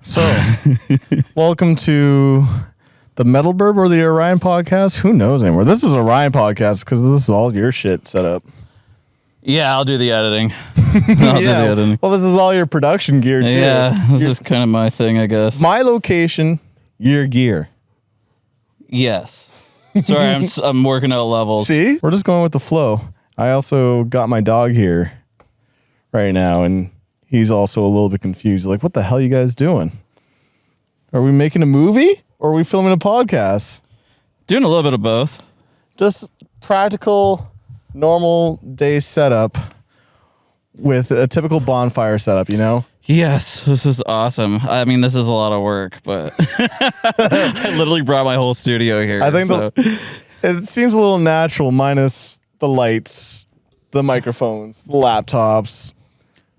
So, welcome to the Metalbirb or the Ohrion podcast. Who knows anymore? This is Ohrion podcast because this is all your shit set up. Yeah, I'll do the editing. I'll do the editing. Well, this is all your production gear too. Yeah, this is kind of my thing, I guess. My location, your gear. Yes. Sorry, I'm working out levels. See? We're just going with the flow. I also got my dog here right now, and he's also a little bit confused. Like, what the hell are you guys doing? Are we making a movie or are we filming a podcast? Doing a little bit of both. Just practical, normal day setup with a typical bonfire setup, you know? Yes, this is awesome. I mean, this is a lot of work, but I literally brought my whole studio here. I think it seems a little natural, minus the lights, the microphones, the laptops.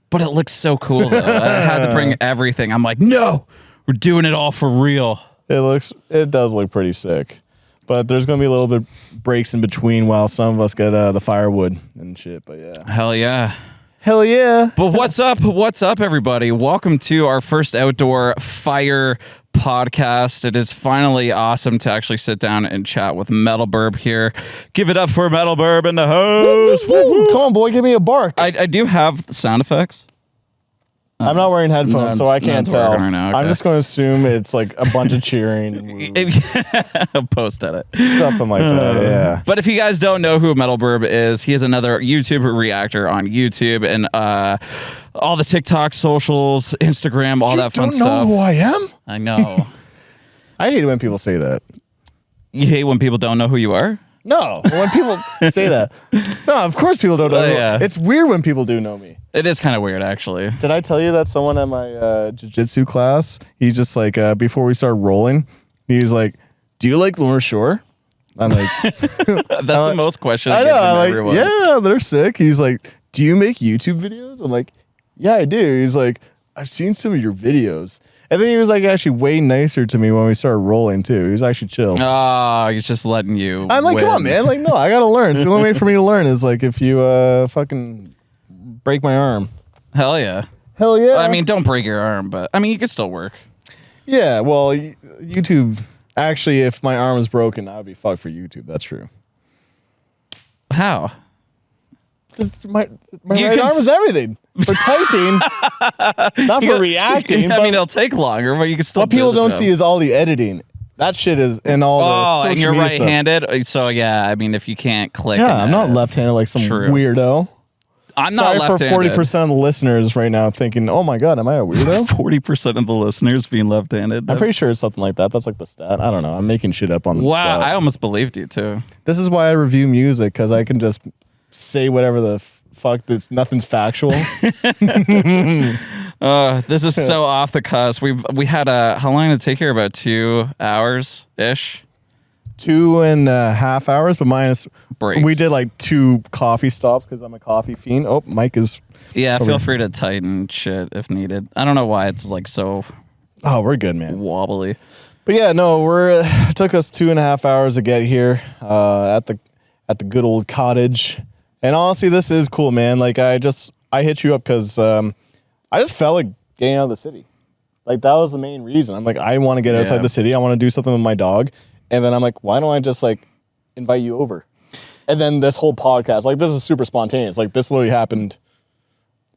But it looks so cool, though. I had to bring everything. I'm like, no, we're doing it all for real. It does look pretty sick. But there's going to be a little bit breaks in between while some of us get the firewood and shit. But yeah. Hell yeah. Hell yeah. But what's up? What's up, everybody? Welcome to our first outdoor fire podcast. It is finally awesome to actually sit down and chat with Metalbirb here. Give it up for Metalbirb in the house. Woo, woo, woo. Come on, boy. Give me a bark. I do have sound effects. I'm not wearing headphones, so I can't tell. Right now. Okay. I'm just going to assume it's like a bunch of cheering. Post edit. Something like that, yeah. But if you guys don't know who Metalbirb is, he is another YouTuber reactor on YouTube and all the TikTok, socials, Instagram, all that fun stuff. You don't know who I am? I know. I hate when people say that. You hate when people don't know who you are? No, when people say that. No, of course people don't know. Yeah. It's weird when people do know me. It is kind of weird, actually. Did I tell you that someone at my jiu-jitsu class, he just like, before we started rolling, he was like, do you like North Shore? I'm like... That's the most question I I know, get from I'm everyone. like, yeah, they're sick. He's like, do you make YouTube videos? I'm like, yeah, I do. He's like, I've seen some of your videos. And then he was like actually way nicer to me when we started rolling too. He was actually chill. Oh, he's just letting you I'm like, win. come on, man. Like, no, I got to learn. It's the only way for me to learn is like if you fucking break my arm. Hell yeah. Hell yeah. I mean, don't break your arm, but I mean, you can still work. Yeah, well, YouTube, actually, if my arm is broken, I would be fucked for YouTube. That's true. How? My right arm is everything. For typing, not for reacting. I mean, it'll take longer, but you can still. What people don't see is all the editing. That shit is in all the social and you're media right-handed, stuff. So yeah. I mean, if you can't click, yeah, I'm not left-handed like some weirdo. I'm Sorry not left-handed. for 40% of the listeners right now thinking, "Oh my god, am I a weirdo?" 40% of the listeners being left-handed. I'm pretty sure it's something like that. That's like the stat. I don't know. I'm making shit up on the Wow, spot. I almost believed you too. This is why I review music, because I can just say whatever the fuck. Nothing's factual. This is so off the cusp. We had how long did it take here? About 2 hours ish. 2.5 hours, but minus breaks. We did like 2 coffee stops because I'm a coffee fiend. Oh, Mike is. Yeah, feel free to tighten shit if needed. I don't know why it's like so. Oh, we're good, man. Wobbly. But yeah, no, it took us 2.5 hours to get here at the good old cottage. And honestly, this is cool, man. Like I hit you up because I just felt like getting out of the city. Like that was the main reason. I'm like, I want to get outside the city. I want to do something with my dog. And then I'm like, why don't I just like invite you over? And then this whole podcast, like this is super spontaneous. Like this literally happened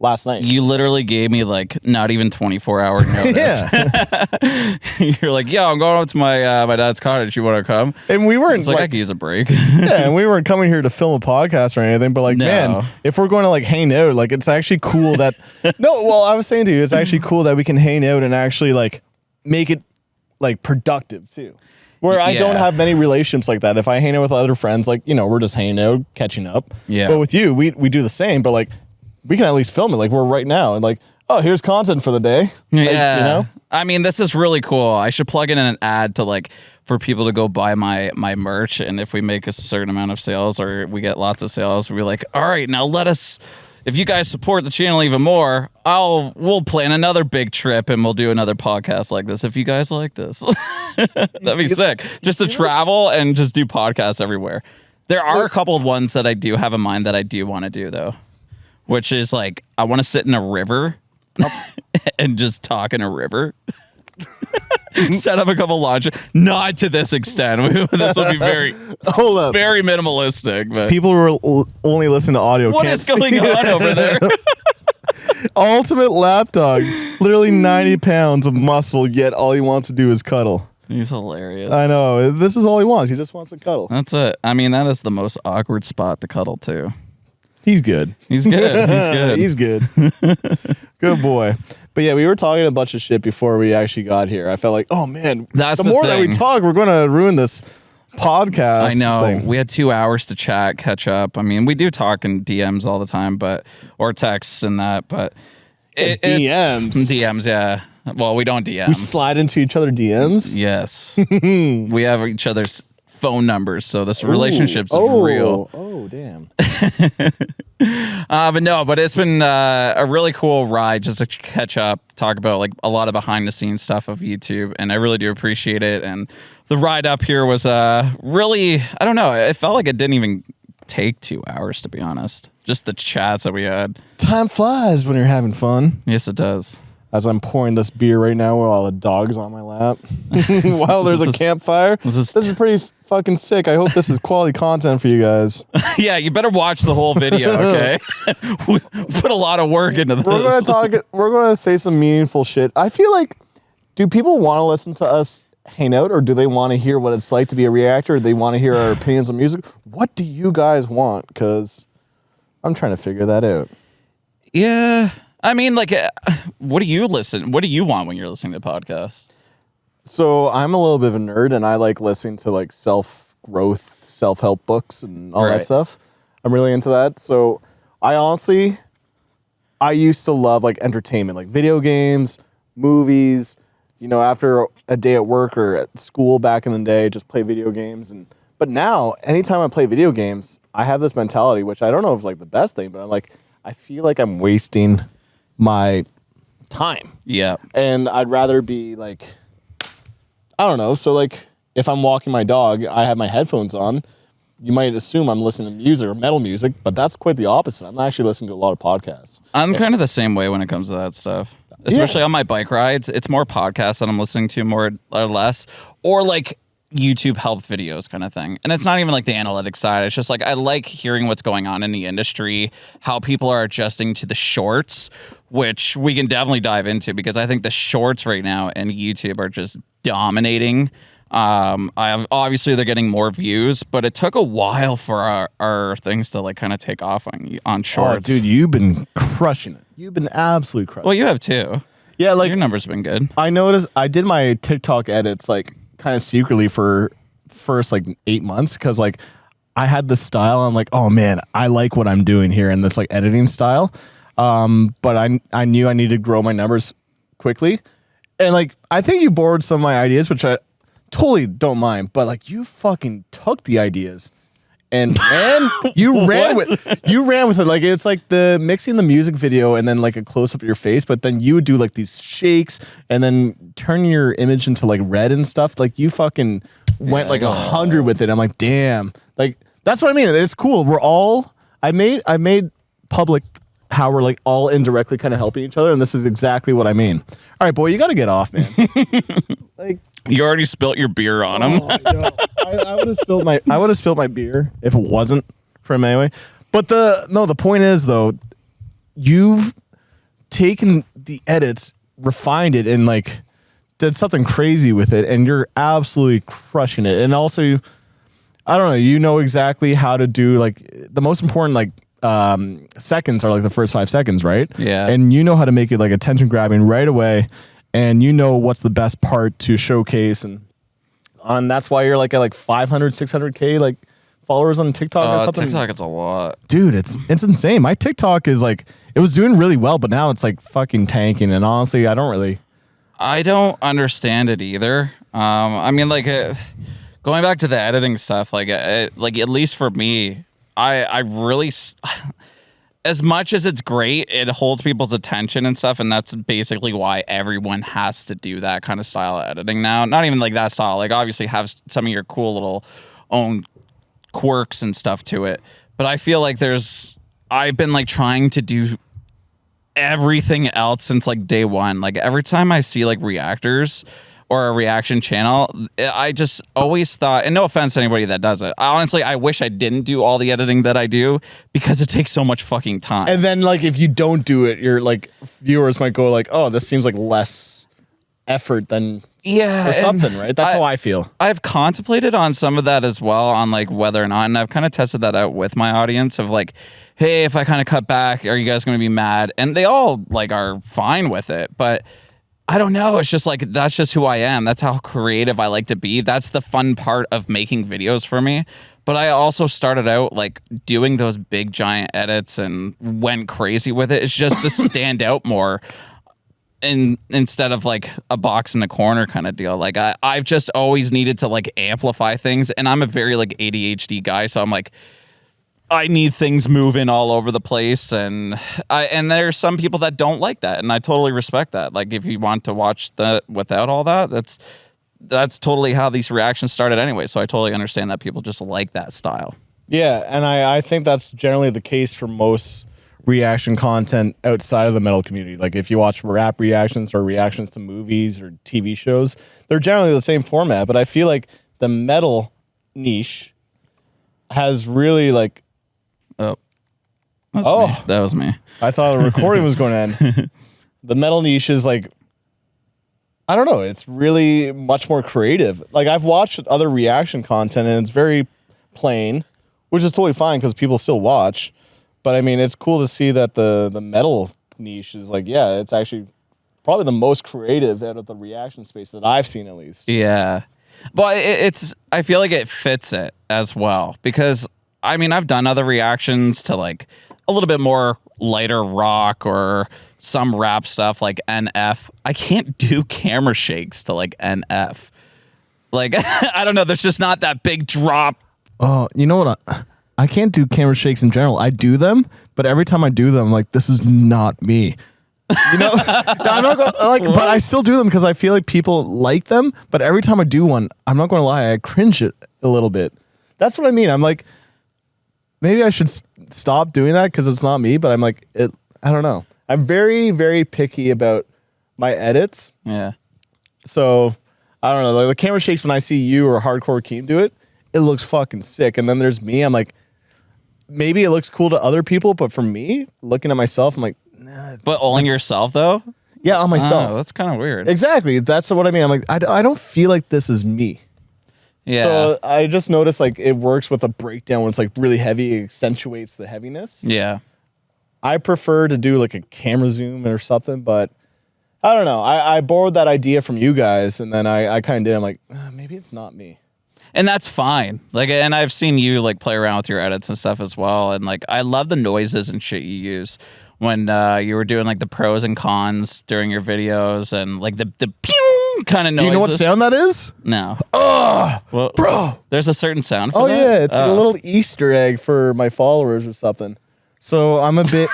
last night. You literally gave me like not even 24-hour notice. Yeah. You're like, yo, I'm going up to my my dad's cottage. You want to come? And we weren't like I could use a break. Yeah, and we weren't coming here to film a podcast or anything, but like, man, if we're going to like hang out, like it's actually cool that I was saying to you, it's actually cool that we can hang out and actually like make it like productive too. Where I don't have many relationships like that. If I hang out with other friends, like, you know, we're just hanging out, catching up. Yeah. But with you, we do the same, but like we can at least film it like we're right now and like, oh, here's content for the day. Yeah. Like, you know? I mean, this is really cool. I should plug in an ad to like for people to go buy my merch, and if we make a certain amount of sales or we get lots of sales, we're like, all right, now if you guys support the channel even more, we'll plan another big trip and we'll do another podcast like this if you guys like this. That'd be sick. Just to travel and just do podcasts everywhere. There are a couple of ones that I do have in mind that I do want to do though, which is like I want to sit in a river and just talk in a river. Set up a couple launch. Not to this extent. This will be very, Hold up. very minimalistic. But People who are only listening to audio. what can't is going see on over there? Ultimate lapdog. Literally 90 pounds of muscle, yet all he wants to do is cuddle. He's hilarious. I know. This is all he wants. He just wants to cuddle. That's it. I mean, that is the most awkward spot to cuddle to. He's good. He's good. He's good. He's good. Good boy. But yeah, we were talking a bunch of shit before we actually got here. I felt like, oh man, That's the the more that we thing. talk, we're going to ruin this podcast. I know. thing. We had 2 hours to chat, catch up. I mean, we do talk in DMs all the time, or texts and that, but DMs? DMs, yeah. Well, we don't DM. We slide into each other DMs. Yes. We have each other's phone numbers, so this relationship's real. Oh, damn. But it's been a really cool ride just to catch up, talk about like a lot of behind the scenes stuff of YouTube, and I really do appreciate it. And the ride up here was really, I don't know, it felt like it didn't even take 2 hours, to be honest. Just the chats that we had. Time flies when you're having fun. Yes, it does. As I'm pouring this beer right now while the dog's on my lap. While there's a campfire. This is pretty fucking sick. I hope this is quality content for you guys. Yeah, you better watch the whole video, okay? We put a lot of work into this. We're gonna say some meaningful shit. I feel like, do people want to listen to us hang out, or do they want to hear what it's like to be a reactor? Or they want to hear our opinions on music? What do you guys want? Because I'm trying to figure that out. Yeah. I mean, like, what do you want when you're listening to podcasts? So I'm a little bit of a nerd, and I like listening to like self-growth, self-help books and all that stuff. I'm really into that. So I used to love like entertainment, like video games, movies, you know, after a day at work or at school back in the day, just play video games. But now, anytime I play video games, I have this mentality, which I don't know if it's like the best thing, but I'm like, I feel like I'm wasting my time. Yeah. And I'd rather be like, I don't know. So like if I'm walking my dog, I have my headphones on. You might assume I'm listening to music or metal music, but that's quite the opposite. I'm actually listening to a lot of podcasts. I'm kind of the same way when it comes to that stuff. Especially on my bike rides. It's more podcasts that I'm listening to more or less. Or like YouTube help videos kind of thing. And it's not even like the analytics side. It's just like I like hearing what's going on in the industry, how people are adjusting to the shorts, which we can definitely dive into because I think the shorts right now and YouTube are just dominating. Obviously they're getting more views, but it took a while for our things to like kind of take off on shorts. Oh, dude, you've been crushing it. You've been absolutely crushing it. Well, you have too. Yeah, like your numbers have been good. I noticed I did my TikTok edits like kind of secretly for first like 8 months because like I had this style. I'm like, oh man, I like what I'm doing here in this like editing style. But I knew I needed to grow my numbers quickly. And like I think you borrowed some of my ideas, which I totally don't mind, but like you fucking took the ideas and ran with it. Like it's like the mixing the music video and then like a close up of your face, but then you would do like these shakes and then turn your image into like red and stuff. Like you fucking went like 100 with it. I'm like, damn. Like that's what I mean. It's cool. I made public how we're like all indirectly kind of helping each other, and this is exactly what I mean. All right, boy, you got to get off, man. Like you already spilt your beer on him. I would have spilled my beer if it wasn't for him anyway. But the point is though, you've taken the edits, refined it, and like did something crazy with it, and you're absolutely crushing it. And also, I don't know, you know exactly how to do like the most important like seconds are like the first 5 seconds, right? Yeah. And you know how to make it like attention grabbing right away. And you know what's the best part to showcase, and that's why you're like at like 500, 600K like followers on TikTok or something. TikTok, it's a lot, dude. It's insane. My TikTok is like it was doing really well, but now it's like fucking tanking. And honestly, I don't understand it either. I mean, like going back to the editing stuff, like at least for me, I really. As much as it's great, it holds people's attention and stuff, and that's basically why everyone has to do that kind of style of editing now. Not even like that style, like obviously have some of your cool little own quirks and stuff to it. But I feel like I've been like trying to do everything else since like day one. Like every time I see like reactors or a reaction channel, I just always thought, and no offense to anybody that does it, honestly, I wish I didn't do all the editing that I do because it takes so much fucking time. And then like if you don't do it, your like viewers might go like, oh, this seems like less effort than or something, right? That's how I feel. I've contemplated on some of that as well, on like whether or not, and I've kind of tested that out with my audience of like, hey, if I kind of cut back, are you guys going to be mad? And they all like are fine with it, but I don't know. It's just like, that's just who I am. That's how creative I like to be. That's the fun part of making videos for me. But I also started out like doing those big giant edits and went crazy with it. It's just to stand out more. Instead of like a box in the corner kind of deal. Like I've just always needed to like amplify things, and I'm a very like ADHD guy, so I'm like, I need things moving all over the place, and there's some people that don't like that, and I totally respect that. Like if you want to watch that without all that, that's totally how these reactions started anyway. So I totally understand that people just like that style. Yeah, and I think that's generally the case for most reaction content outside of the metal community. Like if you watch rap reactions or reactions to movies or TV shows, they're generally the same format. But I feel like the metal niche has really like... Oh. Me. That was me. I thought the recording was going to end. The metal niche is like... I don't know. It's really much more creative. Like I've watched other reaction content and it's very plain, which is totally fine because people still watch. But I mean, it's cool to see that the metal niche is like, yeah, it's actually probably the most creative out of the reaction space that I've seen, at least. Yeah. But I feel like it fits it as well, because I mean, I've done other reactions to like a little bit more lighter rock or some rap stuff like NF. I can't do camera shakes to like NF. Like, I don't know. There's just not that big drop. Oh, you know what? I can't do camera shakes in general. I do them, but every time I do them, I'm like, this is not me. You know, I'm not going like, but I still do them because I feel like people like them. But every time I do one, I'm not going to lie, I cringe it a little bit. That's what I mean. I'm like, maybe I should stop doing that because it's not me. But I'm like, I don't know. I'm very, very picky about my edits. Yeah. So I don't know. Like the camera shakes when I see you or Hardcore Keem do it, it looks fucking sick. And then there's me. I'm like, maybe it looks cool to other people, but for me, looking at myself, I'm like, nah. But on yourself though? Yeah, on myself. Oh, that's kind of weird. Exactly. That's what I mean. I'm like, I don't feel like this is me. Yeah. So I just noticed like it works with a breakdown when it's like really heavy, it accentuates the heaviness. Yeah. I prefer to do like a camera zoom or something, but I don't know. I borrowed that idea from you guys, and then I kind of did. I'm like, maybe it's not me. And that's fine. Like, and I've seen you like play around with your edits and stuff as well. And like, I love the noises and shit you use when you were doing like the pros and cons during your videos, and like the pew kind of noises. Do you know what sound that is? No. Oh, well, bro. There's a certain sound for that? Yeah, it's a little Easter egg for my followers or something. So I'm a bit.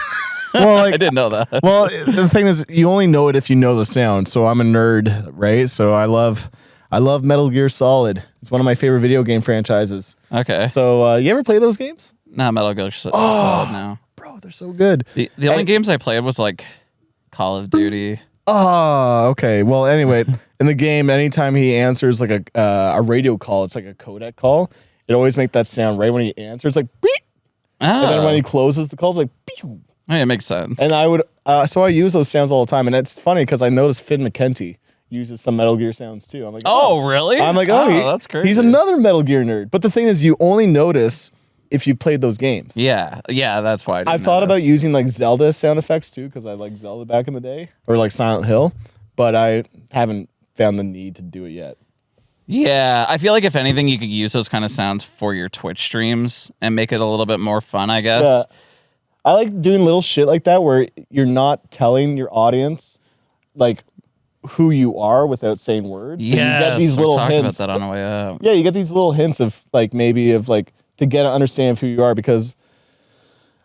Well, like, I didn't know that. Well, the thing is, you only know it if you know the sound. So I'm a nerd, right? So I love Metal Gear Solid. It's one of my favorite video game franchises. Okay. So you ever play those games? Nah, Metal Gear Solid, no. Bro, they're so good. The only games I played was like Call of Duty. Oh, okay. Well, anyway, in the game, anytime he answers like a radio call, it's like a codec call. It always makes that sound right when he answers, like beep. Oh. And then when he closes the call, it's like pew. Yeah, it makes sense. And I would, so I use those sounds all the time. And it's funny because I noticed Finn McKenty uses some Metal Gear sounds too. I'm like, oh, really? I'm like, that's crazy. He's another Metal Gear nerd. But the thing is, you only notice if you played those games. Yeah, that's why I thought about using like Zelda sound effects too, because I like Zelda back in the day, or like Silent Hill, but I haven't found the need to do it yet. Yeah, I feel like if anything, you could use those kind of sounds for your Twitch streams and make it a little bit more fun, I guess. Yeah. I like doing little shit like that where you're not telling your audience like who you are without saying words. Yeah, you get these little hints. About that on the way up. Yeah, you get these little hints of like maybe of like to get an understanding of who you are, because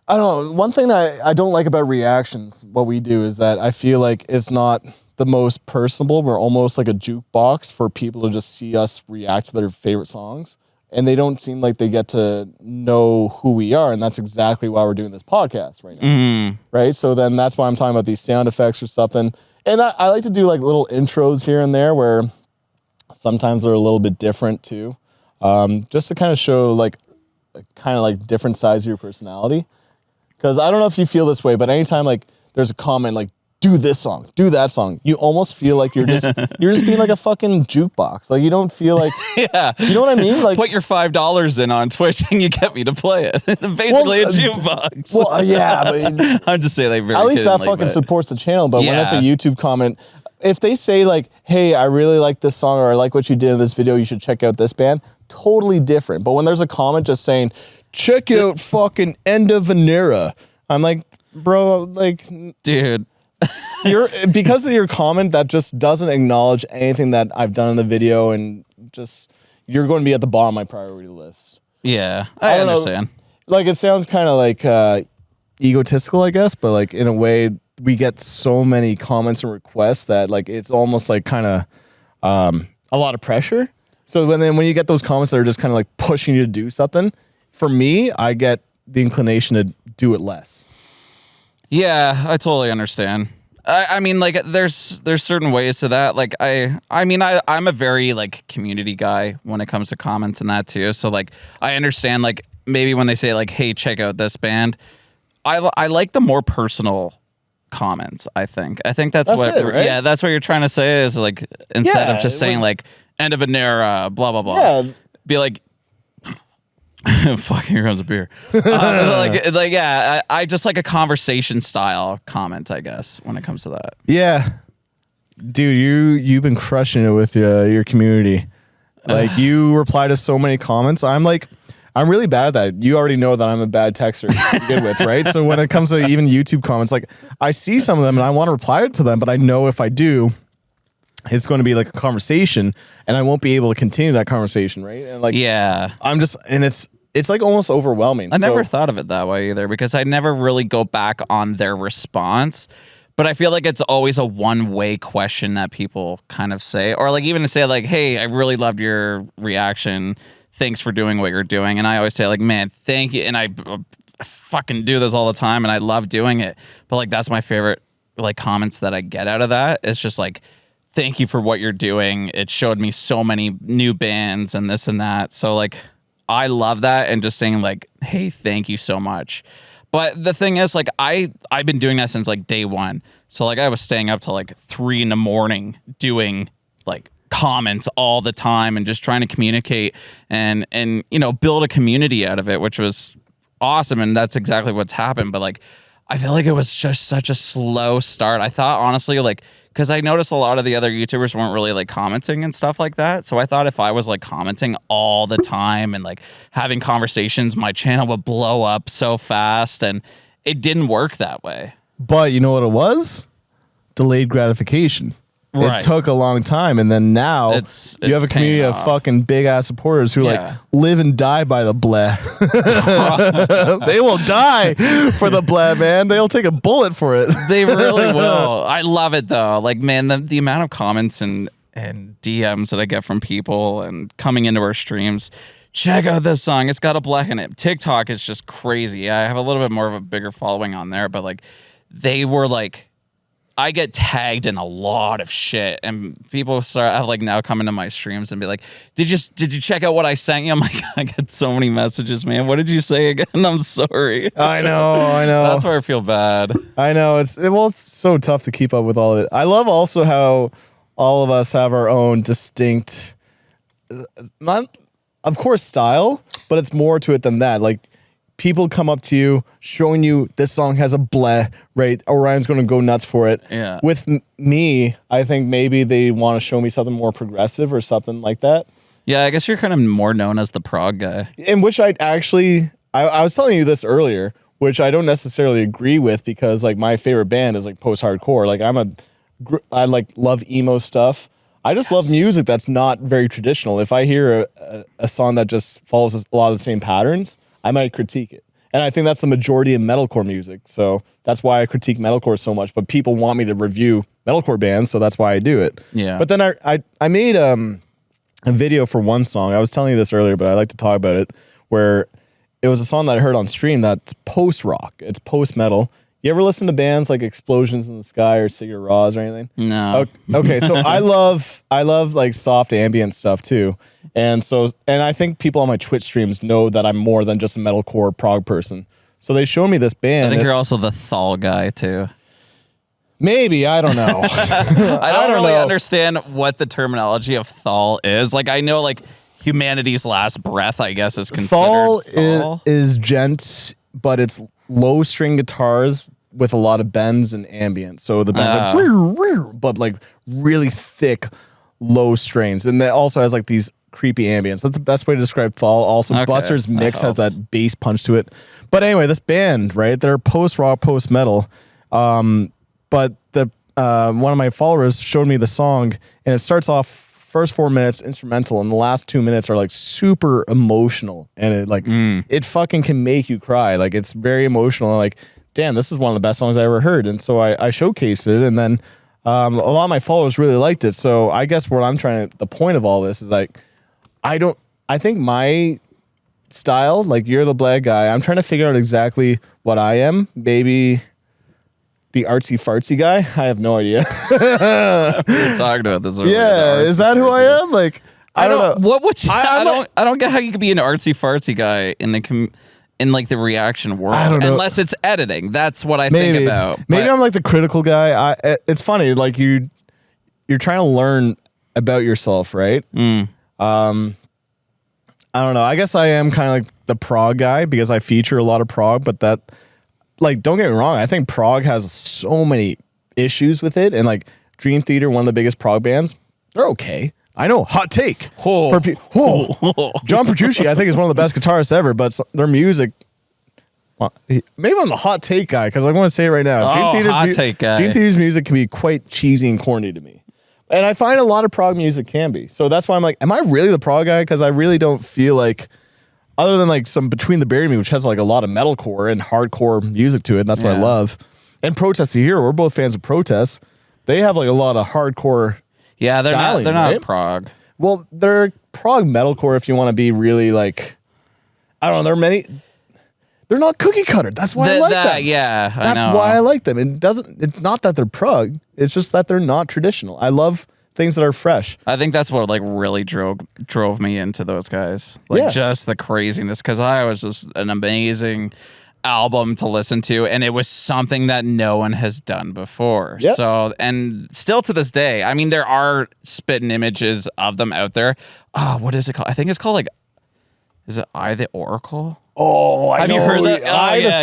I don't know. One thing I don't like about reactions, what we do, is that I feel like it's not the most personable. We're almost like a jukebox for people to just see us react to their favorite songs. and they don't seem like they get to know who we are, and that's exactly why we're doing this podcast right now, right? So then that's why I'm talking about these sound effects or something, and I like to do like little intros here and there where sometimes they're a little bit different too, just to kind of show like kind of like different sides of your personality. Because I don't know if you feel this way, but anytime like there's a comment like, do this song, do that song, you almost feel like you're just being like a fucking jukebox. Like you don't feel like, yeah, you know what I mean? Like put your $5 in on Twitch and you get me to play it. Basically a jukebox. Well, yeah, but I'm just saying like very at least that kiddingly, fucking but supports the channel. But when it's a Yeah. YouTube comment, if they say like, hey, I really like this song or I like what you did in this video, you should check out this band, totally different. But when there's a comment just saying, check out fucking End of an Era, I'm like, bro, like, dude. you're because of your comment that just doesn't acknowledge anything that I've done in the video, and just you're going to be at the bottom of my priority list. Yeah, I don't know. understand. Like it sounds kind of like egotistical, I guess, but like in a way, we get so many comments and requests that like it's almost like kind of a lot of pressure. So when you get those comments that are just kind of like pushing you to do something, for me, I get the inclination to do it less. Yeah, I totally understand. I mean, like, there's certain ways to that. Like, I'm a very like community guy when it comes to comments and that too. So like, I understand like maybe when they say like, hey, check out this band, I like the more personal comments. I think that's what it, right? Yeah, that's what you're trying to say is like instead Yeah, of just saying like end of an era, blah blah blah. Yeah. Be like. Fuck, here comes a beer. Like, yeah, I just like a conversation style comment, I guess, when it comes to that. Yeah, dude, you've been crushing it with your community. Like you reply to so many comments. I'm really bad at that. You already know that I'm a bad texter to begin with, right? So when it comes to even YouTube comments, like I see some of them and I want to reply to them, but I know if I do, it's going to be like a conversation and I won't be able to continue that conversation, right? And like, Yeah. I'm just, and it's like almost overwhelming. I never thought of it that way either because I never really go back on their response. But I feel like it's always a one-way question that people kind of say. Or like even to say like, hey, I really loved your reaction. Thanks for doing what you're doing. And I always say like, man, thank you. And I fucking do this all the time and I love doing it. But like that's my favorite like comments that I get out of that. It's just like, thank you for what you're doing. It showed me so many new bands and this and that. So like, I love that and just saying like, hey, thank you so much. But the thing is like, I've been doing that since like day one. So like I was staying up till like 3 a.m. doing like comments all the time and just trying to communicate and you know, build a community out of it, which was awesome. And that's exactly what's happened. But like, I feel like it was just such a slow start. I thought honestly, like, because I noticed a lot of the other YouTubers weren't really like commenting and stuff like that. So I thought if I was like commenting all the time and like having conversations, my channel would blow up so fast. And it didn't work that way. But you know what it was? Delayed gratification. Right. It took a long time, and then now It's you have a community paying of off. fucking big ass supporters who Yeah. like live and die by the bleh. They will die for the bleh, man. They'll take a bullet for it. They really will. I love it though. Like, man, the amount of comments and DMs that I get from people and coming into our streams. Check out this song. It's got a BLEGH in it. TikTok is just crazy. I have a little bit more of a bigger following on there, but like they were like, I get tagged in a lot of shit, and people have like now come into my streams and be like, "Did you check out what I sent you?" I'm like, I get so many messages, man. What did you say again? I'm sorry. I know. That's where I feel bad. I know. It's so tough to keep up with all of it. I love also how all of us have our own distinct, not of course style, but it's more to it than that. Like people come up to you showing you this song has a bleh, right? Orion's going to go nuts for it. Yeah. With me, I think maybe they want to show me something more progressive or something like that. Yeah, I guess you're kind of more known as the prog guy. In which I was telling you this earlier, which I don't necessarily agree with because like my favorite band is like post-hardcore. Like I like love emo stuff. I just love music that's not very traditional. If I hear a song that just follows a lot of the same patterns, I might critique it. And I think that's the majority of metalcore music. So that's why I critique metalcore so much. But people want me to review metalcore bands, so that's why I do it. Yeah. But then I made a video for one song. I was telling you this earlier, but I like to talk about it, where it was a song that I heard on stream that's post-rock. It's post-metal. You ever listen to bands like Explosions in the Sky or Sigur Rós or anything? No. Okay, so I love like soft ambient stuff too. And I think people on my Twitch streams know that I'm more than just a metalcore prog person. So they showed me this band. I think you're also the Thal guy too. Maybe, I don't know. I don't really understand what the terminology of Thal is. Like, I know like Humanity's Last Breath, I guess, is considered Thal. Is gent, but it's low string guitars with a lot of bends and ambient. So the bends are but like really thick, low strains. And that also has like these creepy ambience. That's the best way to describe Thal. Also, Okay, Buster's Mix has helps. that bass punch to it. But anyway, this band, right? They're post-rock, post-metal. But the one of my followers showed me the song, and it starts off first 4 minutes instrumental, and the last 2 minutes are like super emotional, and it like it fucking can make you cry. Like it's very emotional. And like, damn, this is one of the best songs I ever heard. And so I showcased it, and then a lot of my followers really liked it. So I guess what I'm trying to, the point of all this is like, I think my style, like you're the BLEGH guy, I'm trying to figure out exactly what I am. Maybe the artsy fartsy guy. I have no idea. We're talking about this earlier. Yeah, is that who I am? Like, I don't know. What would you? I don't get how you could be an artsy fartsy guy in like the reaction world. I don't know. Unless it's editing. That's what I think about. Maybe But I'm like the critical guy. It's funny, like you're trying to learn about yourself, right? I don't know. I guess I am kind of like the prog guy because I feature a lot of prog, but that, like, don't get me wrong. I think prog has so many issues with it, and like Dream Theater, one of the biggest prog bands, they're okay. I know, hot take. John Petrucci, I think, is one of the best guitarists ever, but their music. Well, maybe I'm the hot take guy because I want to say it right now. Hot take guy. Dream Theater's music can be quite cheesy and corny to me. And I find a lot of prog music can be. So that's why I'm like, am I really the prog guy? Because I really don't feel like, other than like some Between the Buried Me, which has like a lot of metalcore and hardcore music to it, and that's what I love. And Protest to Hero, we're both fans of Protest. They have like a lot of hardcore. yeah, they're styling, not right? prog. Well, they're prog metalcore if you want to be really like, I don't know. They're not cookie cutter. That's why I like them. Yeah, That's why I like them. It's not that they're prog. It's just that they're not traditional. I love things that are fresh. I think that's what like really drove me into those guys. Like just the craziness, because I was just an amazing album to listen to, and it was something that no one has done before. Yep. So, and still to this day, I mean, there are spitting images of them out there. What is it called? I think it's called like, is it I the Oracle? Oh, I Have know. you heard that?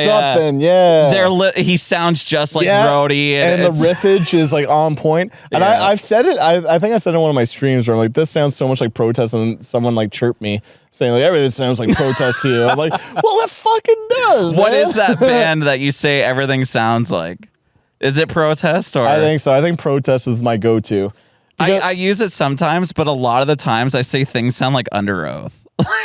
Something, yeah. He sounds just like Rhodey, and the riffage is like on point. And I've said it. I think I said it in one of my streams where I'm like, this sounds so much like Protest, and someone like chirped me saying like everything sounds like Protest to you. I'm like, well, it fucking does. What man. is that band that you say everything sounds like? Is it Protest or? I think so. I think Protest is my go-to. I use it sometimes, but a lot of the times I say things sound like Under Oath.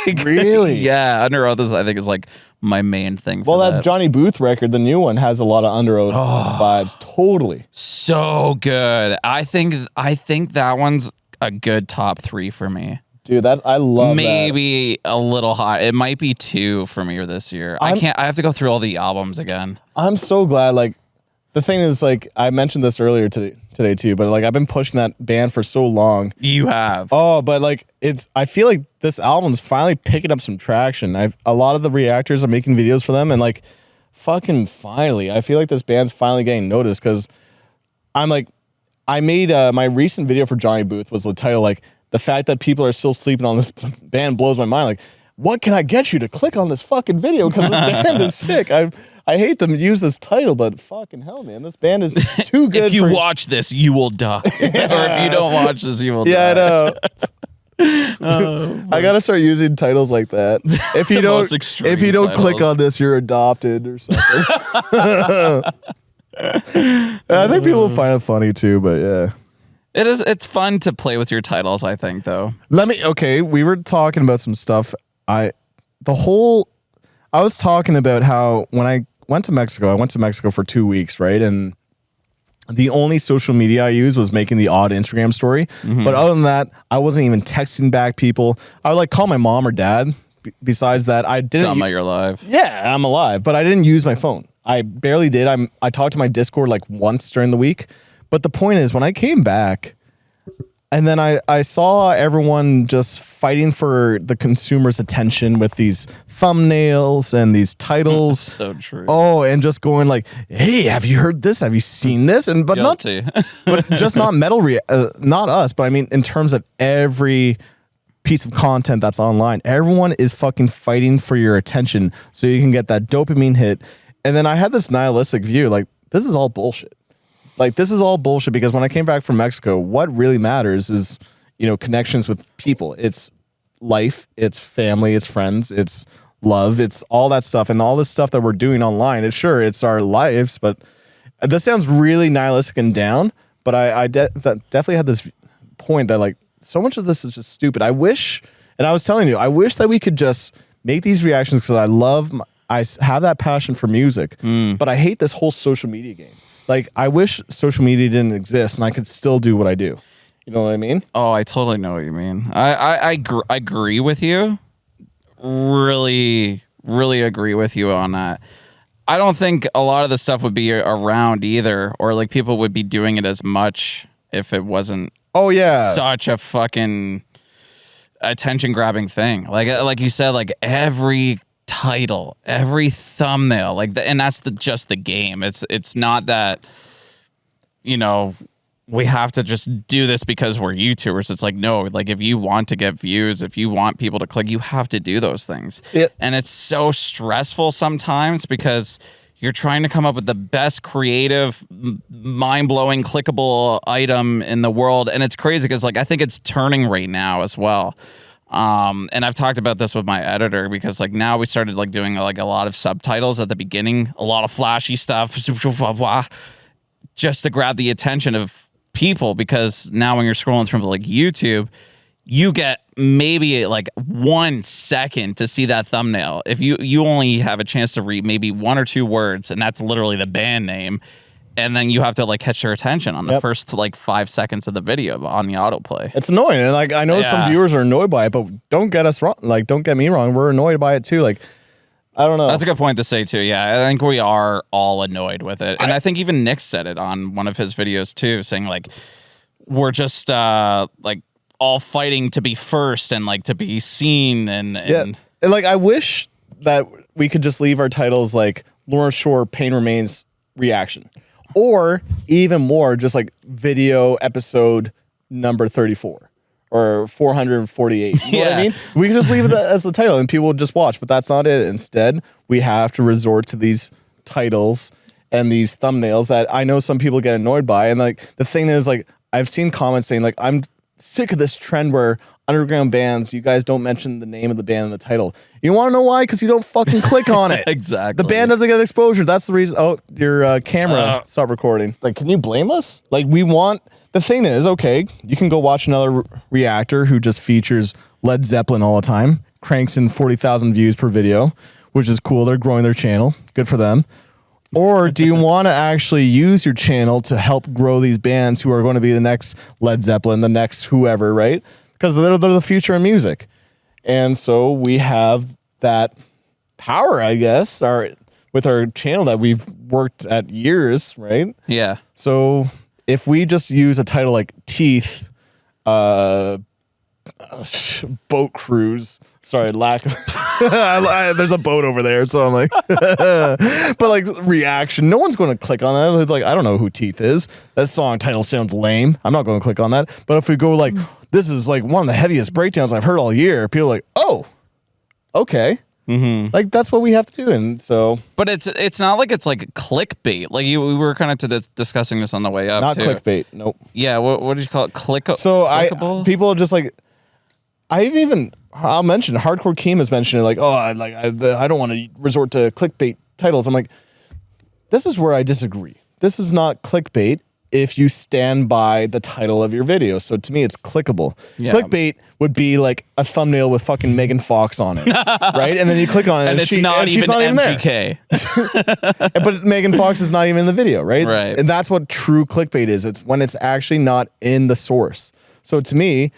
Like, really? Yeah, Under Oath I think is like my main thing. Well, that Johnny Booth record, the new one, has a lot of Under Oath vibes. Totally. So good. I think that one's a good top 3 for me. Dude, I love Maybe a little hot. It might be 2 for me this year. I have to go through all the albums again. I'm so glad. Like, the thing is, like, I mentioned this earlier today too, but like I've been pushing that band for so long. You have. Oh, but like I feel like this album's finally picking up some traction. A lot of the reactors are making videos for them, and like fucking finally, I feel like this band's finally getting noticed because I'm like, I made my recent video for Johnny Booth was the title like, the fact that people are still sleeping on this band blows my mind. Like, what can I get you to click on this fucking video? Because this band is sick. I hate to use this title, but fucking hell, man, this band is too good. If you watch this, you will die. Or if you don't watch this, you will die. Yeah, I know. I gotta start using titles like that. If you don't click on this, you're adopted or something. I think people will find it funny too, but yeah. It is. It's fun to play with your titles, I think, though. We were talking about some stuff. I was talking about how when I went to Mexico for 2 weeks, right? And The only social media I used was making the odd Instagram story. But other than that, I wasn't even texting back people. I would like call my mom or dad. Besides that, I didn't. Tell me you're alive. Yeah, I'm alive, but I didn't use my phone. I barely did. I talked to my Discord like once during the week. But the point is, when I came back, and then I saw everyone just fighting for the consumer's attention with these thumbnails and these titles. So true. Oh, and just going like, "Hey, have you heard this? Have you seen this?" And but Guilty. but just not not us. But I mean, in terms of every piece of content that's online, everyone is fucking fighting for your attention so you can get that dopamine hit. And then I had this nihilistic view, like this is all bullshit. Like, this is all bullshit because when I came back from Mexico, what really matters is, you know, connections with people. It's life, it's family, it's friends, it's love, it's all that stuff. And all this stuff that we're doing online, it's our lives, but this sounds really nihilistic and down, but I definitely had this point that, like, so much of this is just stupid. I wish, and I was telling you, I wish that we could just make these reactions because I have that passion for music, but I hate this whole social media game. Like, I wish social media didn't exist and I could still do what I do. You know what I mean? Oh, I totally know what you mean. I agree with you. Really, really agree with you on that. I don't think a lot of the stuff would be around either, or like people would be doing it as much if it wasn't such a fucking attention grabbing thing. Like you said, like every title, every thumbnail, like and that's just the game. It's not that, you know, we have to just do this because we're YouTubers. It's like, no, like if you want to get views, if you want people to click, you have to do those things. And it's so stressful sometimes because you're trying to come up with the best creative, mind-blowing, clickable item in the world. And it's crazy because, like, I think it's turning right now as well. And I've talked about this with my editor because, like, now we started like doing like a lot of subtitles at the beginning, a lot of flashy stuff, just to grab the attention of people. Because now when you're scrolling through like YouTube, you get maybe like 1 second to see that thumbnail. If you only have a chance to read maybe 1 or 2 words, and that's literally the band name. And then you have to like catch their attention on the first like 5 seconds of the video on the autoplay. It's annoying. And like, I know some viewers are annoyed by it, but don't get us wrong. Like, don't get me wrong. We're annoyed by it too. Like, I don't know. That's a good point to say too. Yeah. I think we are all annoyed with it. And I think even Nick said it on one of his videos too, saying like, we're just like all fighting to be first and like to be seen. And like, I wish that we could just leave our titles like Lawrence Shore Pain Remains reaction. Or even more, just like video episode number 34 or 448. You know what I mean? We can just leave it as the title and people will just watch, but that's not it. Instead, we have to resort to these titles and these thumbnails that I know some people get annoyed by. And like the thing is, like, I've seen comments saying like, I'm sick of this trend where underground bands, you guys don't mention the name of the band in the title. You want to know why? Because you don't fucking click on it. Exactly. The band doesn't get exposure. That's the reason. Oh, your camera stopped recording. Like, can you blame us? Like, the thing is, okay, you can go watch another reactor who just features Led Zeppelin all the time, cranks in 40,000 views per video, which is cool. They're growing their channel. Good for them. Or do you want to actually use your channel to help grow these bands who are going to be the next Led Zeppelin, the next whoever, right? Because they're the future of music. And so we have that power, I guess, with our channel that we've worked at years, right? Yeah. So if we just use a title like Teeth, Boat Cruise, sorry, lack of... there's a boat over there, so I'm like... but like, reaction, no one's going to click on that. It's like, I don't know who Teeth is. That song title sounds lame. I'm not going to click on that. But if we go like... This is like one of the heaviest breakdowns I've heard all year. People are like, oh, okay. Like, that's what we have to do. And so, but it's not like it's like clickbait. Like we were kind of discussing this on the way up. Not too. Clickbait. Nope. Yeah. What did you call it? So clickable? People are just like, I'll mention Hardcore Keem has mentioned it. Like, oh, I don't want to resort to clickbait titles. I'm like, this is where I disagree. This is not clickbait. if you stand by the title of your video. So to me, it's clickable. Yeah. Clickbait would be like a thumbnail with fucking Megan Fox on it, right? And then you click on it, And it's not she's even there. MGK. But Megan Fox is not even in the video, right? Right. And that's what true clickbait is. It's when it's actually not in the source. So to me,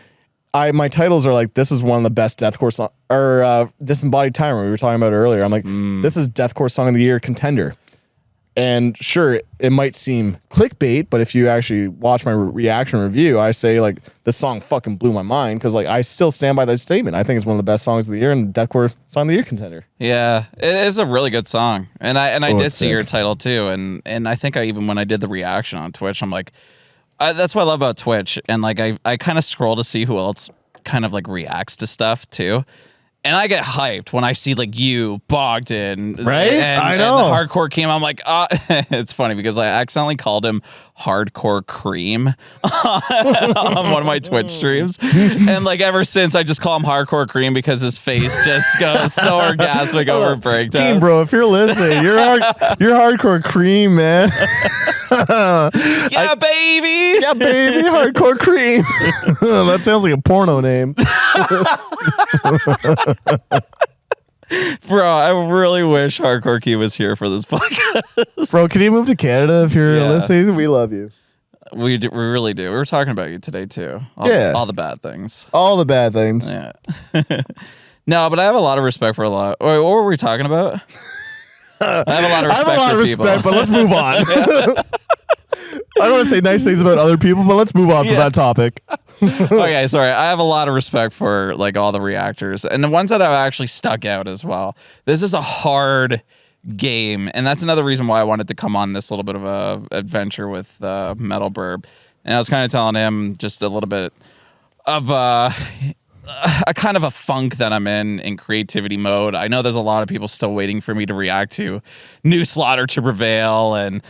my titles are like, this is one of the best deathcore song or Disembodied Timer we were talking about earlier. I'm like, this is deathcore song of the year contender. And sure, it might seem clickbait, but if you actually watch my reaction review, I say like this song fucking blew my mind because like I still stand by that statement. I think it's one of the best songs of the year and deathcore song of the year contender. Yeah, it is a really good song, and I did see sick. your title too, and I think even when I did the reaction on Twitch, I'm like, that's what I love about Twitch, and like I kind of scroll to see who else kind of like reacts to stuff too. And I get hyped when I see like you, Bogdan, right? I know. And the Hardcore Cream. I'm like, it's funny because I accidentally called him Hardcore Cream on one of my Twitch streams, and like ever since I just call him Hardcore Cream because his face just goes so orgasmic over breakdowns. Team bro, if you're listening, you're Hardcore Cream, man. Yeah, baby. Yeah, baby, Hardcore Cream. That sounds like a porno name. Bro, I really wish Hardcore Key was here for this podcast. Bro, can you move to Canada if you're listening? We love you. We really do. We were talking about you today too. All the bad things. All the bad things. Yeah. No, but I have a lot of respect for a lot. Wait, what were we talking about? I have a lot of respect for people. but let's move on. I don't want to say nice things about other people, but let's move on from that topic. Okay, sorry. I have a lot of respect for like all the reactors and the ones that have actually stuck out as well. This is a hard game, and that's another reason why I wanted to come on this little bit of a adventure with Metalbirb. And I was kind of telling him just a little bit of a kind of a funk that I'm in creativity mode. I know there's a lot of people still waiting for me to react to New Slaughter to Prevail, and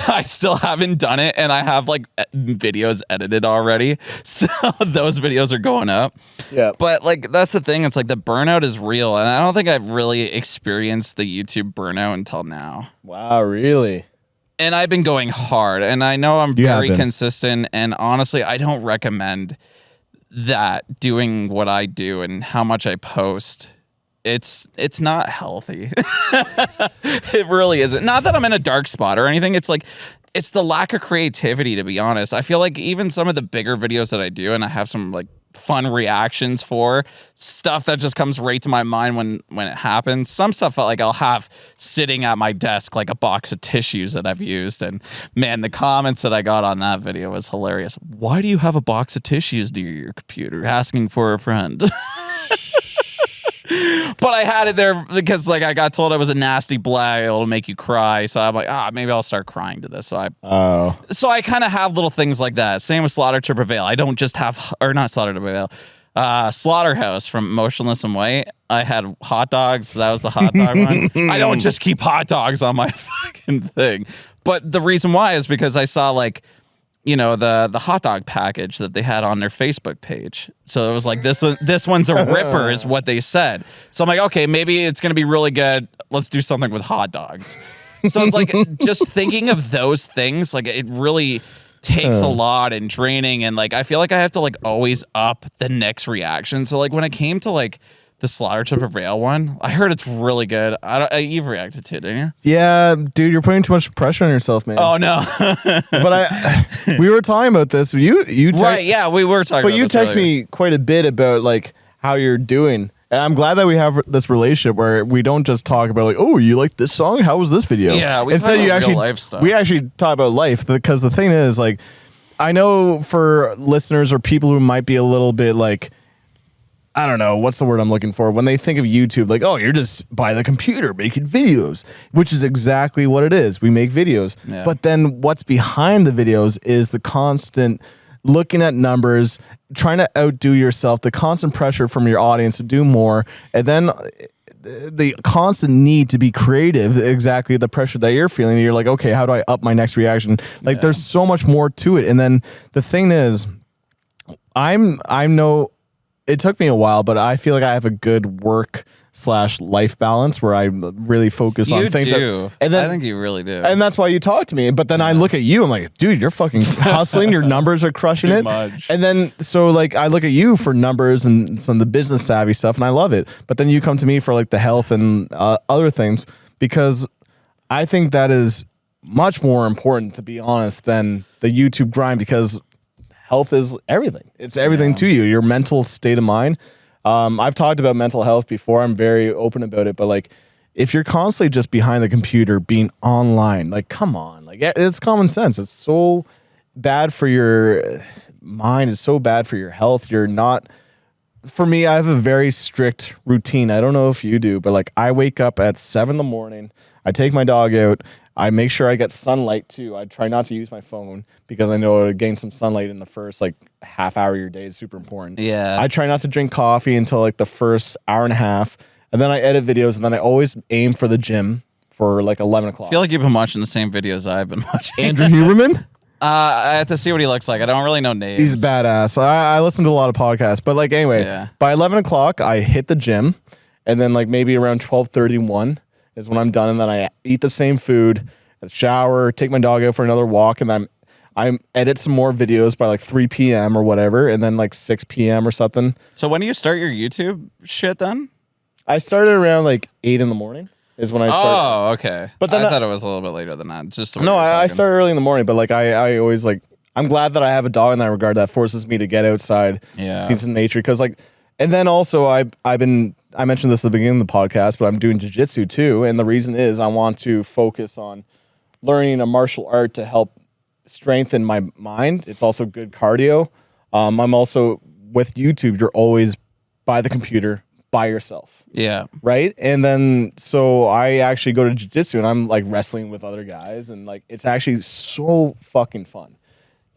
I still haven't done it, and I have like videos edited already, so those videos are going up. Yeah, but like that's the thing, it's like the burnout is real, and I don't think I've really experienced the YouTube burnout until now. Wow, really? And I've been going hard, and I know I'm very consistent, and honestly I don't recommend that doing what I do and how much I post. It's not healthy. It really isn't. Not that I'm in a dark spot or anything. It's like, it's the lack of creativity, to be honest. I feel like even some of the bigger videos that I do, and I have some like fun reactions for stuff that just comes right to my mind when it happens. Some stuff like I'll have sitting at my desk, like a box of tissues that I've used. And man, the comments that I got on that video was hilarious. Why do you have a box of tissues near your computer? Asking for a friend. But I had it there because like I got told I was a nasty bleg, it'll make you cry. So I'm like, maybe I'll start crying to this. So I kind of have little things like that. Same with Slaughter to Prevail. I don't just have, or not Slaughter to Prevail, Slaughterhouse from Motionless and White. I had hot dogs. So that was the hot dog one. I don't just keep hot dogs on my fucking thing. But the reason why is because I saw like, you know, the hot dog package that they had on their Facebook page. So it was like, this one's a ripper is what they said. So I'm like, okay, maybe it's going to be really good. Let's do something with hot dogs. So it's like, just thinking of those things, like it really takes a lot and draining. And like, I feel like I have to like always up the next reaction. So like when it came to like the Slaughter to Prevail one, I heard it's really good. You've reacted to it, didn't you? Yeah, dude, you're putting too much pressure on yourself, man. Oh no. But we were talking about this. You right? Yeah, we were talking. But you text me quite a bit about like how you're doing, and I'm glad that we have this relationship where we don't just talk about like, oh, you like this song? How was this video? Yeah, we instead talk you about actually real life stuff. We actually talk about life because the thing is like, I know for listeners or people who might be a little bit like, I don't know, what's the word I'm looking for? When they think of YouTube, like, oh, you're just by the computer making videos, which is exactly what it is. We make videos. Yeah. But then what's behind the videos is the constant looking at numbers, trying to outdo yourself, the constant pressure from your audience to do more, and then the constant need to be creative, exactly the pressure that you're feeling. You're like, okay, how do I up my next reaction? Like, there's so much more to it. And then the thing is, it took me a while, but I feel like I have a good work life balance where I really focus on things. And then, I think you really do. And that's why you talk to me. But then I look at you, I'm like, dude, you're fucking hustling. Your numbers are crushing it. Much. And then, so like, I look at you for numbers and some of the business savvy stuff, and I love it. But then you come to me for like the health and other things, because I think that is much more important, to be honest, than the YouTube grind, because health is everything. It's everything to you, your mental state of mind. I've talked about mental health before. I'm very open about it, but like, if you're constantly just behind the computer being online, like, come on, like, it's common sense. It's so bad for your mind. It's so bad for your health. You're not, for me, I have a very strict routine. I don't know if you do, but like, I wake up at 7 in the morning. I take my dog out. I make sure I get sunlight too. I try not to use my phone because I know to gain some sunlight in the first like half hour of your day is super important. Yeah. I try not to drink coffee until like the first hour and a half. And then I edit videos, and then I always aim for the gym for like 11 o'clock. I feel like you've been watching the same videos I've been watching. Andrew Huberman? I have to see what he looks like. I don't really know names. He's badass. I listen to a lot of podcasts. But like, anyway, by 11 o'clock, I hit the gym. And then like maybe around 12:31 is when I'm done. And then I eat the same food, shower, take my dog out for another walk. And then I edit some more videos by like 3 p.m. or whatever. And then like 6 p.m. or something. So when do you start your YouTube shit then? I started around like 8 in the morning is when I started. Oh, okay. But then I thought it was a little bit later than that. Just no, I started early in the morning, but like I always like, I'm glad that I have a dog in that regard that forces me to get outside, see some nature. Cause like, and then also I mentioned this at the beginning of the podcast, but I'm doing jiu-jitsu too. And the reason is I want to focus on learning a martial art to help strengthen my mind. It's also good cardio. I'm also with YouTube, you're always by the computer by yourself. Yeah. Right. And then, so I actually go to jiu-jitsu and I'm like wrestling with other guys, and like, it's actually so fucking fun.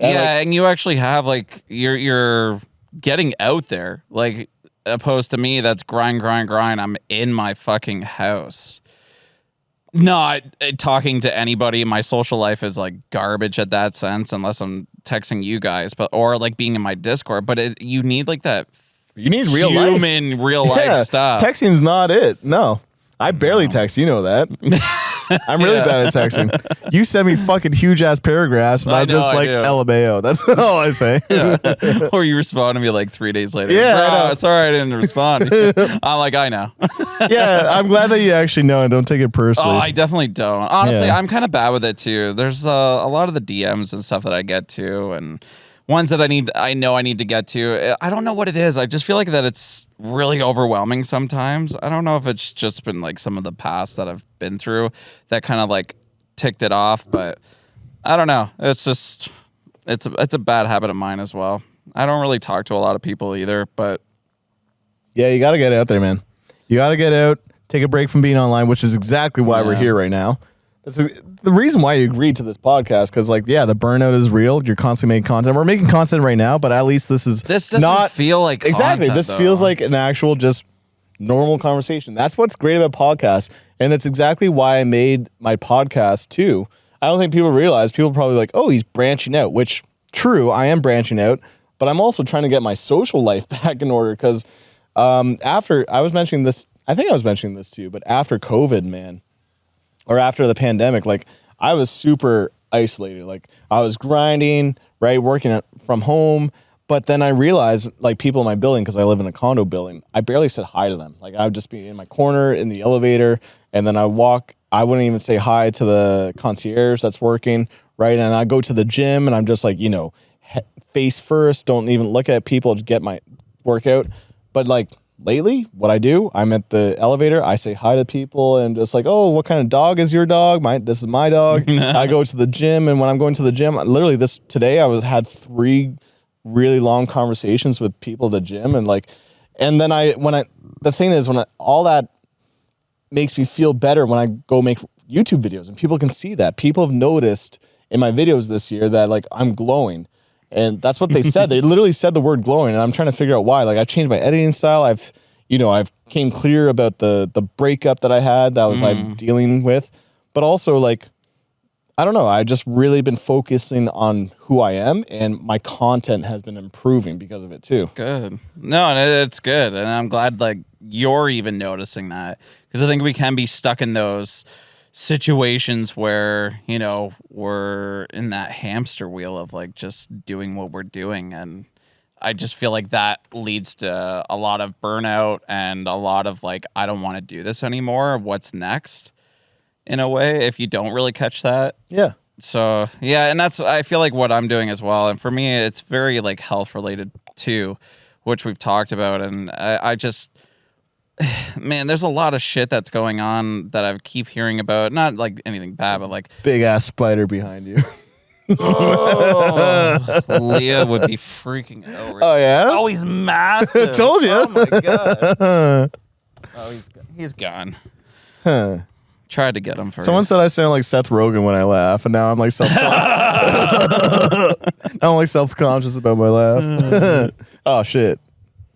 And and you actually have like, you're getting out there, like, opposed to me, that's grind. I'm in my fucking house. Not talking to anybody. My social life is like garbage at that sense, unless I'm texting you guys, or like being in my Discord. But you need like that. You need real life stuff. Texting's not it. No. I barely text. You know that. I'm really bad at texting. You send me fucking huge ass paragraphs, and I'm just like LMAO. That's all I say. Or you respond to me like 3 days later. Yeah. Bro, sorry I didn't respond. I'm like, I know. I'm glad that you actually know and don't take it personally. Oh, I definitely don't. Honestly, I'm kind of bad with it too. There's a lot of the DMs and stuff that I get to, and ones that I know I need to get to. I don't know what it is. I just feel like that it's really overwhelming sometimes. I don't know if it's just been like some of the past that I've been through that kind of like ticked it off, but I don't know. It's just, it's a bad habit of mine as well. I don't really talk to a lot of people either, but yeah, you got to get out there, man. You got to get out, take a break from being online, which is exactly why we're here right now. That's the reason why you agreed to this podcast, because like, the burnout is real. You're constantly making content. We're making content right now, but at least this doesn't not feel like exactly. Content, this though. Feels like an actual just normal conversation. That's what's great about podcasts, and it's exactly why I made my podcast too. I don't think people realize. People are probably like, oh, he's branching out, which true, I am branching out, but I'm also trying to get my social life back in order, because after I was mentioning this, I think I was mentioning this to you, but after COVID, man. Or after the pandemic, like, I was super isolated. Like, I was grinding, right, working from home. But then I realized, like, people in my building, because I live in a condo building, I barely said hi to them. Like, I would just be in my corner in the elevator, and then I wouldn't even say hi to the concierge that's working, right? And I go to the gym, and I'm just like, face first, don't even look at people to get my workout. But like, lately, what I do, I'm at the elevator, I say hi to people, and just like, oh, what kind of dog is your dog? This is my dog. I go to the gym, and when I'm going to the gym, literally today I had 3 really long conversations with people at the gym, and then the thing is, all that makes me feel better when I go make YouTube videos, and people can see that. People have noticed in my videos this year that like I'm glowing. And that's what they said. They literally said the word glowing, and I'm trying to figure out why. Like, I changed my editing style. I've came clear about the breakup that I had that was I'm dealing with. But also, like, I don't know. I just really been focusing on who I am, and my content has been improving because of it too. Good. No, it's good, and I'm glad like you're even noticing that, because I think we can be stuck in those situations where, you know, we're in that hamster wheel of like just doing what we're doing. And I just feel like that leads to a lot of burnout and a lot of like, I don't want to do this anymore. What's next, in a way, if you don't really catch that. Yeah. So yeah, and that's, I feel like what I'm doing as well. And for me, it's very like health related too, which we've talked about. And I just, man, there's a lot of shit that's going on that I keep hearing about. Not like anything bad, but like big ass spider behind you. Oh, Leah would be freaking out. Oh yeah. Oh, he's massive. Told you. Oh my god. Oh, he's gone. Huh. Tried to get him first. Someone said I sound like Seth Rogen when I laugh, and now I'm like self-conscious about my laugh. Oh shit.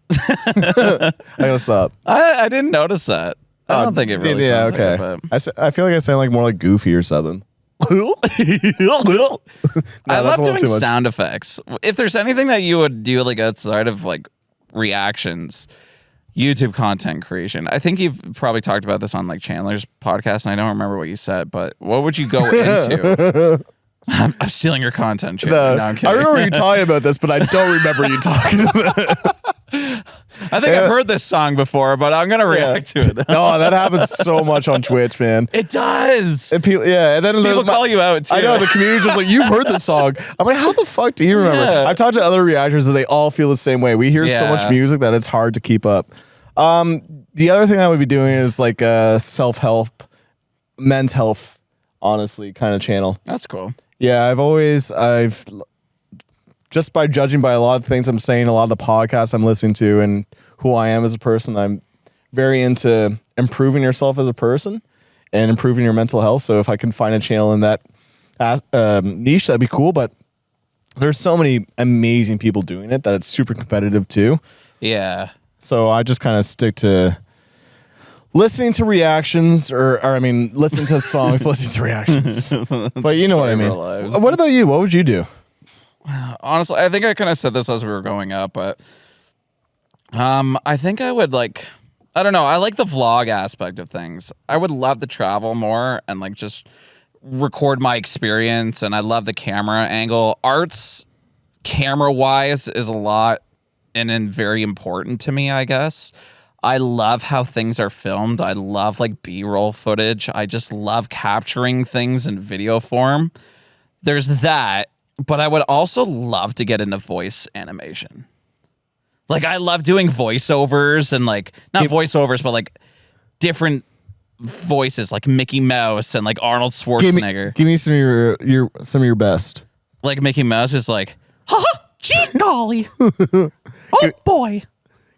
I gotta stop. I didn't notice that. I don't think it really sounds okay. like it, but I feel like I sound like more like Goofy or something. I love that's a little doing too much. sound effects. If there's anything that you would do like outside of like reactions, YouTube content creation. I think you've probably talked about this on like Chandler's podcast, and I don't remember what you said, but what would you go into? I'm stealing your content, Chandler. No, I'm kidding. I remember you talking about this, but I don't remember you talking about it. I think I've heard this song before, but I'm gonna react to it. Oh, that happens so much on Twitch, man. It does. And people, yeah, and then People call you out too. I know the community's just like, you've heard this song. I'm like, how the fuck do you remember? Yeah. I've talked to other reactors and they all feel the same way. We hear so much music that it's hard to keep up. The other thing I would be doing is like a self-help, men's health, honestly, kind of channel. That's cool. Yeah, I've just by judging by a lot of things I'm saying, a lot of the podcasts I'm listening to, and who I am as a person, I'm very into improving yourself as a person and improving your mental health. So if I can find a channel in that niche, that'd be cool. But there's so many amazing people doing it that it's super competitive too. Yeah. So I just kind of stick to listening to reactions, or I mean, listening to songs, listening to reactions. But you know what I mean. What about you? What would you do? Honestly, I think I kind of said this as we were going up, but I think I would like, I don't know. I like the vlog aspect of things. I would love to travel more and like just record my experience. And I love the camera angle. Arts, camera wise, is a lot and very important to me, I guess. I love how things are filmed. I love like B-roll footage. I just love capturing things in video form. There's that, but I would also love to get into voice animation. Like I love doing voiceovers and like not voiceovers, but like different voices, like Mickey Mouse and like Arnold Schwarzenegger. Give me some of your best. Like Mickey Mouse is like, ha ha, gee golly, oh boy.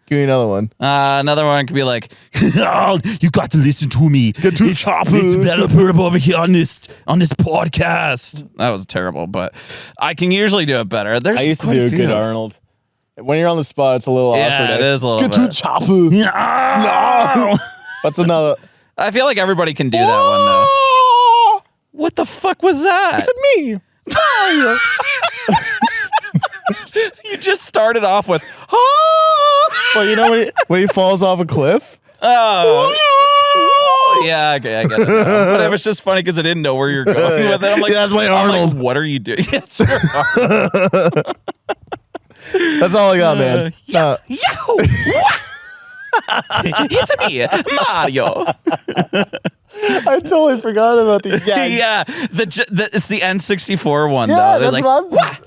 Give me another one. Another one could be like, oh, you got to listen to me. Get to chopper. It's Metalbirb over here on this podcast. That was terrible, but I can usually do it better. There's I used to do a good Arnold. When you're on the spot, it's a little awkward. Yeah, it is a little Get bit. to chopper. No. What's another? I feel like everybody can do that one though. What the fuck was that? I said me. Mario. You just started off with, Well, you know when he falls off a cliff? oh. Yeah, okay, I get it now. But it was just funny because I didn't know where you're going with it. I'm like, yeah, that's my Arnold. Like, what are you doing? That's your Arnold. That's all I got, man. Yahoo! It's me, Mario. I totally forgot about the gag. Yeah, it's the N64 one Yeah, though. that's They're what like,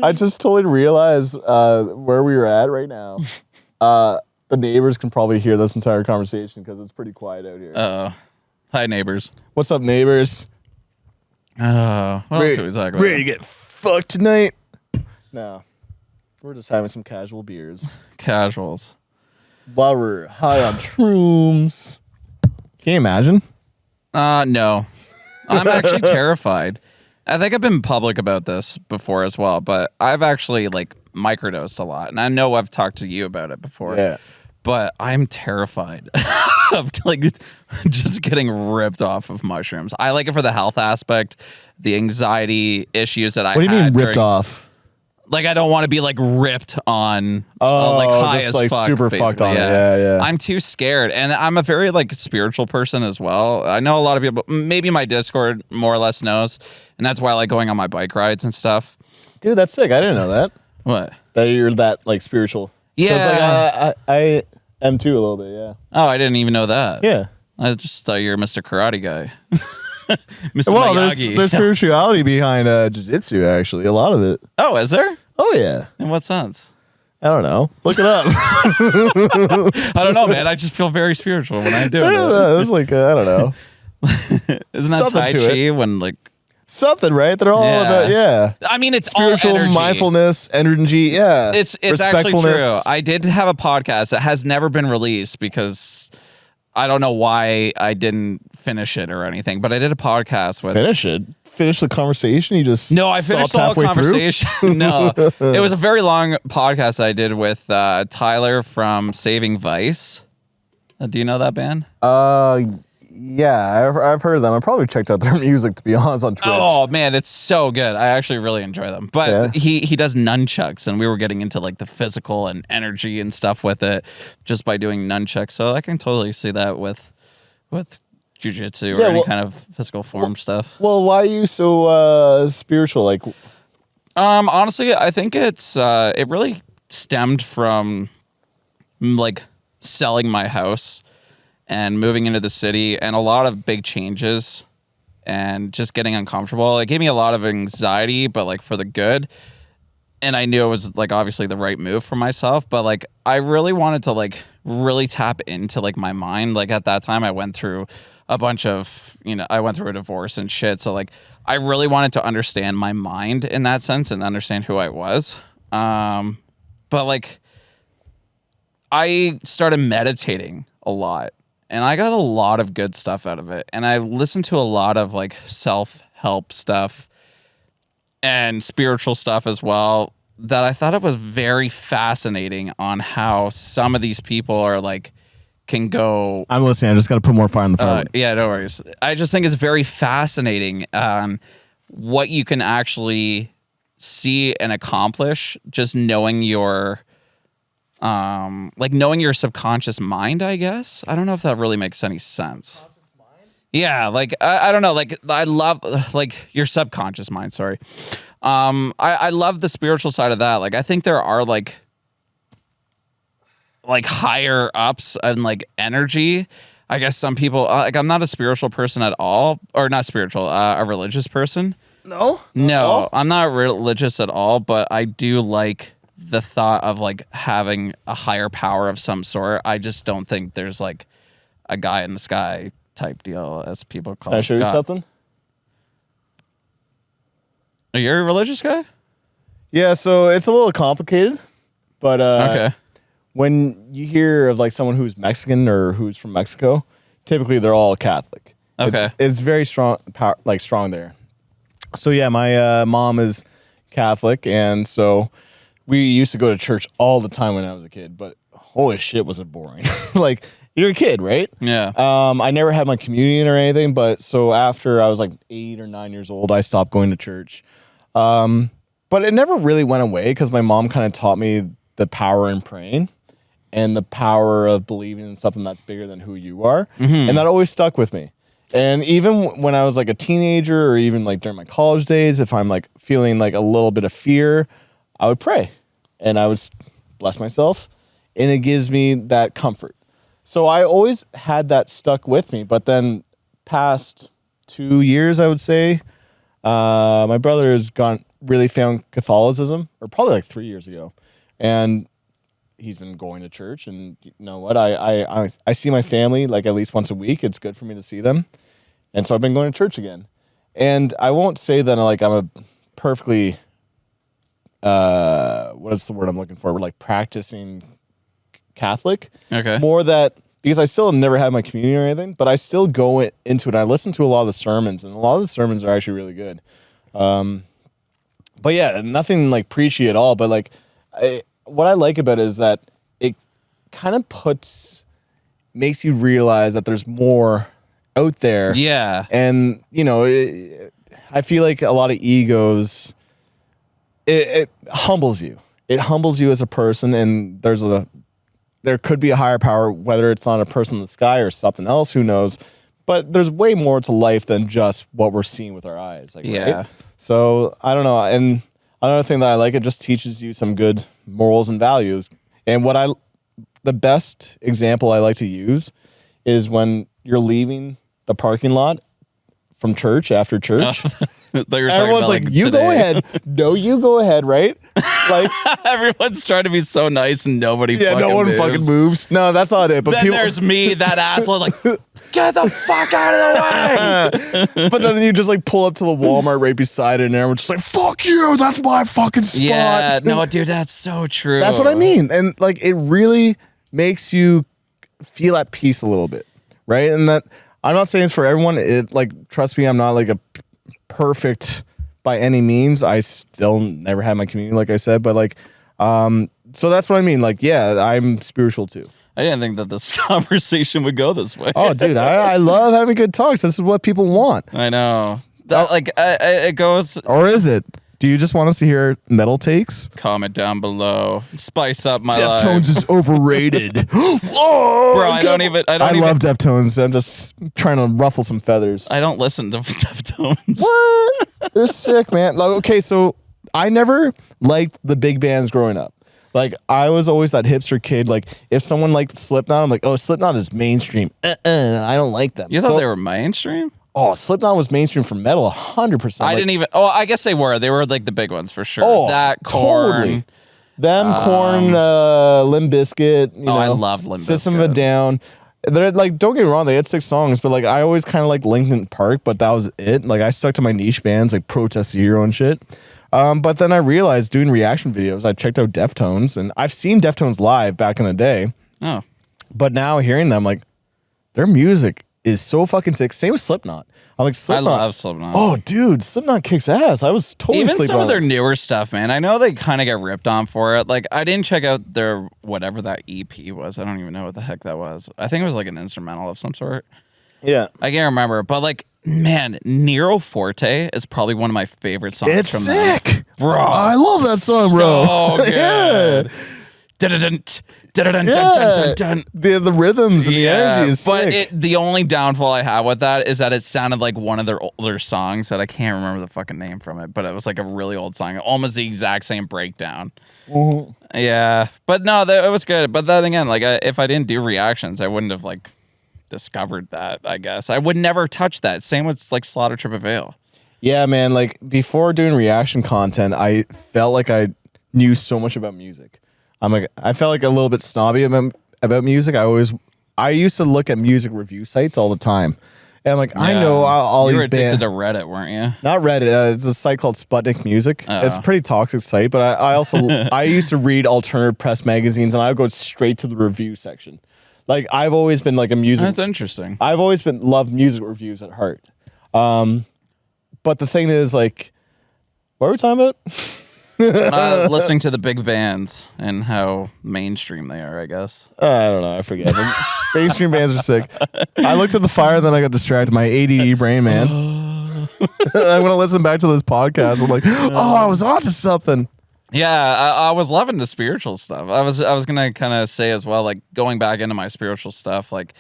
I just totally realized where we were at right now. The neighbors can probably hear this entire conversation because it's pretty quiet out here. Hi, neighbors. What's up, neighbors? What else should we talk about? Ready to get fucked tonight? No. We're just having some casual beers. Casuals. While we're high on shrooms. Can you imagine? No. I'm actually terrified. I think I've been public about this before as well, but I've actually like microdosed a lot. And I know I've talked to you about it before. Yeah. But I'm terrified of like just getting ripped off of mushrooms. I like it for the health aspect, the anxiety issues that I had. What do you mean ripped off? Like I don't want to be like ripped on, Oh, like high just as like fuck, super fucked basically. on it. Yeah. I'm too scared, and I'm a very like spiritual person as well. I know a lot of people, maybe my Discord more or less knows, and that's why I like going on my bike rides and stuff. Dude, that's sick. I didn't know that. What? That you're that like spiritual. Yeah. Like, I am too a little bit. Yeah. Oh, I didn't even know that. Yeah. I just thought you were Mr. Karate guy. Mr. Well, Miyagi. there's spirituality behind jiu-jitsu, actually. A lot of it. Oh, is there? Oh, yeah. In what sense? I don't know. Look it up. I don't know, man. I just feel very spiritual when I do it. It was like, I don't know. Isn't that Something Tai to Chi when like... Something, right? They're all about, yeah. I mean, it's spiritual all energy. mindfulness, energy, yeah. It's actually true. I did have a podcast that has never been released because I don't know why I didn't finish it or anything, but I did a podcast with... Finish the conversation? You just No, I finished the whole conversation. No. It was a very long podcast that I did with Tyler from Saving Vice. Do you know that band? Yeah, I've heard of them. I probably checked out their music, to be honest, on Twitch. Oh man, it's so good. I actually really enjoy them. But he does nunchucks, and we were getting into like the physical and energy and stuff with it just by doing nunchucks. So I can totally see that with jiu-jitsu or any kind of physical form stuff. Well, why are you so spiritual? Like, honestly, I think it really stemmed from like selling my house and moving into the city and a lot of big changes and just getting uncomfortable. It gave me a lot of anxiety, but like for the good. And I knew it was like obviously the right move for myself, but like I really wanted to like really tap into like my mind. Like at that time I went through a bunch of, I went through a divorce and shit. So like I really wanted to understand my mind in that sense and understand who I was. But like I started meditating a lot. And I got a lot of good stuff out of it. And I listened to a lot of like self-help stuff and spiritual stuff as well that I thought it was very fascinating on how some of these people are like can go. I'm listening. I just got to put more fire on the fire. Yeah, no worries. I just think it's very fascinating what you can actually see and accomplish just knowing your knowing your subconscious mind, I guess. I don't know if that really makes any sense. Yeah, like I don't know, like I love like your subconscious mind, sorry. I love the spiritual side of that. Like I think there are like higher ups and like energy. I guess some people like I'm not a spiritual person at all, or not spiritual, a religious person. No, I'm not religious at all, but I do like the thought of like having a higher power of some sort. I just don't think there's like a guy in the sky type deal, as people call it. Can I show you something? Are you a religious guy? Yeah, so it's a little complicated, but okay. When you hear of like someone who's Mexican or who's from Mexico, typically they're all Catholic. Okay. It's very strong, strong there. So yeah, my mom is Catholic, and so we used to go to church all the time when I was a kid, but holy shit was it boring. Like, you're a kid, right? Yeah. I never had my communion or anything, but so after I was like 8 or 9 years old, I stopped going to church. But it never really went away because my mom kind of taught me the power in praying and the power of believing in something that's bigger than who you are. Mm-hmm. And that always stuck with me. And even when I was like a teenager or even like during my college days, if I'm like feeling like a little bit of fear, I would pray. And I would bless myself, and it gives me that comfort. So I always had that stuck with me. But then past 2 years, I would say, my brother has really found Catholicism, or probably like 3 years ago. And he's been going to church. And you know what? I see my family like at least once a week. It's good for me to see them. And so I've been going to church again. And I won't say that like I'm a perfectly... what is the word I'm looking for? We're like practicing Catholic. Okay. More that because I still never had my communion or anything, but I still go into it. I listen to a lot of the sermons, and a lot of the sermons are actually really good. But yeah, nothing like preachy at all. But like, what I like about it is that it kind of makes you realize that there's more out there. Yeah. And I feel like a lot of egos. it humbles you. It humbles you as a person, and there could be a higher power, whether it's on a person in the sky or something else, who knows. But there's way more to life than just what we're seeing with our eyes. Like, Yeah. right? So I don't know. And another thing that I like, it just teaches you some good morals and values. And the best example I like to use is when you're leaving the parking lot from church after church. Everyone's like, you go ahead. No, you go ahead, right? Like everyone's trying to be so nice and nobody no one fucking moves. No, that's not it. But then there's me, that asshole, like, get the fuck out of the way. But then you just like pull up to the Walmart right beside it and everyone's just like, fuck you, that's my fucking spot. Yeah, no, dude, that's so true. That's what I mean. And like it really makes you feel at peace a little bit, right? And that I'm not saying it's for everyone. It like, trust me, I'm not like a perfect by any means. I still never had my community, like I said, but like, so that's what I mean. Like, yeah, I'm spiritual too. I didn't think that this conversation would go this way. Oh, dude, I love having good talks. This is what people want. I know. That, like, it goes. Or is it? Do you just want us to hear metal takes? Comment down below. Spice up my life. Deftones is overrated. Oh, bro, I love Deftones. I'm just trying to ruffle some feathers. I don't listen to Deftones. What? They're sick, man. Like, okay, so I never liked the big bands growing up. Like, I was always that hipster kid. Like, if someone liked Slipknot, I'm like, oh, Slipknot is mainstream. I don't like them. You thought they were mainstream? Oh, Slipknot was mainstream for metal, 100%. I didn't even. Oh, I guess they were. They were like the big ones for sure. Oh, that Korn. Totally. Them, Korn, Limp Bizkit. You know, I love Limp Bizkit. System of a Down. They're like, don't get me wrong, they had 6 songs, but like I always kind of liked Linkin Park, but that was it. Like I stuck to my niche bands like Protest the Hero and shit. But then I realized doing reaction videos, I checked out Deftones, and I've seen Deftones live back in the day. Oh, but now hearing them, like their music is so fucking sick. Same with Slipknot. I'm like, Slipknot. I love Slipknot. Oh, dude, Slipknot kicks ass. I was totally even sleeping some on of their it. newer stuff, man. I know they kind of get ripped on for it. Like, I didn't check out their whatever that EP was. I don't even know what the heck that was. I think it was like an instrumental of some sort. Yeah, I can't remember. But like, man, Nero Forte is probably one of my favorite songs. It's from sick, them. Bro. I love that song, bro. So good. Yeah. The rhythms and the energy is sick. But the only downfall I have with that is that it sounded like one of their older songs that I can't remember the fucking name from it, but it was like a really old song, almost the exact same breakdown. Mm-hmm. Yeah, but no, it was good. But then again, like if I didn't do reactions, I wouldn't have like discovered that. I guess I would never touch that. Same with like Slaughter Trip of Veil. Yeah, man. Like before doing reaction content, I felt like I knew so much about music. I felt like a little bit snobby about music. I used to look at music review sites all the time, and I'm like, I know all you these were addicted bands. to Reddit, weren't you? Not Reddit. It's a site called Sputnik Music. It's a pretty toxic site, but I also I used to read alternative press magazines, and I would go straight to the review section. Like I've always been like a music. That's interesting. I've always loved music reviews at heart. But the thing is, like, what were we talking about? Listening to the big bands and how mainstream they are, I guess. I don't know. I forget. Mainstream bands are sick. I looked at the fire, then I got distracted. My ADD brain, man. I'm gonna listen back to this podcast. I'm like, oh, I was onto something. Yeah, I was loving the spiritual stuff. I was gonna kind of say as well, like going back into my spiritual stuff, like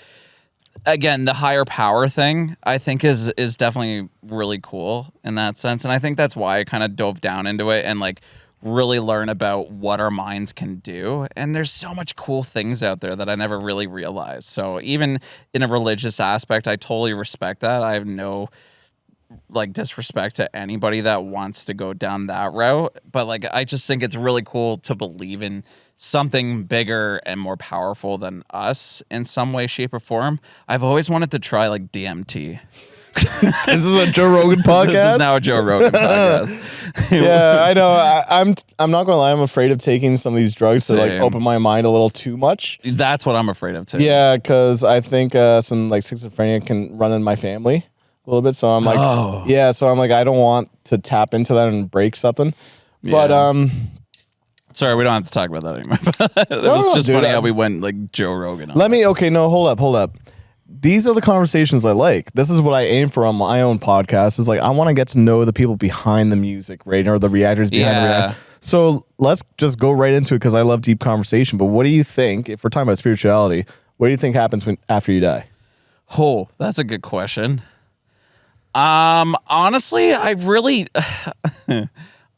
again, the higher power thing, I think is definitely really cool in that sense. And I think that's why I kind of dove down into it and like really learn about what our minds can do. And there's so much cool things out there that I never really realized. So even in a religious aspect, I totally respect that. I have no like disrespect to anybody that wants to go down that route. But like, I just think it's really cool to believe in something bigger and more powerful than us in some way, shape, or form. I've always wanted to try like DMT. This is a Joe Rogan podcast. This is now a Joe Rogan podcast. Yeah, I know. I'm not gonna lie. I'm afraid of taking some of these drugs to like open my mind a little too much. That's what I'm afraid of too. Yeah, because I think some like schizophrenia can run in my family a little bit. So I'm like, yeah. So I'm like, I don't want to tap into that and break something. But sorry, we don't have to talk about that anymore. It was just funny how we went like Joe Rogan on hold up. these are the conversations I like. This is what I aim for on my own podcast. Is like I want to get to know the people behind the music, right, or the reactors behind the react. So let's just go right into it because I love deep conversation. But what do you think, if we're talking about spirituality, what do you think happens after you die? Oh, that's a good question. Honestly, I really,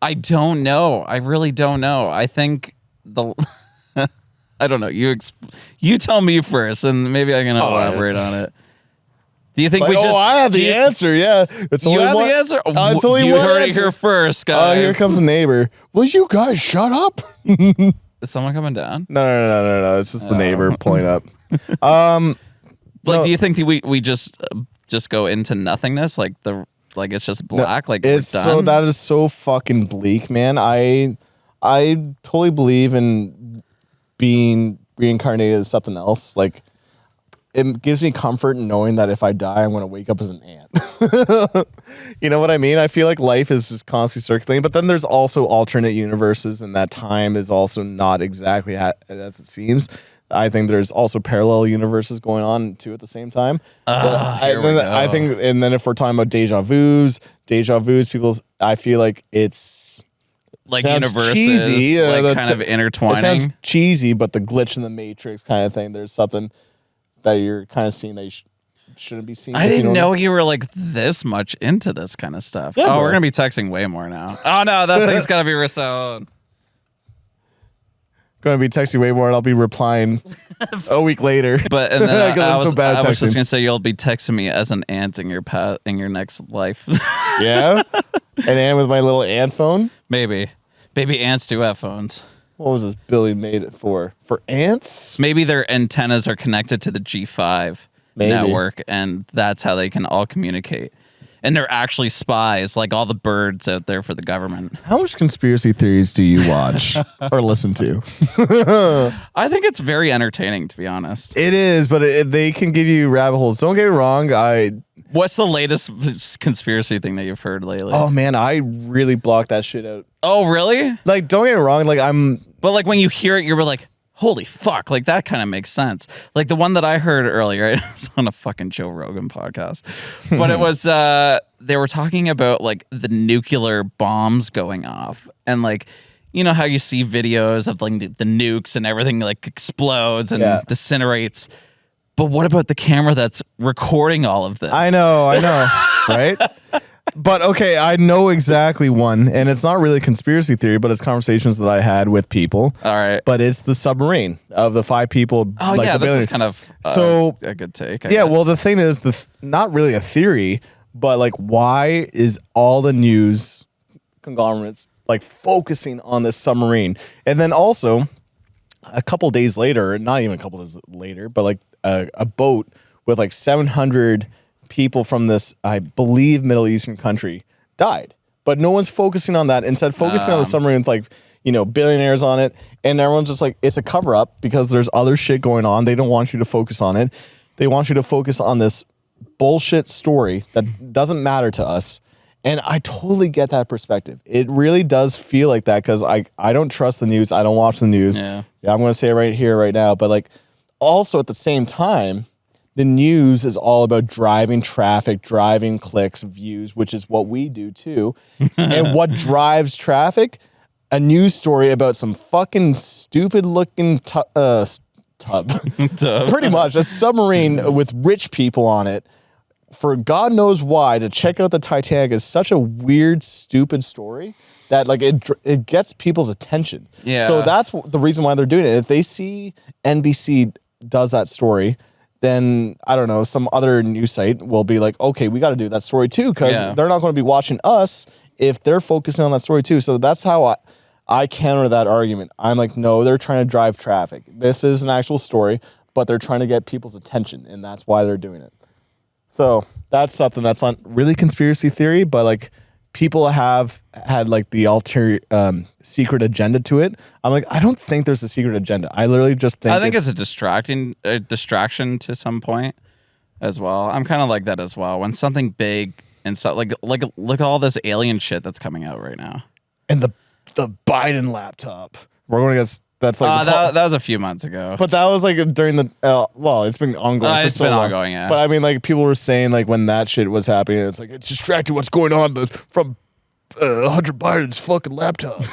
I don't know. I really don't know. I think I don't know. You tell me first, and maybe I can elaborate on it. Do you think we just? Oh, I have the answer. Yeah, it's only you have one, the answer. it's only you one heard answer. it here first, guys. Here comes a neighbor. Will you guys shut up? Is someone coming down? No. It's just the neighbor pulling up. Do you think we just go into nothingness, like it's just black, like it's we're done? so that is so fucking bleak, man. I totally believe in being reincarnated as something else. Like it gives me comfort in knowing that if I die, I'm going to wake up as an ant. You know what I mean? I feel like life is just constantly circulating, but then there's also alternate universes, and that time is also not exactly as it seems. I think there's also parallel universes going on too at the same time. I think, and then if we're talking about deja vus, people, I feel like it's like universes, cheesy, kind of intertwining. It sounds cheesy, but the glitch in the matrix kind of thing. There's something that you're kind of seeing that you shouldn't be seeing. I didn't know you were like this much into this kind of stuff. Yeah, we're gonna be texting way more now. Oh no, that thing's gotta be resold. Going to be texting way more, and I'll be replying a week later. But and then I was just gonna say you'll be texting me as an ant in your next life. Yeah, an ant with my little ant phone. Maybe ants do have phones. What was this Billy made it for? For ants? Maybe their antennas are connected to the G5 network, and that's how they can all communicate. And they're actually spies, like all the birds out there for the government. How much conspiracy theories do you watch or listen to? I think it's very entertaining, to be honest. It is, but they can give you rabbit holes. Don't get me wrong. What's the latest conspiracy thing that you've heard lately? Oh, man, I really blocked that shit out. Oh, really? Like, don't get me wrong. Like, But, like, when you hear it, you're like, holy fuck, like that kind of makes sense. Like the one that I heard earlier, it was on a fucking Joe Rogan podcast, but it was, they were talking about like the nuclear bombs going off, and like, you know how you see videos of like the nukes and everything like explodes and disintegrates. But what about the camera that's recording all of this? I know, right? But okay, I know exactly one, and it's not really a conspiracy theory, but it's conversations that I had with people. All right. But it's the submarine of the 5 people. Oh, like yeah, this is kind of a good take. I guess. Well, the thing is, not really a theory, but like, why is all the news conglomerates like focusing on this submarine? And then also, a couple days later, not even a couple days later, but like a boat with like 700 people from this, I believe, Middle Eastern country died. But no one's focusing on that. Instead, focusing on the submarine with like, you know, billionaires on it. And everyone's just like, it's a cover up because there's other shit going on. They don't want you to focus on it. They want you to focus on this bullshit story that doesn't matter to us. And I totally get that perspective. It really does feel like that because I don't trust the news. I don't watch the news. Yeah, I'm going to say it right here, right now. But like, also at the same time, the news is all about driving traffic, driving clicks, views, which is what we do too. And what drives traffic? A news story about some fucking stupid looking tub. Pretty much a submarine with rich people on it. For God knows why, to check out the Titanic is such a weird, stupid story that like it gets people's attention. Yeah. So that's the reason why they're doing it. If they see NBC does that story, then I don't know, some other news site will be like, okay, we got to do that story too, because they're not going to be watching us if they're focusing on that story too. So that's how I counter that argument. I'm like, no, they're trying to drive traffic. This is an actual story, but they're trying to get people's attention, and that's why they're doing it. So that's something that's not really conspiracy theory, but like people have had like the secret agenda to it. I'm like, I don't think there's a secret agenda. I literally just think it's a distraction to some point as well. I'm kind of like that as well. When something big and so like look at all this alien shit that's coming out right now. And the Biden laptop. We're going to get That's like that was a few months ago. but that was like during the well, it's been ongoing. For It's so been long. ongoing, yeah. But I mean, like people were saying like when that shit was happening, it's like it's distracting what's going on, but from Hunter Biden's fucking laptop.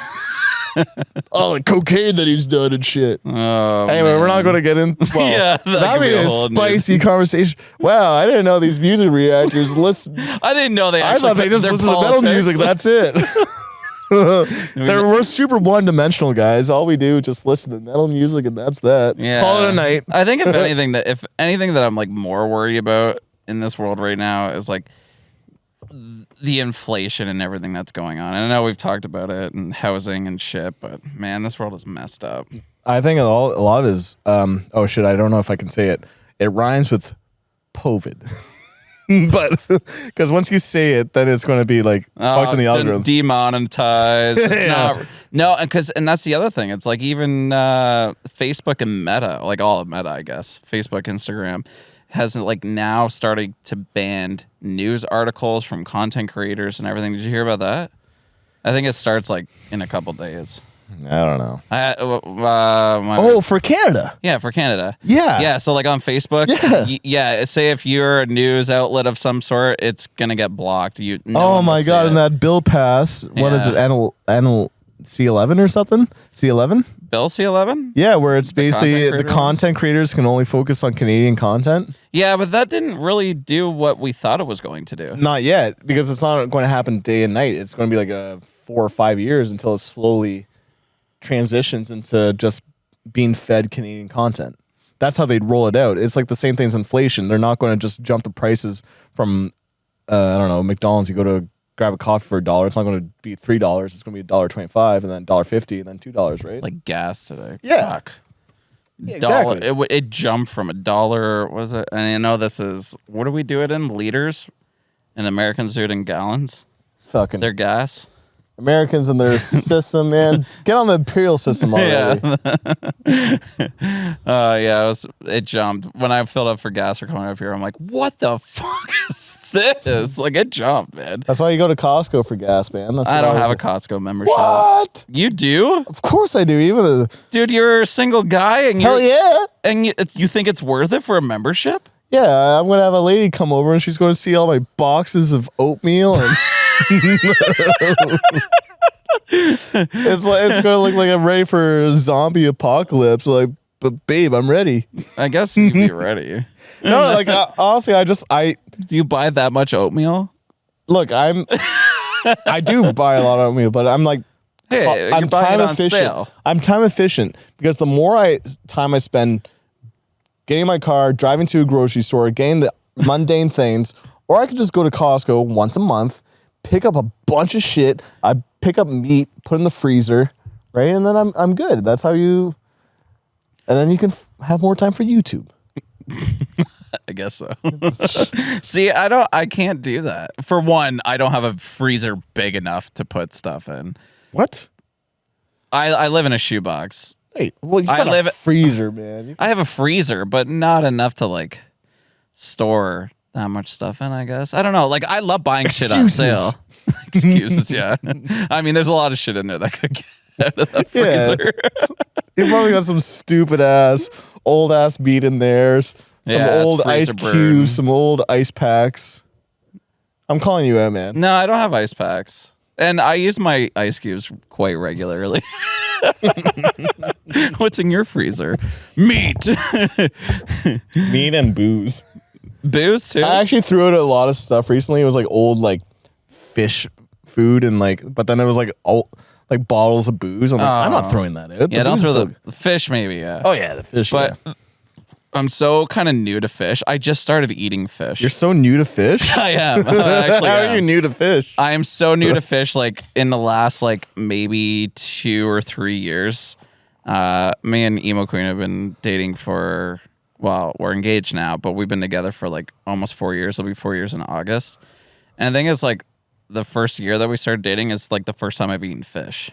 All the cocaine that he's done and shit. Oh, Anyway, man. we're not going to get into. Well, Yeah, that that'd could be be a a whole new- spicy conversation. Wow, I didn't know these music reactors listen. I didn't know they I actually thought they just their listen to metal politics. music. That's it. We're super one-dimensional guys. All we do is just listen to metal music, and that's that. Yeah. Call it a night. I think if anything that I'm like more worried about in this world right now is like the inflation and everything that's going on. And I know we've talked about it and housing and shit, but man, this world is messed up. I think a lot of it is. Oh shit! I don't know if I can say it. It rhymes with COVID. But because once you say it, then it's going to be like fucks in the algorithm. Demonetized. It's Yeah. not, and that's the other thing. It's like even Facebook and Meta, like all of Meta, I guess, Facebook, Instagram, has like now started to ban news articles from content creators and everything. Did you hear about that? I think it starts like in a couple days. I don't know. For Canada. Yeah, for Canada. Yeah. Yeah, so like on Facebook, Yeah. say if you're a news outlet of some sort, it's going to get blocked. No Oh one my will see god! it. And that bill pass. What is it? Yeah. C11 or something? C11? Bill C11? Yeah, where it's basically content the creators? content creators can only focus on Canadian content. Yeah, but that didn't really do what we thought it was going to do. Not yet, because it's not going to happen day and night. It's going to be like 4 or 5 years until it slowly transitions into just being fed Canadian content. That's how they'd roll it out. It's like the same thing as inflation. They're not going to just jump the prices from, I don't know, McDonald's. You go to grab a coffee for $1. It's not going to be $3. It's going to be $1.25 and then $1.50 and then $2, right? Like gas today. Yeah. Fuck. Yeah, Dollar. exactly. It jumped from $1. What is it? And I know this is, what do we do it in? Liters? And Americans do it in gallons? Fucking Their gas? Americans and their system, man. Get on the imperial system already. It jumped. When I filled up for gas for coming up here, I'm like, what the fuck is this? Like, it jumped, man. That's why you go to Costco for gas, man. That's I what don't have a was- Costco membership. What? You do? Of course I do. Even Dude, you're a single guy and hell yeah. and you think it's worth it for a membership? Yeah, I'm gonna have a lady come over and she's going to see all my boxes of oatmeal and it's going to look like I'm ready for a zombie apocalypse. Like, but babe, I'm ready. I guess you'd be ready. No, like honestly, Do you buy that much oatmeal? look. I do buy a lot of oatmeal, but I'm like, Hey, I'm you're buying time it on efficient. sale. I'm time efficient because the more time I spend getting my car, driving to a grocery store, getting the mundane things, or I could just go to Costco once a month, pick up a bunch of shit. I pick up meat, put in the freezer, right, and then I'm good. That's how you. And then you can have more time for YouTube. I guess so. See, I can't do that. For one, I don't have a freezer big enough to put stuff in. What? I live in a shoebox. Wait, well, you got a freezer, man. I have a freezer, but not enough to like store that much stuff in, I guess. I don't know. Like, I love buying shit on sale. Excuses, yeah. I mean, there's a lot of shit in there that could get out of the freezer. You probably got some stupid ass, old ass meat in there, some Yeah, it's old ice freezer burn. cubes, some old ice packs. I'm calling you out, man. No, I don't have ice packs. And I use my ice cubes quite regularly. What's in your freezer? Meat. Meat and booze. Booze, too? I actually threw out a lot of stuff recently. It was like old like fish food and like, but then it was like old, like bottles of booze. I'm like, I'm not throwing that out. Yeah, The don't booze throw is the fish, maybe, yeah. Oh yeah, the fish. But yeah. I'm so kind of new to fish. I just started eating fish. You're so new to fish. I am. I actually How am. are you new to fish? I am so new to fish, like in the last like maybe 2 or 3 years. Me and Emo Queen have been dating for, well, we're engaged now, but we've been together for like almost 4 years. It'll be 4 years in August. And the thing is, like, the first year that we started dating is like the first time I've eaten fish.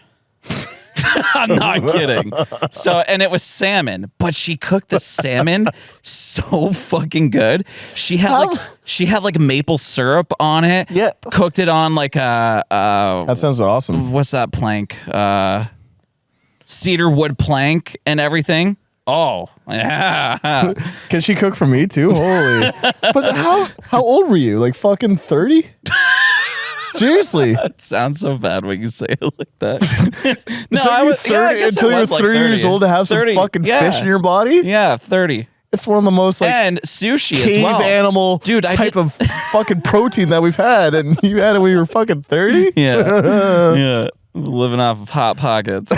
I'm not kidding. So, and it was salmon, but she cooked the salmon so fucking good. She had like maple syrup on it. Yeah. Cooked it on like That sounds awesome. what's that plank? cedar wood plank and everything. Oh, yeah. Can she cook for me too? Holy. But how old were you? Like fucking 30? Seriously. It sounds so bad when you say it like that. No, I was 30 until you were 30 years old to have 30, some fucking fish in your body? Yeah, 30. It's one of the most like and sushi cave as well. Animal type of fucking protein that we've had, and you had it when you were fucking 30? Yeah. Yeah. Living off of Hot Pockets.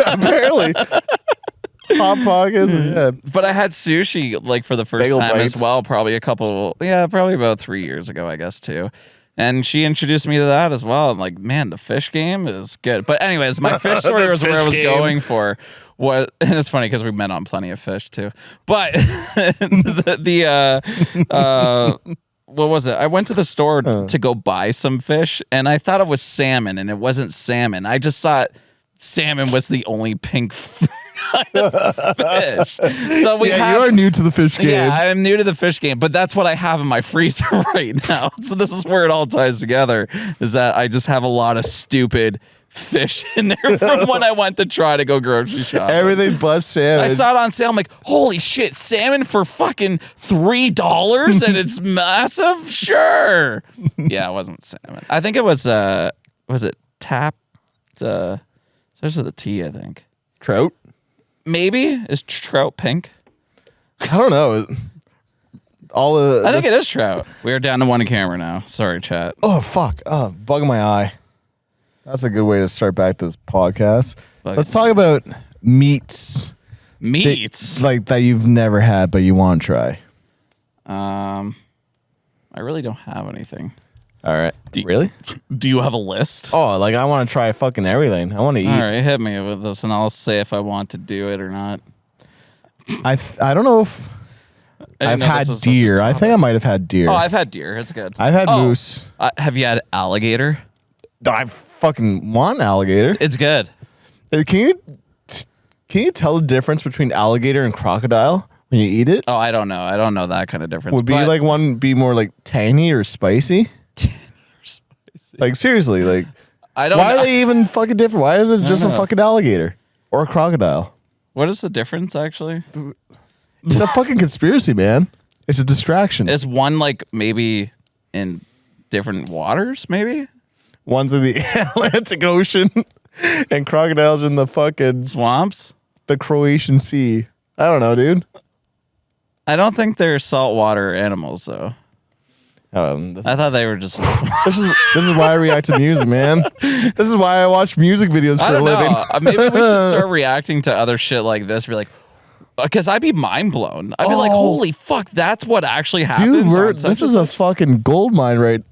Apparently. Hot Pockets. Yeah. But I had sushi like for the first Bagel time bites. as well, probably probably about 3 years ago, I guess, too. And she introduced me to that as well. I'm like, man, the fish game is good. But anyways, my fish story was where I was going for. And it's funny because we met on Plenty of Fish too. But what was it? I went to the store to go buy some fish, and I thought it was salmon, and it wasn't salmon. I just thought salmon was the only pink kind of fish. So you are new to the fish game. Yeah, I'm new to the fish game, but that's what I have in my freezer right now. So this is where it all ties together, is that I just have a lot of stupid fish in there from when I went to try to go grocery shopping. Everything but salmon. I saw it on sale. I'm like, holy shit, salmon for fucking $3 and it's massive? Sure. Yeah, it wasn't salmon. I think it was it tap? Starts with a T, I think. Trout? Maybe? Is trout pink? I don't know. I think it is trout. We are down to one camera now. Sorry, chat. Oh, fuck. Oh, bug in my eye. That's a good way to start back this podcast. Let's talk about meats. Meats? That you've never had, but you want to try. I really don't have anything. All right. Really? Do you have a list? Oh, I want to try fucking everything. I want to eat. All right, hit me with this, and I'll say if I want to do it or not. I don't know if I've had deer. I think I might have had deer. Oh, I've had deer. It's good. I've had moose. Have you had alligator? I fucking want alligator. It's good. Can you tell the difference between alligator and crocodile when you eat it? Oh, I don't know. I don't know that kind of difference. Would one be more tangy or spicy? Tangy or spicy. Seriously, I don't. Why are they even fucking different? Why is it just a fucking alligator or a crocodile? What is the difference actually? It's a fucking conspiracy, man. It's a distraction. Is one maybe in different waters? Maybe. One's in the Atlantic Ocean and crocodiles in the fucking swamps, the Croatian Sea. I don't know, dude. I don't think they're saltwater animals, though. I thought they were just. This is why I react to music, man. This is why I watch music videos for a living. Maybe we should start reacting to other shit like this. Be like, because I'd be mind blown. I'd be like, holy fuck, that's what actually happens. Dude, this is a fucking gold mine, right?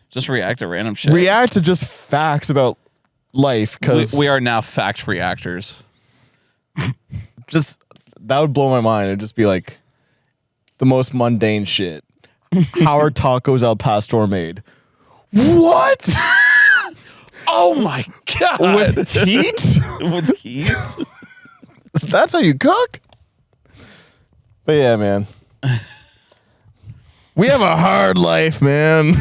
Just react to random shit. React to just facts about life, because we are now fact reactors. Just that would blow my mind. It'd just be like the most mundane shit. How are tacos al pastor made? What? Oh my god! With heat? With heat? That's how you cook? But yeah, man. We have a hard life, man.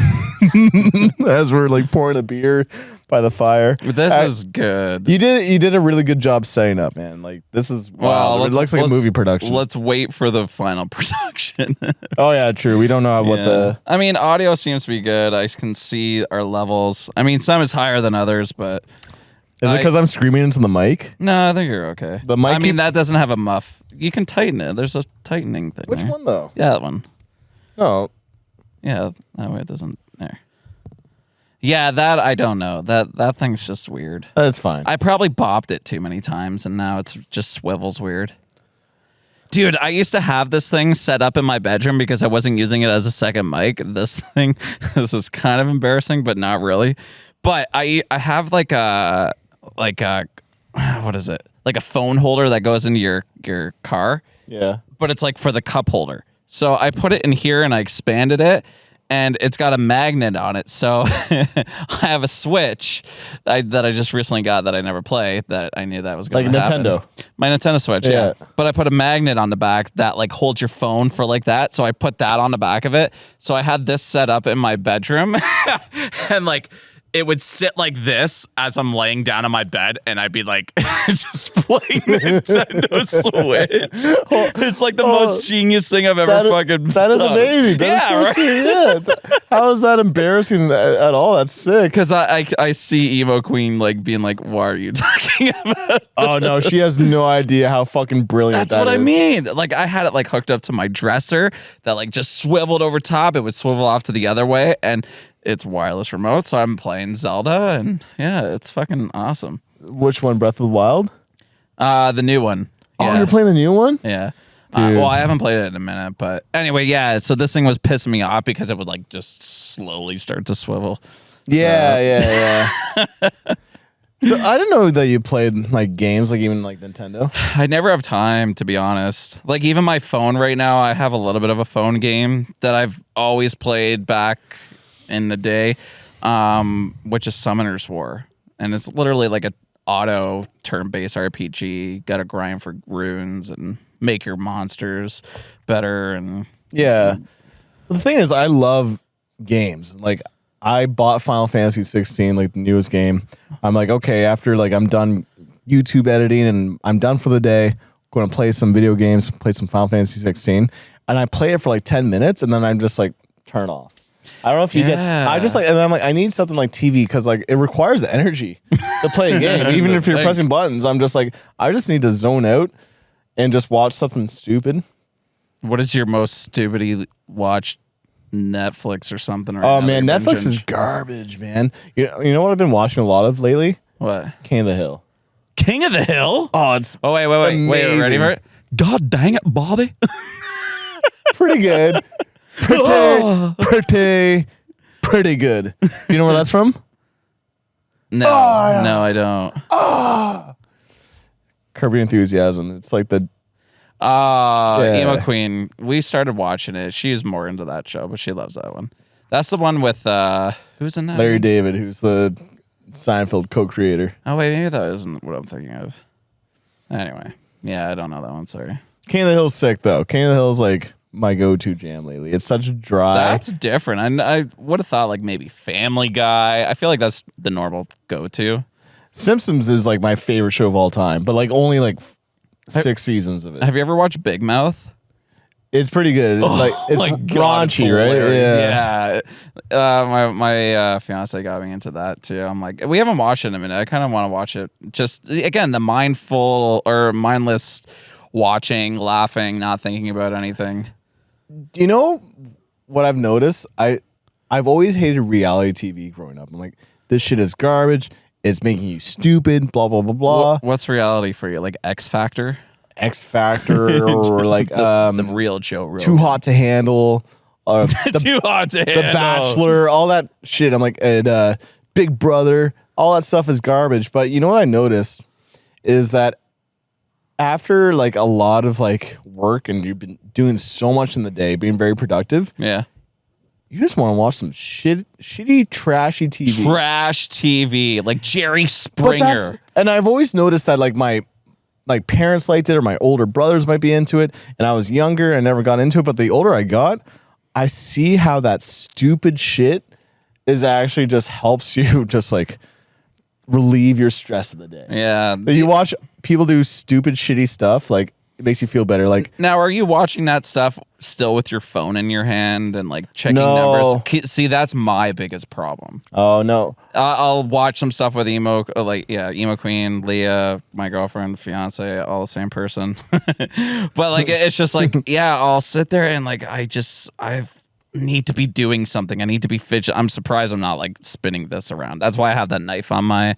As we're pouring a beer by the fire. This is good. You did a really good job setting up, man. This is wow. It looks like a movie production. Let's wait for the final production. Oh yeah, true. We don't know what the. I mean, audio seems to be good. I can see our levels. I mean, some is higher than others, but. Is it because I'm screaming into the mic? No, I think you're okay. The mic. I mean, that doesn't have a muff. You can tighten it. There's a tightening thing. Which one though? Yeah, that one. No. Yeah, that way it doesn't. There. Yeah, that I don't know. That thing's just weird. That's fine. I probably bopped it too many times, and now it's just swivels weird. Dude, I used to have this thing set up in my bedroom because I wasn't using it as a second mic. This is kind of embarrassing, but not really. But I have what is it? Like a phone holder that goes into your car. Yeah. But it's for the cup holder. So I put it in here and I expanded it, and it's got a magnet on it. So I have a Switch that I just recently got that I never play, that I knew that was going to happen. Nintendo. My Nintendo Switch, yeah. But I put a magnet on the back that holds your phone for that. So I put that on the back of it. So I had this set up in my bedroom and it would sit like this as I'm laying down on my bed, and I'd be like, just playing Nintendo Switch. It's like the most genius thing I've ever fucking That is done. amazing. That is so right? sweet. Yeah. How is that embarrassing at all? That's sick. Because I see Emo Queen like being like, why are you talking about? Oh no, she has no idea how fucking brilliant That's what I is. mean. Like I had it like hooked up to my dresser that like just swiveled over top. It would swivel off to the other way, and it's wireless remote. So I'm playing Zelda, and yeah, it's fucking awesome. Which one, Breath of the Wild? The new one. Oh, Yeah. you're playing the new one? Yeah. Dude. Well, I haven't played it in a minute, but anyway, yeah. So this thing was pissing me off because it would like just slowly start to swivel. Yeah. So I didn't know that you played like games, like even like Nintendo. I never have time, to be honest. Like even my phone right now, I have a little bit of a phone game that I've always played back in the day, which is Summoner's War, and it's literally like a auto turn-based RPG. Got to grind for runes and make your monsters better. And Yeah. The thing is, I love games. Like I bought Final Fantasy 16, like the newest game. I'm like, okay, after like I'm done YouTube editing and I'm done for the day, going to play some video games, play some Final Fantasy 16, and I play it for like 10 minutes, and then I'm just like turn off. I don't know if you get. I just like, and then I'm like, I need something like TV because like it requires energy to play a game, even if you're pressing buttons. I'm just like, I just need to zone out and just watch something stupid. what is your most stupidly watched Netflix or something? Right Oh now man, that you're Netflix is binging? garbage, man. You know what I've been watching a lot of lately? What? King of the Hill. King of the Hill? Oh, it's Oh wait, amazing. ready for it? God dang it, Bobby! pretty good. Pretty good. Do you know where that's from? No, no, I don't. Curb Your Enthusiasm. It's like the Emo Yeah. Queen. We started watching it. She's more into that show, but she loves that one. That's the one with who's in that? Larry David, who's the Seinfeld co-creator. Oh wait, maybe that isn't what I'm thinking of. Anyway, yeah, I don't know that one. Sorry. King of the Hill's sick though. King of the Hill's like my go-to jam lately. It's such a dry. That's different. I would have thought like maybe Family Guy. I feel like that's the normal go-to. Simpsons is like my favorite show of all time, but like only like 6 seasons of it. Have you ever watched Big Mouth? It's pretty good. Like it's My God, raunchy, right? hilarious. Yeah. My fiance got me into that too. I'm like, we haven't watched it in a minute. I kind of want to watch it. Just again, the mindful or mindless watching, laughing, not thinking about anything. You know what I've noticed? I've always hated reality TV growing up. I'm like, this shit is garbage. It's making you stupid. Blah blah blah blah. What's reality for you? Like X Factor? X Factor or like The real Joe Rogan. Too Hot to Handle. Too hot to handle. The Bachelor, all that shit. I'm like, and Big Brother, all that stuff is garbage. But you know what I noticed is that after like a lot of like work and you've been doing so much in the day, being very productive, Yeah. you just want to watch some shitty, trashy TV. Trash TV, like Jerry But Springer. and I've always noticed that like my parents liked it or my older brothers might be into it, and I was younger and never got into it. But the older I got, I see how that stupid shit is actually just helps you just like relieve your stress of the day. Yeah. You watch people do stupid, shitty stuff, like it makes you feel better. Like Now, are you watching that stuff still with your phone in your hand and like checking No. numbers? See, that's my biggest problem. oh no, I'll watch some stuff with Emo Queen, Leah, my girlfriend, fiance, all the same person. But like, it's just like, yeah, I'll sit there and like, I need to be doing something. I need to be fidget. I'm surprised I'm not like spinning this around. That's why I have that knife on my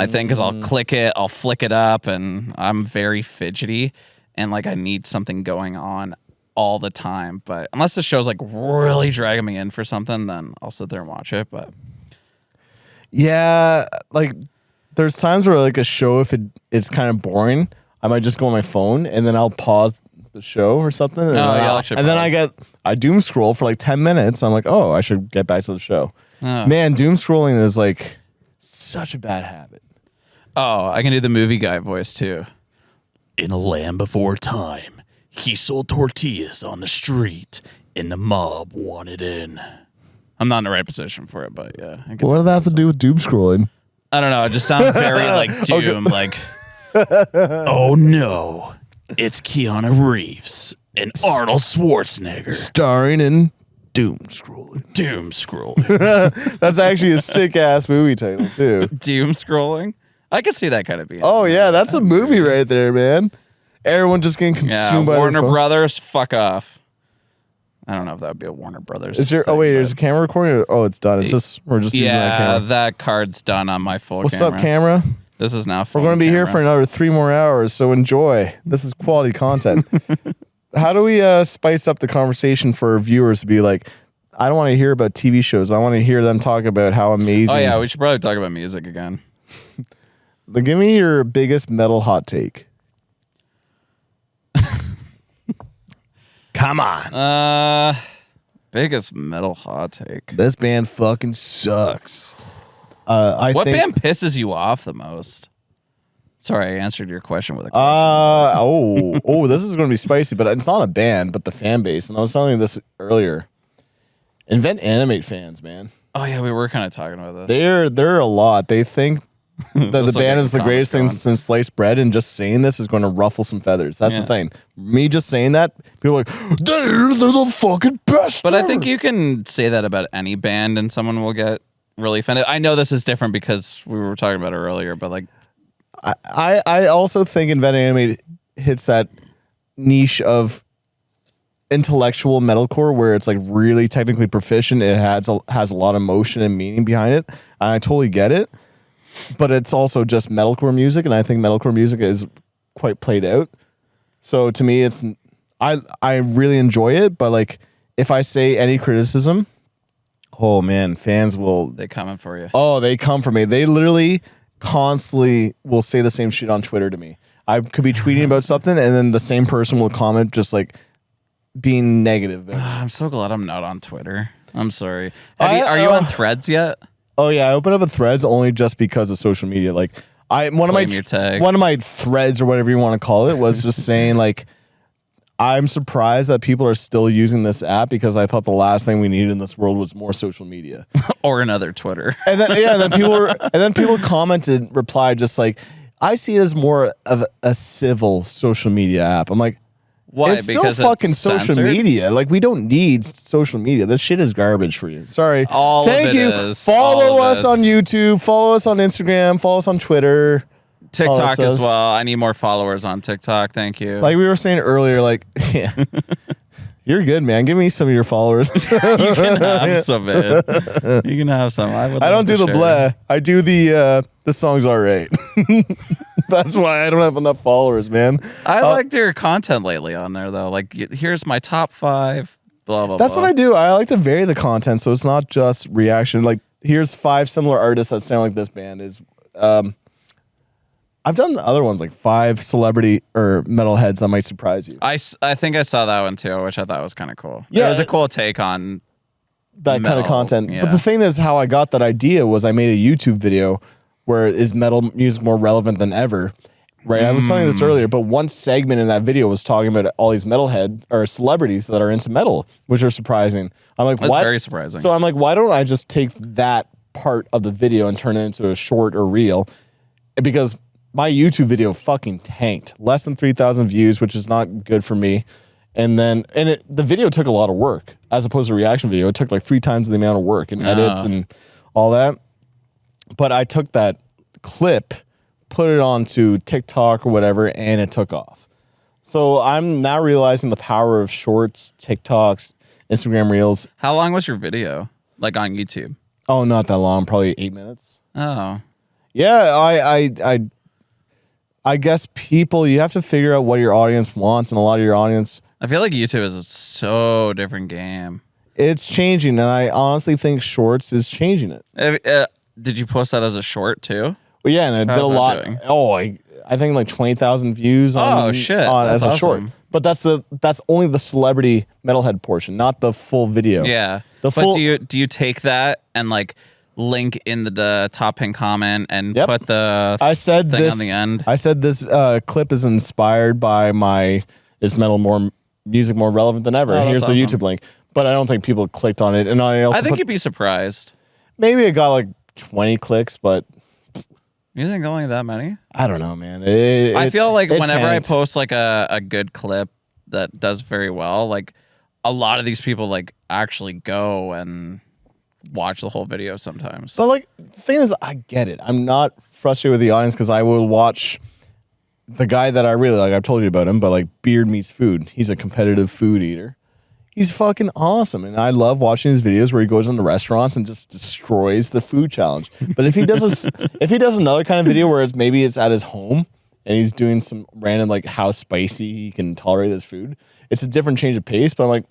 thing, because I'll click it, I'll flick it up, and I'm very fidgety. And like I need something going on all the time. But unless the show's like really dragging me in for something, then I'll sit there and watch it. But yeah, like there's times where like a show, if it's kind of boring, I might just go on my phone and then I'll pause the show or something. And, then I doom scroll for like 10 minutes. I'm like, oh, I should get back to the show. Man, doom scrolling is like such a bad habit. Oh, I can do the movie guy voice too. In a land before time, he sold tortillas on the street, and the mob wanted in. I'm not in the right position for it, but yeah. What does that have to do with doom scrolling? I don't know. It just sounds very like Doom. Like, Oh no, it's Keanu Reeves and Arnold Schwarzenegger. Starring in doom scrolling. Doom scrolling. That's actually a sick ass movie title too. Doom scrolling. I could see that kind of being. Oh yeah, that's a movie right there, man. Everyone just getting consumed by Warner their phone. Brothers. Fuck off. I don't know if that would be a Warner Brothers. Is there? thing, Oh wait, but- there's a camera recording. Oh, it's done. It's just we're just using that Yeah, camera. that card's done on my full What's camera. up, camera? This is now. We're going to be here for another 3 more hours, so enjoy. This is quality content. How do we spice up the conversation for our viewers to be like, I don't want to hear about TV shows. I want to hear them talk about how amazing. Oh yeah, we should probably talk about music again. But give me your biggest metal hot take. Come on. Biggest metal hot take. This band fucking sucks. What band pisses you off the most? Sorry, I answered your question with a question. This is going to be spicy, but it's not a band, but the fan base. And I was telling you this earlier. Invent Animate fans, man. Oh yeah, we were kind of talking about this. They're a lot. They think that the That's like band a is the comic greatest thing con. since sliced bread, and just saying this is going to ruffle some feathers. That's Yeah. the thing. Me just saying that, people are like, they're the fucking best. But I ever." think you can say that about any band, and someone will get really offended. I know this is different because we were talking about it earlier, but like, I also think Invent Animate hits that niche of intellectual metalcore where it's like really technically proficient. It has a lot of motion and meaning behind it. And I totally get it. But it's also just metalcore music, and I think metalcore music is quite played out. So to me, it's I really enjoy it. But like, if I say any criticism, oh man, fans will. they coming for you. Oh, they come for me. They literally constantly will say the same shit on Twitter to me. I could be tweeting about something, and then the same person will comment just like being negative about it. I'm so glad I'm not on Twitter. I'm sorry. I- Are you on Threads yet? Oh yeah, I opened up a Threads only just because of social media. Like one Claim your tag. of my threads or whatever you want to call it was just saying like, I'm surprised that people are still using this app because I thought the last thing we needed in this world was more social media. Or another Twitter? And then people commented, replied just like, I see it as more of a civil social media app. I'm like, Why? it's still Because fucking it's social censored? media. Like, we don't need social media. This shit is garbage for you. Sorry. All of Thank it you. is. All Follow of us it. on YouTube. Follow us on Instagram. Follow us on Twitter. TikTok as stuff. well. I need more followers on TikTok. Thank you. Like we were saying earlier, like, yeah. You're good, man. Give me some of your followers. you can have some, man. You can have some. I don't do the bleh. I do the song's all right. That's why I don't have enough followers, man. I liked your content lately on there though. Like, here's my top 5. Blah blah. That's blah. what I do. I like to vary the content, so it's not just reaction. Like, here's 5 similar artists that sound like this band is. I've done other ones like 5 celebrity or metalheads that might surprise you. I think I saw that one too, which I thought was kind of cool. Yeah. It was a cool take on. That kind of metal, content. yeah. But the thing is, how I got that idea was I made a YouTube video where is metal music more relevant than ever. Right, I was telling you this earlier, but one segment in that video was talking about all these metalhead or celebrities that are into metal, which are surprising. I'm like, That's why? very surprising. So I'm like, why don't I just take that part of the video and turn it into a short or reel? Because my YouTube video fucking tanked, less than 3,000 views, which is not good for me. And then, the video took a lot of work as opposed to a reaction video. It took like 3 times the amount of work and edits and all that. But I took that clip, put it onto TikTok or whatever, and it took off. So I'm now realizing the power of shorts, TikToks, Instagram Reels. How long was your video? Like on YouTube? Oh, not that long, probably 8 minutes. Oh, Yeah, I guess people, you have to figure out what your audience wants, and a lot of your audience, I feel like YouTube is a so different game. it's changing, and I honestly think shorts is changing it. Did you post that as a short too? Well, yeah, and it did a How's that lot. doing? Oh, I think like 20,000 views on, Oh, shit. as That's a short. awesome. But that's only the celebrity metalhead portion, not the full video. Yeah. The but full- do you take that and like link in the top pin comment and Yep. put the I said thing this on the end? I said this clip is inspired by is metal more music more relevant than ever. Oh, that's Here's the awesome. YouTube link. but I don't think people clicked on it. And I also I think you'd be surprised. maybe it got like 20 clicks, but You think only that many? I don't know, man. I feel like it whenever tanked. I post like a good clip that does very well, like a lot of these people like actually go and watch the whole video sometimes. But like the thing is, I get it. I'm not frustrated with the audience because I will watch the guy that I really like. I've told you about him, but like Beard Meets Food. He's a competitive food eater. He's fucking awesome, and I love watching his videos where he goes into restaurants and just destroys the food challenge. But if he does if he does another kind of video where maybe it's at his home and he's doing some random like how spicy he can tolerate his food, it's a different change of pace. But I'm like,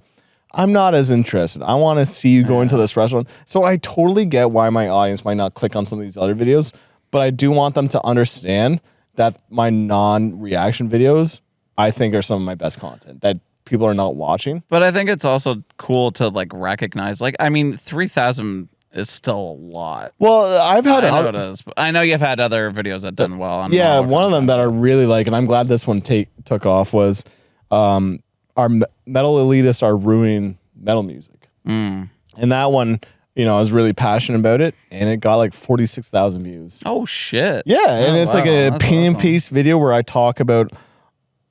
I'm not as interested. I want to see you go into this restaurant. So I totally get why my audience might not click on some of these other videos, but I do want them to understand that my non-reaction videos, I think, are some of my best content that people are not watching. But I think it's also cool to like recognize, like, I mean, 3,000 is still a lot. Well, I've had I know it is. But I know you've had other videos that done well. On yeah, normal one of them content. that I really like, and I'm glad this one took off, was our metal elitists are ruining metal music. And that one, I was really passionate about it, and it got like 46,000 views. Oh shit! Yeah, and it's like an That's opinion awesome. piece video where I talk about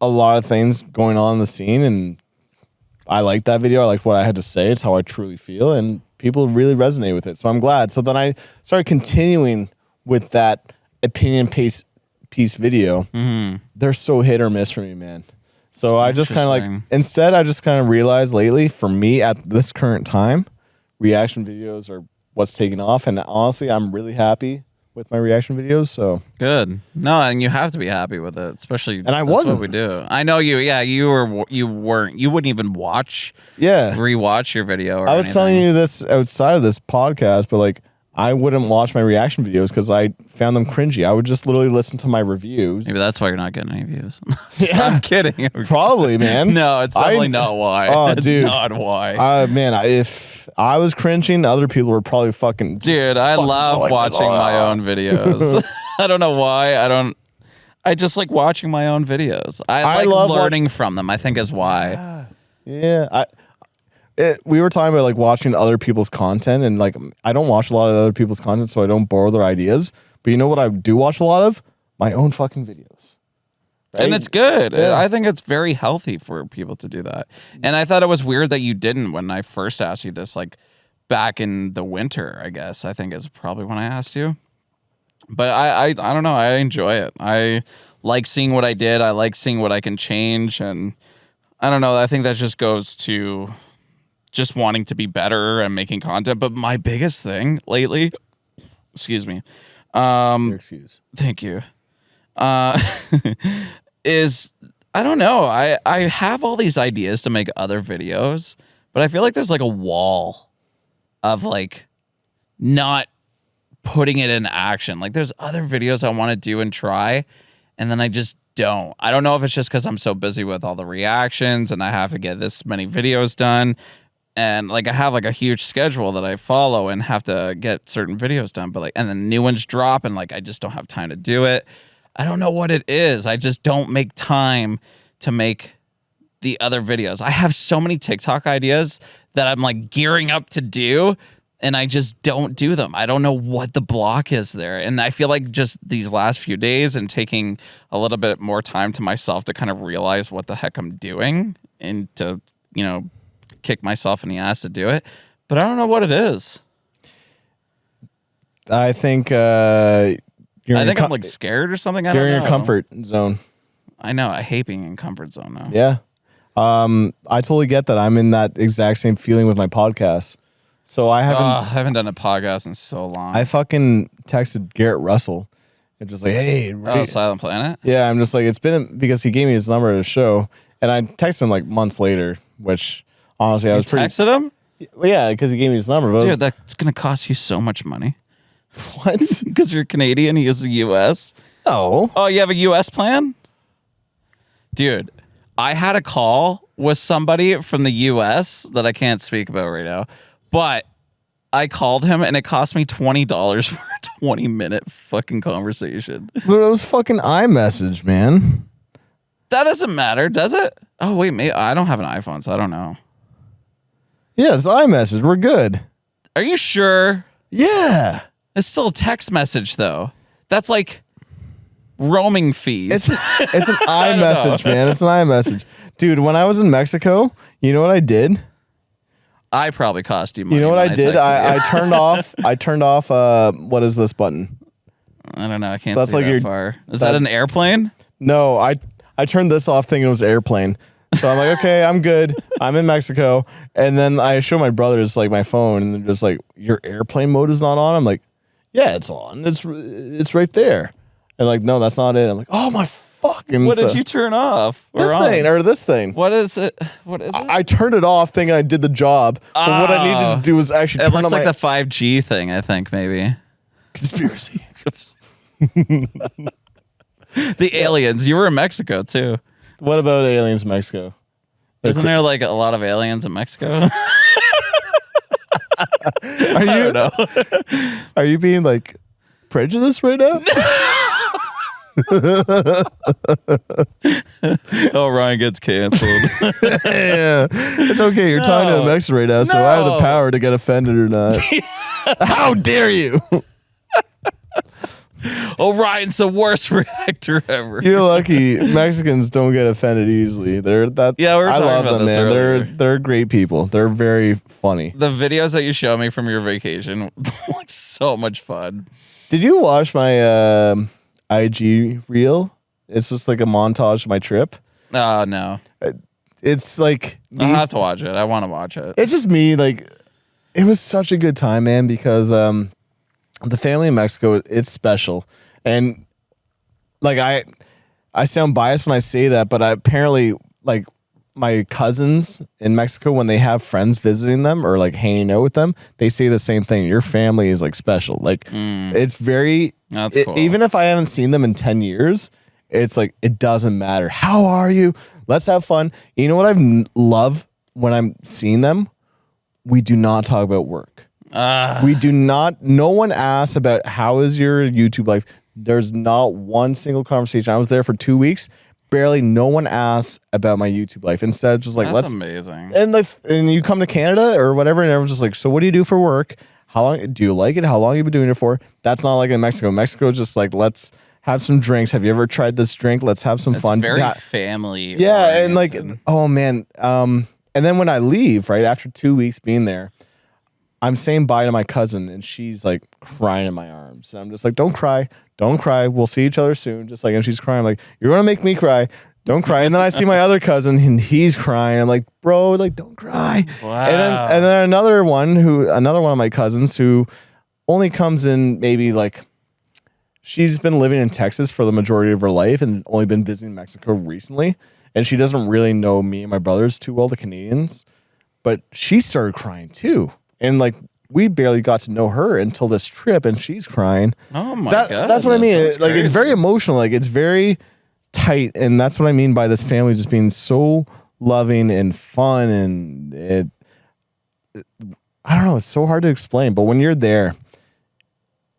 a lot of things going on in the scene, and I like that video. I like what I had to say. It's how I truly feel, and people really resonate with it. So I'm glad. So then I started continuing with that opinion piece video. They're so hit or miss for me, man. So I just kind of like, Interesting. instead I just kind of realized lately, for me at this current time, reaction videos are what's taking off. And honestly, I'm really happy with my reaction videos. So Good. No, and you have to be happy with it, especially. And I that's wasn't. What we do. I know you. Yeah, you weren't. You wouldn't even yeah, rewatch your video. Or I was anything. telling you this outside of this podcast, but like I wouldn't watch my reaction videos because I found them cringy. I would just literally listen to my reviews. Maybe that's why you're not getting any views. I'm kidding. Probably, man. No, it's definitely not why. Oh, it's dude. not why. Man, if I was cringing, other people were probably fucking. Dude, I love like this. watching my own videos. I don't know why. I just like watching my own videos. I like love learning from them, I think is why. Yeah, we were talking about like watching other people's content, and like I don't watch a lot of other people's content, so I don't borrow their ideas. But you know what I do watch a lot of? My own fucking videos. Right? And it's good. Yeah. I think it's very healthy for people to do that. And I thought it was weird that you didn't when I first asked you this, like back in the winter, I guess. I think is probably when I asked you. But I don't know. I enjoy it. I like seeing what I did. I like seeing what I can change. And I don't know. I think that just goes to just wanting to be better and making content. But my biggest thing lately, excuse me. Your excuse. Thank you. Is I don't know. I have all these ideas to make other videos, but I feel like there's like a wall of like not putting it in action. Like there's other videos I want to do and try, and then I just don't. I don't know if it's just because I'm so busy with all the reactions and I have to get this many videos done. And like I have like a huge schedule that I follow and have to get certain videos done, but like and then new ones drop and like I just don't have time to do it. I don't know what it is. I just don't make time to make the other videos. I have so many TikTok ideas that I'm like gearing up to do and I just don't do them. I don't know what the block is there. And I feel like just these last few days and taking a little bit more time to myself to kind of realize what the heck I'm doing and to, kick myself in the ass to do it, but I don't know what it is. I think I'm like scared or something. I don't you're know. in your comfort zone. I know. I hate being in comfort zone now. Yeah. I totally get that. I'm in that exact same feeling with my podcast. So I haven't done a podcast in so long. I fucking texted Garrett Russell and just like, hey, Silent Planet? Yeah, I'm just like, it's been because he gave me his number at a show, and I texted him like months later, which honestly I was pretty. Texted him? Well, yeah, because he gave me his number. But Dude, that's going to cost you so much money. what? Because you're Canadian, he is the U.S. No. Oh, you have a U.S. plan? Dude, I had a call with somebody from the U.S. that I can't speak about right now, but I called him and it cost me $20 for a 20-minute fucking conversation. But it was fucking iMessage, man. That doesn't matter, does it? Oh, wait, I don't have an iPhone, so I don't know. Yeah, it's iMessage. We're good. Are you sure? Yeah. It's still a text message though. That's like roaming fees. It's an iMessage, man. It's an iMessage. Dude, when I was in Mexico, you know what I did? I probably cost you money. You know what I did? texted you. I turned off what is this button? I don't know. I can't That's see like that your- far. Is that an airplane? No, I turned this off thinking it was airplane. So I'm like, okay, I'm good. I'm in Mexico. And then I show my brothers like my phone and they're just like, your airplane mode is not on? I'm like, yeah, it's on. It's right there. And like, no, that's not it. I'm like, oh my fucking. What did you turn off? This thing or this thing. What is it? What is it? I turned it off thinking I did the job. But what I needed to do was actually It turn looks on like my the 5G thing, I think, maybe. conspiracy. The aliens. You were in Mexico, too. What about aliens in Mexico? Isn't there like a lot of aliens in Mexico? Are you being like prejudiced right now? Oh, Ryan gets canceled. Yeah. It's okay. You're talking to a Mexican right now, so I have the No. power to get offended or not. How dare you? Oh, Ryan's the worst reactor ever. You're lucky. Mexicans don't get offended easily. They're that. Yeah, we were I talking love about them, this man. earlier. They're great people. They're very funny. The videos that you show me from your vacation look so much fun. Did you watch my IG reel? It's just like a montage of my trip. Oh, no. It's like I'll have to watch it. I want to watch it. it's just me. Like, it was such a good time, man, because the family in Mexico, it's special. And like I sound biased when I say that, but apparently like my cousins in Mexico, when they have friends visiting them or like hanging out with them, they say the same thing. Your family is like special. Like it's very, That's cool. even if I haven't seen them in 10 years, it's like, it doesn't matter. How are you? Let's have fun. You know what I love when I'm seeing them? We do not talk about work. We do not. No one asks about how is your YouTube life. There's not one single conversation. I was there for 2 weeks. Barely no one asks about my YouTube life. Instead, just like That's let's amazing. and you come to Canada or whatever, and everyone's just like, so what do you do for work? How long do you like it? How long have you been doing it for? That's not like in Mexico. Mexico just like, let's have some drinks. Have you ever tried this drink? Let's have some It's fun. very Yeah. family. Yeah, and like, oriented. oh man. And then when I leave, right after 2 weeks being there, I'm saying bye to my cousin, and she's like crying in my arms. And I'm just like, don't cry, don't cry. We'll see each other soon. Just like, and she's crying, I'm like, you're gonna make me cry. Don't cry. And then I see my other cousin, and he's crying. I'm like, bro, like, don't cry. Wow. And then another one of my cousins who only comes in maybe like. She's been living in Texas for the majority of her life and only been visiting Mexico recently. And she doesn't really know me and my brothers too well, the Canadians. But she started crying too. And like, we barely got to know her until this trip, and she's crying. Oh my god. That's what I mean. That's Like, it's crazy. very emotional. Like, it's very tight. And that's what I mean by this family just being so loving and fun. And I don't know. It's so hard to explain. But when you're there,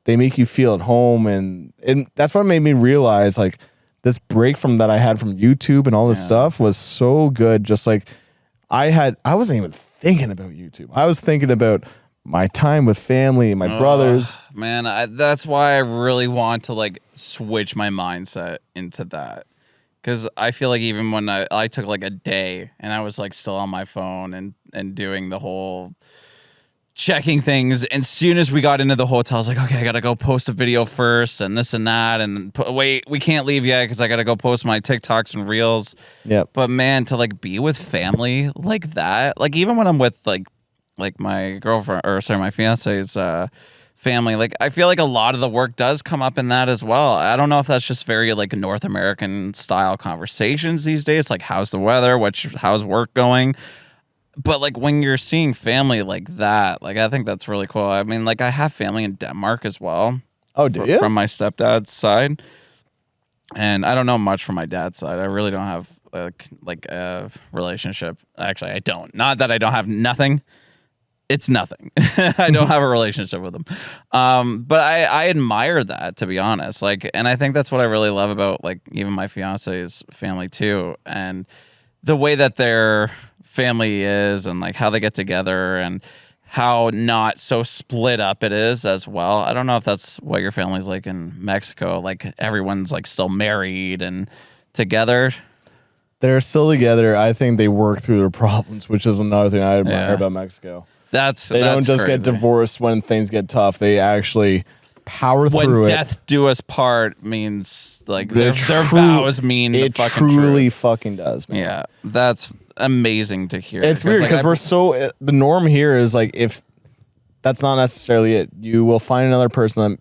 they make you feel at home, and that's what made me realize like this break from that I had from YouTube and all this stuff was so good. Just like I wasn't even thinking about YouTube. I was thinking about my time with family, my brothers. Man, that's why I really want to like switch my mindset into that. Because I feel like even when I took like a day and I was like still on my phone and doing the whole checking things. And as soon as we got into the hotel, I was like, okay, I got to go post a video first and this and that. And wait, we can't leave yet because I got to go post my TikToks and Reels. Yep. But man, to like be with family like that, like even when I'm with like my girlfriend or sorry, my fiance's family, like I feel like a lot of the work does come up in that as well. I don't know if that's just very like North American style conversations these days. Like how's the weather? How's work going? But like when you're seeing family like that, like I think that's really cool. I mean, like I have family in Denmark as well. Oh, do you? From my stepdad's side. And I don't know much from my dad's side. I really don't have a relationship. Actually, I don't. Not that I don't have nothing. It's nothing. I don't have a relationship with them. But I admire that, to be honest. Like, and I think that's what I really love about like even my fiance's family too. And the way that they're family is and like how they get together and how not so split up it is as well. I don't know if that's what your family's like in Mexico. Like everyone's like still married and together. They're still together. I think they work through their problems, which is another thing I admire about Mexico. They don't just crazy. get divorced when things get tough. They actually power through it. When death do us part means like their vows mean it the fucking truly truth. fucking does, man. Yeah, that's amazing to hear. It's weird because we're so the norm here is like if that's not necessarily it, you will find another person that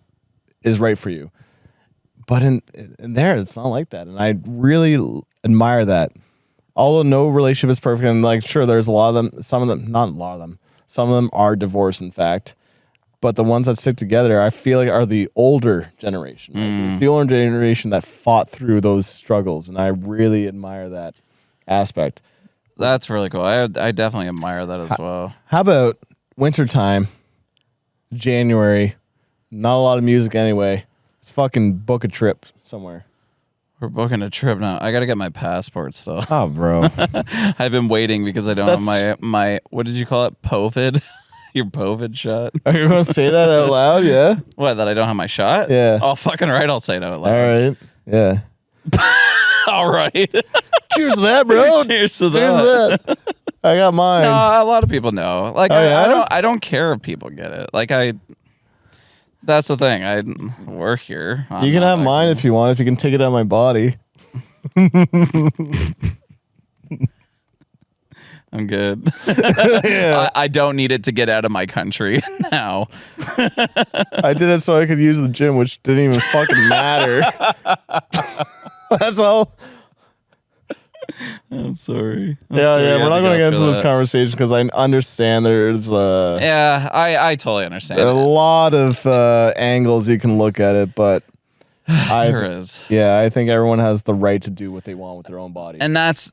is right for you. But in there, it's not like that, and I really admire that. Although no relationship is perfect, and like sure, there's a lot of them. Some of them, not a lot of them. Some of them are divorced, in fact. But the ones that stick together, I feel like are the older generation. Like, it's the older generation that fought through those struggles, and I really admire that aspect. That's really cool. I definitely admire that as well. How about wintertime, January, not a lot of music anyway. Let's fucking book a trip somewhere. We're booking a trip now. I got to get my passport still. Oh, bro. I've been waiting because I don't have my what did you call it? Povid? Your Povid shot? Are you going to say that out loud? Yeah? What, that I don't have my shot? Yeah. Oh, fucking right, I'll say it out loud. All right. Yeah. All right. Cheers to that, bro. Cheers to Cheers that. to that. I got mine. No, a lot of people know. Like, I don't care if people get it. Like, that's the thing. We're here. You can have mine if you want, if you can take it out of my body. I'm good. I don't need it to get out of my country now. I did it so I could use the gym, which didn't even fucking matter. That's all. I'm sorry. Yeah, we're not going to get into this conversation because I understand there's I totally understand a lot of angles you can look at it, but there is. Yeah, I think everyone has the right to do what they want with their own body. And that's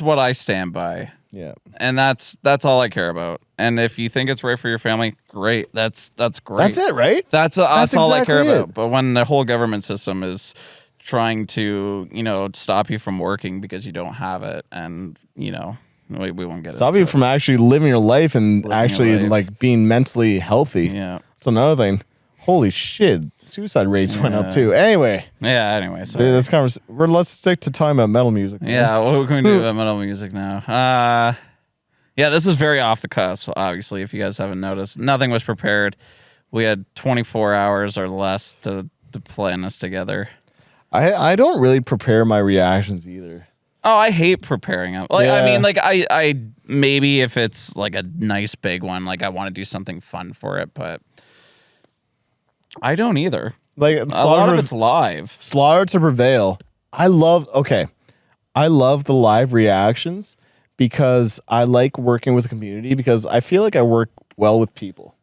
what I stand by. Yeah. And that's all I care about. And if you think it's right for your family, great. That's great. That's it, right? That's all exactly I care it. about. But when the whole government system is trying to, stop you from working because you don't have it, and we won't get it. Stop you from actually living your life and actually like being mentally healthy. Yeah. That's another thing. Holy shit. Suicide rates went up too. Anyway. Yeah, anyway. Sorry. Let's stick to talking about metal music. Man. Yeah, what we're going to do about metal music now. Yeah, this is very off the cusp, obviously, if you guys haven't noticed. Nothing was prepared. We had 24 hours or less to plan this together. I don't really prepare my reactions either. Oh, I hate preparing them. Like, Yeah. I mean, like, I maybe if it's like a nice big one, like I want to do something fun for it, but I don't either. Like a lot of it's live. Slaughter to Prevail. I love the live reactions because I like working with the community because I feel like I work well with people.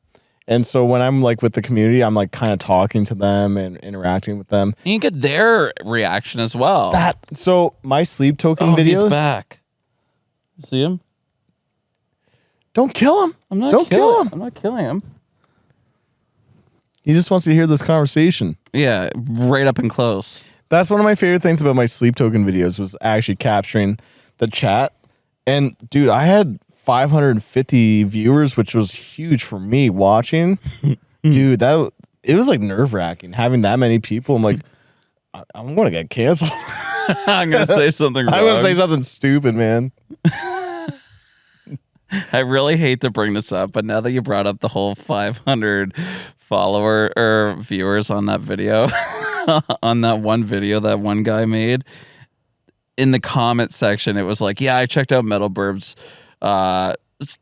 And so when I'm like with the community, I'm like kind of talking to them and interacting with them. You can get their reaction as well. So my sleep token videos. He's back. See him? Don't kill him. Don't kill him. I'm not killing him. He just wants to hear this conversation. Yeah, right up and close. That's one of my favorite things about my sleep token videos was actually capturing the chat. And dude, I had 550 viewers, which was huge for me watching. Dude, it was like nerve-wracking having that many people. I'm like, I'm going to get canceled. I'm going to say something wrong. I'm going to say something stupid, man. I really hate to bring this up, but now that you brought up the whole 500 follower or viewers on that video, on that one video that one guy made, in the comment section, it was like, yeah, I checked out Metalbirbs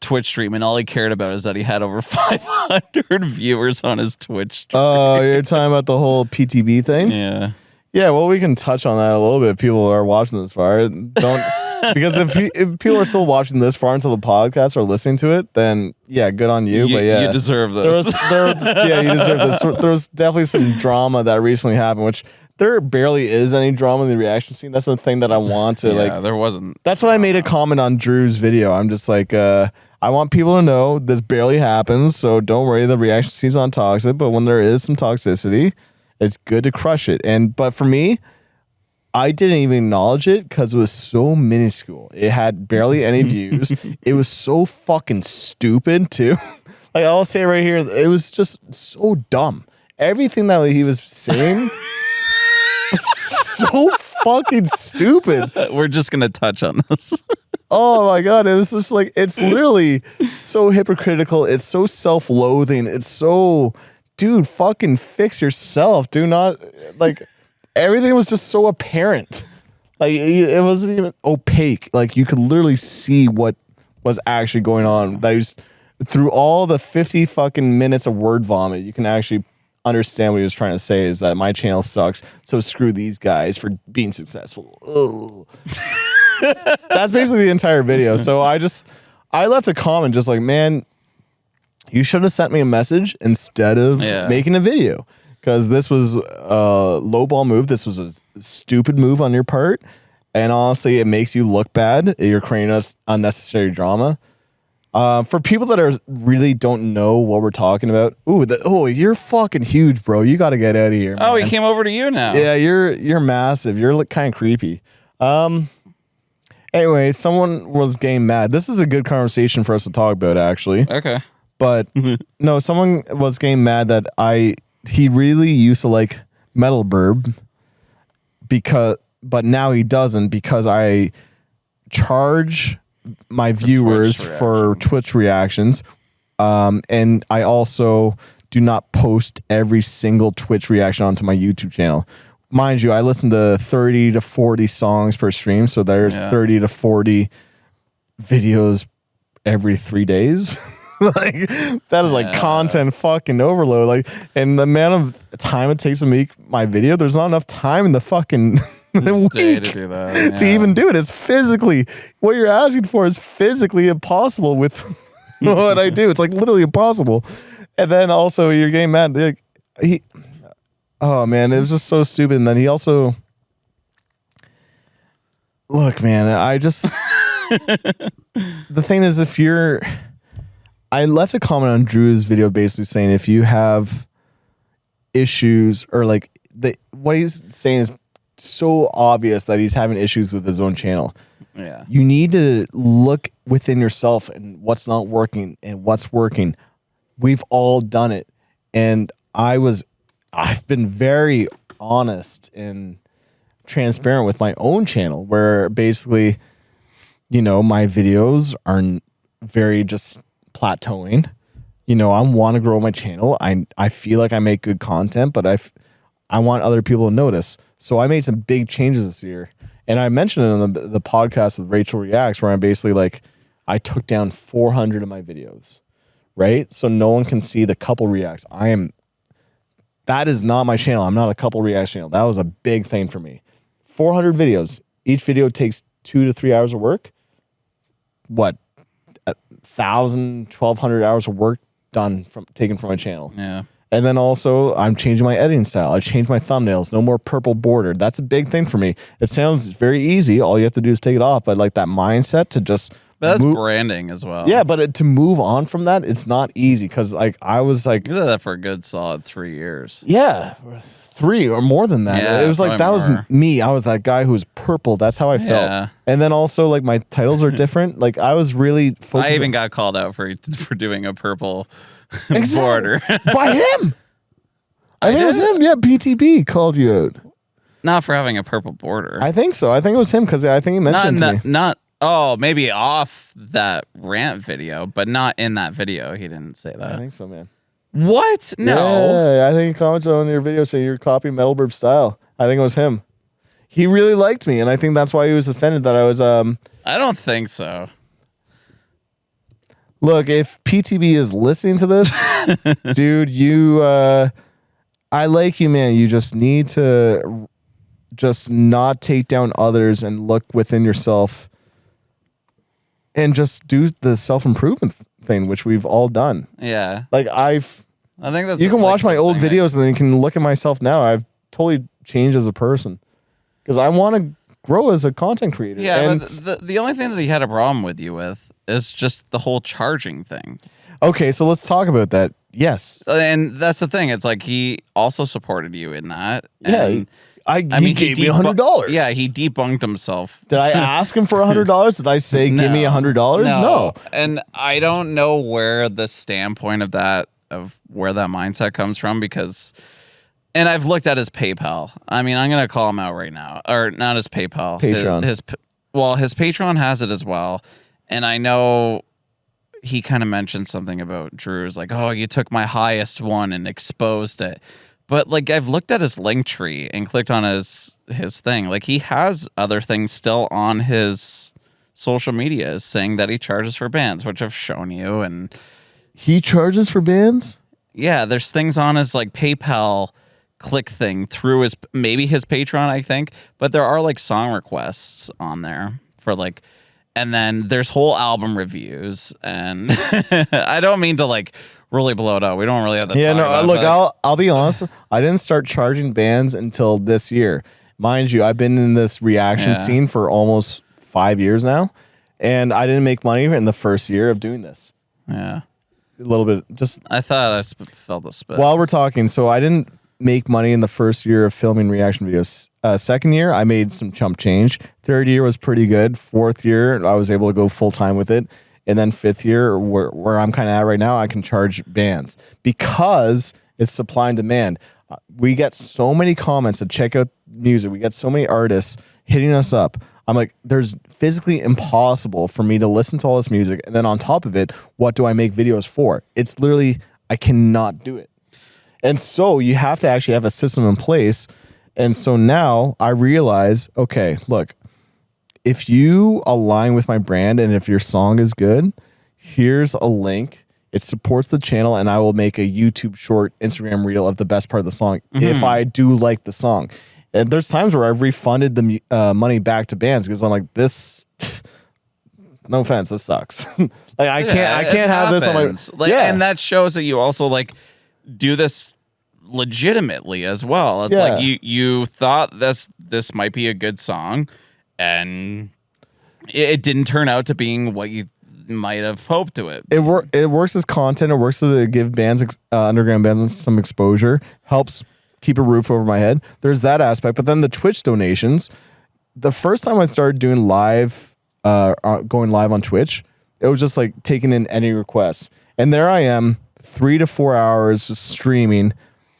Twitch stream, and all he cared about is that he had over 500 viewers on his Twitch stream. Oh, you're talking about the whole PTB thing? Yeah. Yeah, well, we can touch on that a little bit. If people are watching this far. Because if people are still watching this far into the podcast or listening to it, then yeah, good on you. But yeah, you deserve this. Yeah, you deserve this. There was definitely some drama that recently happened, which there barely is any drama in the reaction scene. That's the thing that I want to Yeah, there wasn't. That's what I made a comment on Drew's video. I'm just like, I want people to know this barely happens, so don't worry. The reaction scene's on toxic, but when there is some toxicity, it's good to crush it. But for me, I didn't even acknowledge it because it was so minuscule. It had barely any views. It was so fucking stupid too. Like I'll say it right here, it was just so dumb. Everything that he was saying was so fucking stupid. We're just gonna touch on this. Oh my god, it was just like it's literally so hypocritical. It's so self-loathing. It's so, dude, fucking fix yourself. Do not like. Everything was just so apparent. Like it wasn't even opaque. Like you could literally see what was actually going on. That was through all the 50 fucking minutes of word vomit. You can actually understand what he was trying to say is that my channel sucks. So screw these guys for being successful. That's basically the entire video. So I left a comment just like, man, you should have sent me a message instead of making a video. Because this was a lowball move. This was a stupid move on your part. And honestly, it makes you look bad. You're creating unnecessary drama. For people that really don't know what we're talking about, you're fucking huge, bro. You got to get out of here, man. Oh, he came over to you now. Yeah, you're massive. You're kind of creepy. Anyway, someone was getting mad. This is a good conversation for us to talk about, actually. Okay. But no, someone was getting mad that he really used to like Metalbirb but now he doesn't because I charge my viewers for Twitch reactions. And I also do not post every single Twitch reaction onto my YouTube channel. Mind you, I listen to 30 to 40 songs per stream. So there's 30 to 40 videos every 3 days. Like that is like content fucking overload. Like, and the amount of time it takes to make my video, there's not enough time in the fucking week to do that, to even do it. It's physically what you're asking for is physically impossible with what I do. It's like literally impossible. And then also you're getting mad. Like, oh man, it was just so stupid. And then he also, look, man, the thing is, I left a comment on Drew's video basically saying if you have issues or like what he's saying is so obvious that he's having issues with his own channel. Yeah. You need to look within yourself and what's not working and what's working. We've all done it. And I've been very honest and transparent with my own channel where basically, my videos are very just plateauing. I want to grow my channel. I feel like I make good content, but I want other people to notice. So I made some big changes this year. And I mentioned it on the podcast with Ohrion Reacts where I'm basically like, I took down 400 of my videos, right? So no one can see the couple reacts. That is not my channel. I'm not a couple reacts channel. That was a big thing for me. 400 videos. Each video takes 2 to 3 hours of work. What? 1,000, 1,200 hours of work taken from my channel. Yeah. And then also I'm changing my editing style. I changed my thumbnails. No more purple border. That's a big thing for me. It sounds very easy. All you have to do is take it off. But like that mindset to just But that's branding as well. Yeah, but to move on from that, it's not easy because like I was like, you did that for a good solid 3 years. Yeah, 3 or more than that. Yeah, it was like that was me. I was that guy who was purple. That's how I felt. Yeah. And then also like my titles are different. Like I was really focused. I even got called out for doing a purple border by him. I think it was him. Yeah, PTB called you out. Not for having a purple border. I think so. I think it was him because I think he mentioned it to me. Oh, maybe off that rant video, but not in that video. He didn't say that. I think so, man. What? No. Yeah, I think he commented on your video saying you're copying Metalbirb style. I think it was him. He really liked me, and I think that's why he was offended that I was. I don't think so. Look, if PTB is listening to this, dude, I like you, man. You just need to just not take down others and look within yourself and just do the self-improvement thing, which we've all done. Yeah. Like I think that's you can watch my old videos and then you can look at myself now. I've totally changed as a person because I want to grow as a content creator. Yeah, and but the only thing that he had a problem with you with is just the whole charging thing. Okay, so let's talk about that. Yes. And that's the thing. It's like he also supported you in that. Yeah. And He gave me $100. Yeah, he debunked himself. Did I ask him for $100? Did I say give me $100? No. And I don't know where the standpoint of where that mindset comes from, because, and I've looked at his PayPal. I mean, I'm gonna call him out right now, or not his PayPal. Patreon. His Patreon has it as well, and I know he kind of mentioned something about Drew's, like, oh, you took my highest one and exposed it. But like, I've looked at his link tree and clicked on his thing. Like, he has other things still on his social media saying that he charges for bands, which I've shown you. And he charges for bands? Yeah, there's things on his like PayPal click thing through maybe his Patreon, I think. But there are like song requests on there for like, and then there's whole album reviews. And I don't mean to like really blow it up. We don't really have the time. Yeah, no, about it, look, but, I'll be honest. I didn't start charging bands until this year. Mind you, I've been in this reaction scene for almost 5 years now, and I didn't make money in the first year of doing this. Yeah. A little bit. Just I thought I felt the spit. while we're talking, so I didn't make money in the first year of filming reaction videos. Second year, I made some chump change. Third year was pretty good. Fourth year, I was able to go full time with it. And then fifth year, where I'm kind of at right now, I can charge bands because it's supply and demand. We get so many comments to check out music. We get so many artists hitting us up. I'm like, there's physically impossible for me to listen to all this music. And then on top of it, what do I make videos for? It's literally, I cannot do it. And so you have to actually have a system in place. And so now I realize, okay, look, if you align with my brand and if your song is good, here's a link. It supports the channel, and I will make a YouTube short, Instagram reel of the best part of the song if I do like the song. And there's times where I've refunded the money back to bands because I'm like, this. No offense, this sucks. Like I can't have this on my. Like, and that shows that you also like do this legitimately as well. It's like you thought this might be a good song, and it didn't turn out to being what you might have hoped to it. It works as content. It works to give bands, underground bands, some exposure. Helps keep a roof over my head. There's that aspect. But then the Twitch donations. The first time I started doing live, going live on Twitch, it was just like taking in any requests, and there I am, 3 to 4 hours just streaming.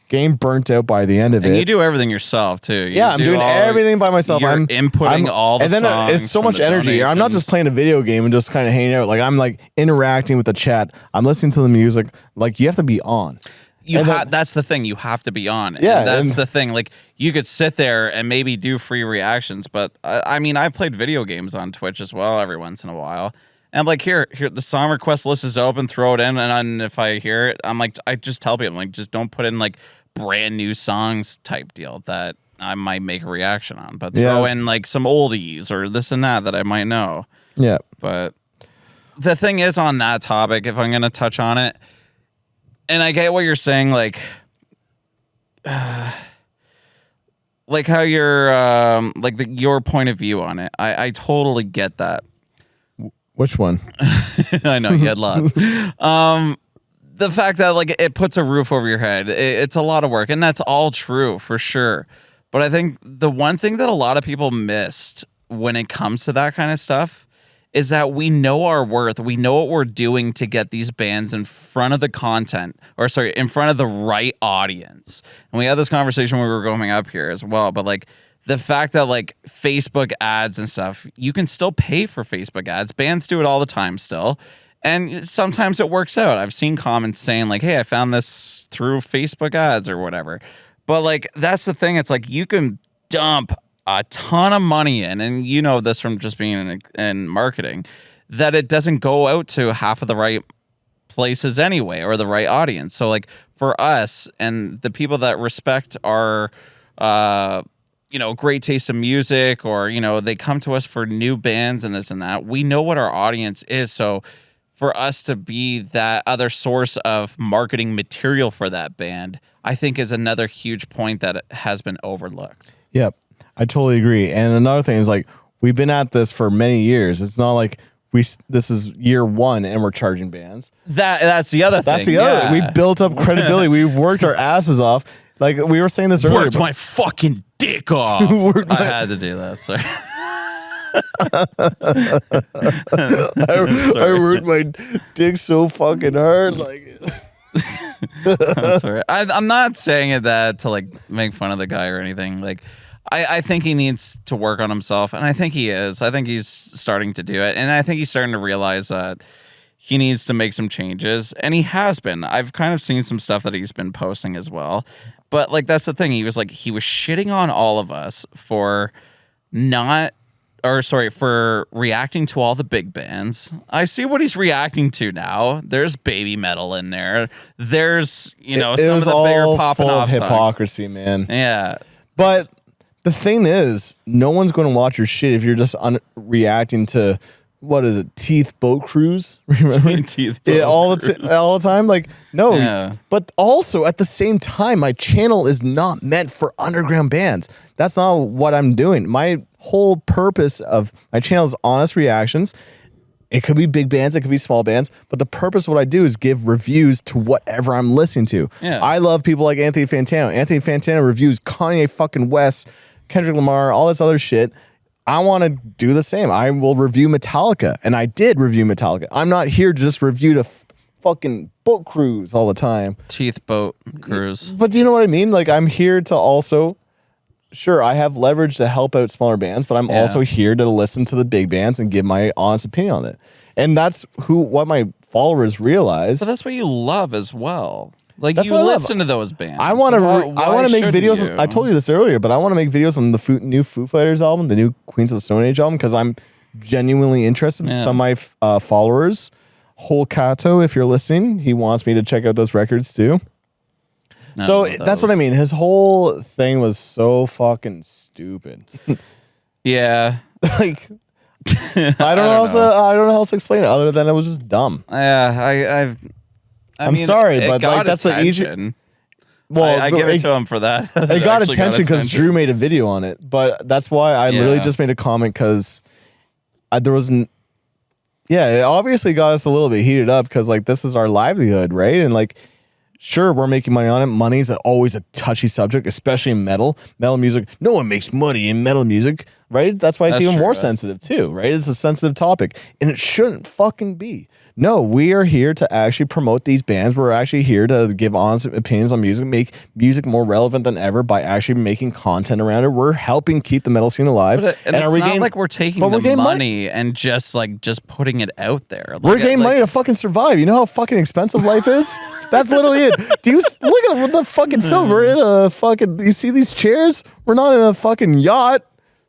Getting burnt out by the end of it. And you do everything yourself too. I'm doing everything by myself. I'm inputting all the and then songs it's so much energy. donations. I'm not just playing a video game and just kind of hanging out. Like I'm like interacting with the chat. I'm listening to the music. Like you have to be on. That's the thing. You have to be on. Yeah, and that's the thing. Like you could sit there and maybe do free reactions, but I mean, I've played video games on Twitch as well every once in a while. And I'm like, here, the song request list is open. Throw it in, and if I hear it, I'm like, I just tell people, like, just don't put in like brand new songs type deal that I might make a reaction on, but throw in like some oldies or this and that I might know. Yeah. But the thing is, on that topic, if I'm going to touch on it, and I get what you're saying, like how you're, your point of view on it. I totally get that. Which one? I know you had lots. The fact that like it puts a roof over your head, it's a lot of work, and that's all true for sure. But I think the one thing that a lot of people missed when it comes to that kind of stuff is that we know our worth. We know what we're doing to get these bands in front of the in front of the right audience. And we had this conversation when we were going up here as well. But like the fact that like Facebook ads and stuff, you can still pay for Facebook ads. Bands do it all the time still. And sometimes it works out. I've seen comments saying like, hey, I found this through Facebook ads or whatever. But like, that's the thing. It's like you can dump a ton of money in, and you know this from just being in marketing, that it doesn't go out to half of the right places anyway, or the right audience. So like for us and the people that respect our, great taste in music, or, they come to us for new bands and this and that, we know what our audience is. So for us to be that other source of marketing material for that band, I think is another huge point that has been overlooked. Yep, I totally agree. And another thing is like, we've been at this for many years. It's not like this is year one and we're charging bands. That's the other thing. That's the other. We built up credibility. We've worked our asses off. Like we were saying this earlier. Worked my fucking dick off. I had to do that. Sorry. I worked my dick so fucking hard. Like, I'm sorry. I'm not saying it that to like make fun of the guy or anything. Like, I think he needs to work on himself, and I think he is. I think he's starting to do it, and I think he's starting to realize that he needs to make some changes, and he has been. I've kind of seen some stuff that he's been posting as well, but like that's the thing. He was shitting on all of us for for reacting to all the big bands. I see what he's reacting to now. There's baby metal in there. There's some of the bigger popping off hypocrisy, man. Yeah, but the thing is, no one's going to watch your shit if you're just reacting to, what is it, Teeth Boat Cruise? Remember? Teeth Boat all Cruise. all the time? Like, no. Yeah. But also, at the same time, my channel is not meant for underground bands. That's not what I'm doing. My whole purpose of my channel is honest reactions. It could be big bands, it could be small bands, but the purpose of what I do is give reviews to whatever I'm listening to. Yeah. I love people like Anthony Fantano. Anthony Fantano reviews Kanye fucking West, Kendrick Lamar, all this other shit. I want to do the same. I will review Metallica, and I did review Metallica. I'm not here to just review the fucking boat cruise all the time. Teeth Boat Cruise. But do you know what I mean? Like, I'm here to also... Sure, I have leverage to help out smaller bands, but I'm also here to listen to the big bands and give my honest opinion on it. And that's what my followers realize. But that's what you love as well. Like, That's you what I love. listen to those bands. I want to make videos. You? I told you this earlier, but I want to make videos on the new Foo Fighters album, the new Queens of the Stone Age album, because I'm genuinely interested. Yeah. Some of my followers, Holkato, if you're listening, he wants me to check out those records too. So that's what I mean. His whole thing was so fucking stupid. Yeah. Like, I don't know how else to explain it other than it was just dumb. Yeah, I'm sorry, but like that's the easy. Well, I give it to him for that. It got attention because Drew made a video on it, but that's why I literally just made a comment because there wasn't. Yeah, it obviously got us a little bit heated up because like this is our livelihood, right? And like, sure, we're making money on it. Money's always a touchy subject, especially in metal music. No one makes money in metal music, right? That's why it's even more sensitive too, right? It's a sensitive topic, and it shouldn't fucking be. No, we are here to actually promote these bands. We're actually here to give honest opinions on music, make music more relevant than ever by actually making content around it. We're helping keep the metal scene alive. And it's not like we're taking the money and just putting it out there. We're getting money to fucking survive. You know how fucking expensive life is? That's literally it. Do you look at the fucking film? We're in a fucking. You see these chairs? We're not in a fucking yacht.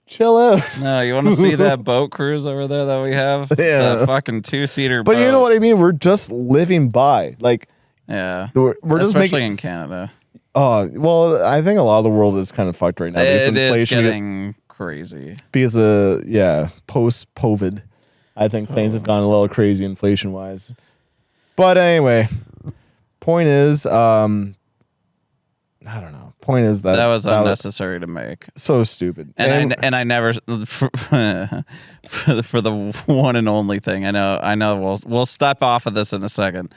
Chill out. No, you want to see that boat cruise over there that we have? Yeah. The fucking 2-seater But boat. you know what I mean? We're just living by. Like, yeah. We're just especially in Canada. Oh, well, I think a lot of the world is kind of fucked right now. It is getting crazy. Because post-COVID, I think things have gone a little crazy inflation-wise. But anyway, point is, I don't know. Point is that was unnecessary to make. So stupid. And I never for the one and only thing. I know we'll step off of this in a second.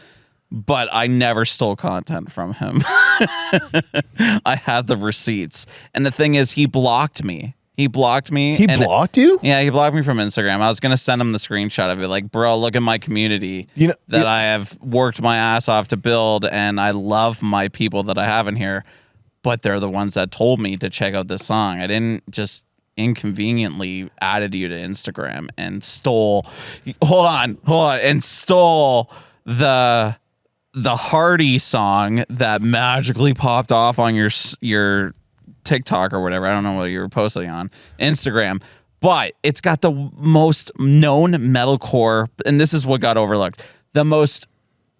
But I never stole content from him. I have the receipts. And the thing is, he blocked me. He blocked me. He blocked you? Yeah, he blocked me from Instagram. I was going to send him the screenshot of it. Like, bro, look at my community that I have worked my ass off to build. And I love my people that I have in here. But they're the ones that told me to check out this song. I didn't just inconveniently added you to Instagram and stole. Hold on. And stole the Hardy song that magically popped off on your TikTok or whatever. I don't know what you were posting on Instagram. But it's got the most known metalcore, and this is what got overlooked. The most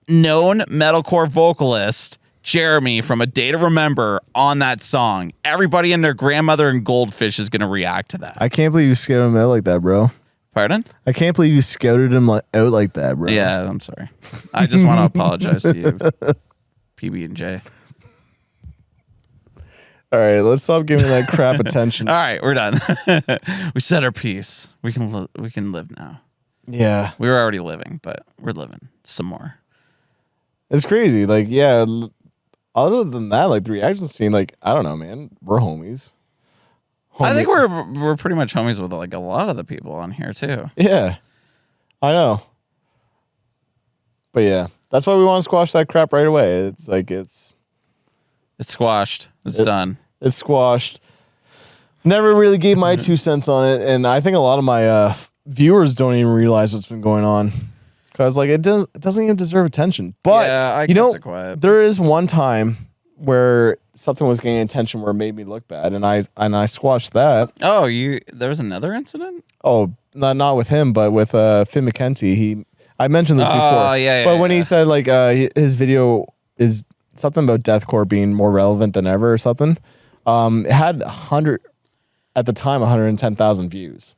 known metalcore vocalist, Jeremy from A Day to Remember, on that song. Everybody and their grandmother and Goldfish is going to react to that. I can't believe you scouted him out like that, bro. Pardon? I can't believe you scouted him out like that, bro. Yeah, I'm sorry. I just want to apologize to you, PB&J. All right, let's stop giving that crap attention. All right, we're done. We said our piece. We can live now. Yeah. We were already living, but we're living some more. It's crazy. Like, yeah, other than that, like the reaction scene, like I don't know, man. We're homies. I think we're pretty much homies with like a lot of the people on here too. Yeah, I know. But yeah, that's why we want to squash that crap right away. It's like it's squashed. It's done. It's squashed. Never really gave my 2 cents on it, and I think a lot of my viewers don't even realize what's been going on because like it doesn't even deserve attention. But yeah, I you know, quiet. There is one time where something was getting attention where it made me look bad, and I squashed that. Oh, there was another incident? Oh, not with him, but with Finn McKenty. I mentioned this before. Oh, yeah. But when he said like his video is something about deathcore being more relevant than ever or something, it had 110,000 views.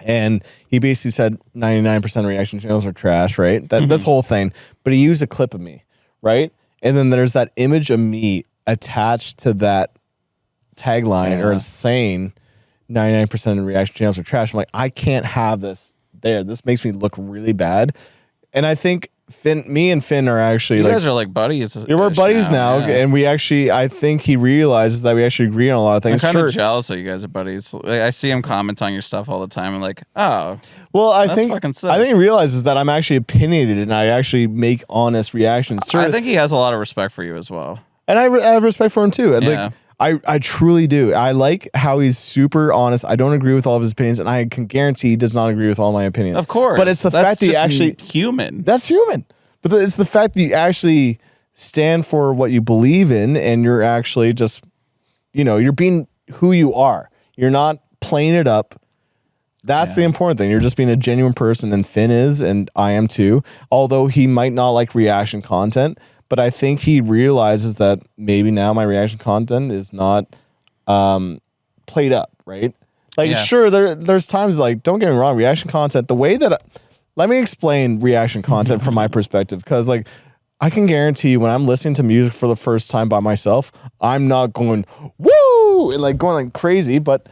And he basically said 99% of reaction channels are trash, right? This whole thing. But he used a clip of me, right? And then there's that image of me attached to that tagline or saying 99% of reaction channels are trash. I'm like, I can't have this there. This makes me look really bad. And I think me and Finn are actually you guys are like buddies. Yeah, we're buddies now, yeah. and we actually, I think he realizes that we actually agree on a lot of things. I'm kind of jealous that you guys are buddies. Like, I see him comment on your stuff all the time. I'm like, oh, well, I that's think fucking sick. I think he realizes that I'm actually opinionated and I actually make honest reactions. I think he has a lot of respect for you as well, and I have respect for him too. And yeah. I truly do. I like how he's super honest. I don't agree with all of his opinions, and I can guarantee he does not agree with all my opinions. Of course, but it's the fact that he actually human. That's human. But it's the fact that you actually stand for what you believe in, and you're actually just, you're being who you are. You're not playing it up. That's the important thing. You're just being a genuine person, and Finn is, and I am too. Although he might not like reaction content, but I think he realizes that maybe now my reaction content is not played up, right? Like, sure, there's times like, don't get me wrong, reaction content, the way that... Let me explain reaction content from my perspective, because like I can guarantee you when I'm listening to music for the first time by myself, I'm not going woo and like going like crazy. But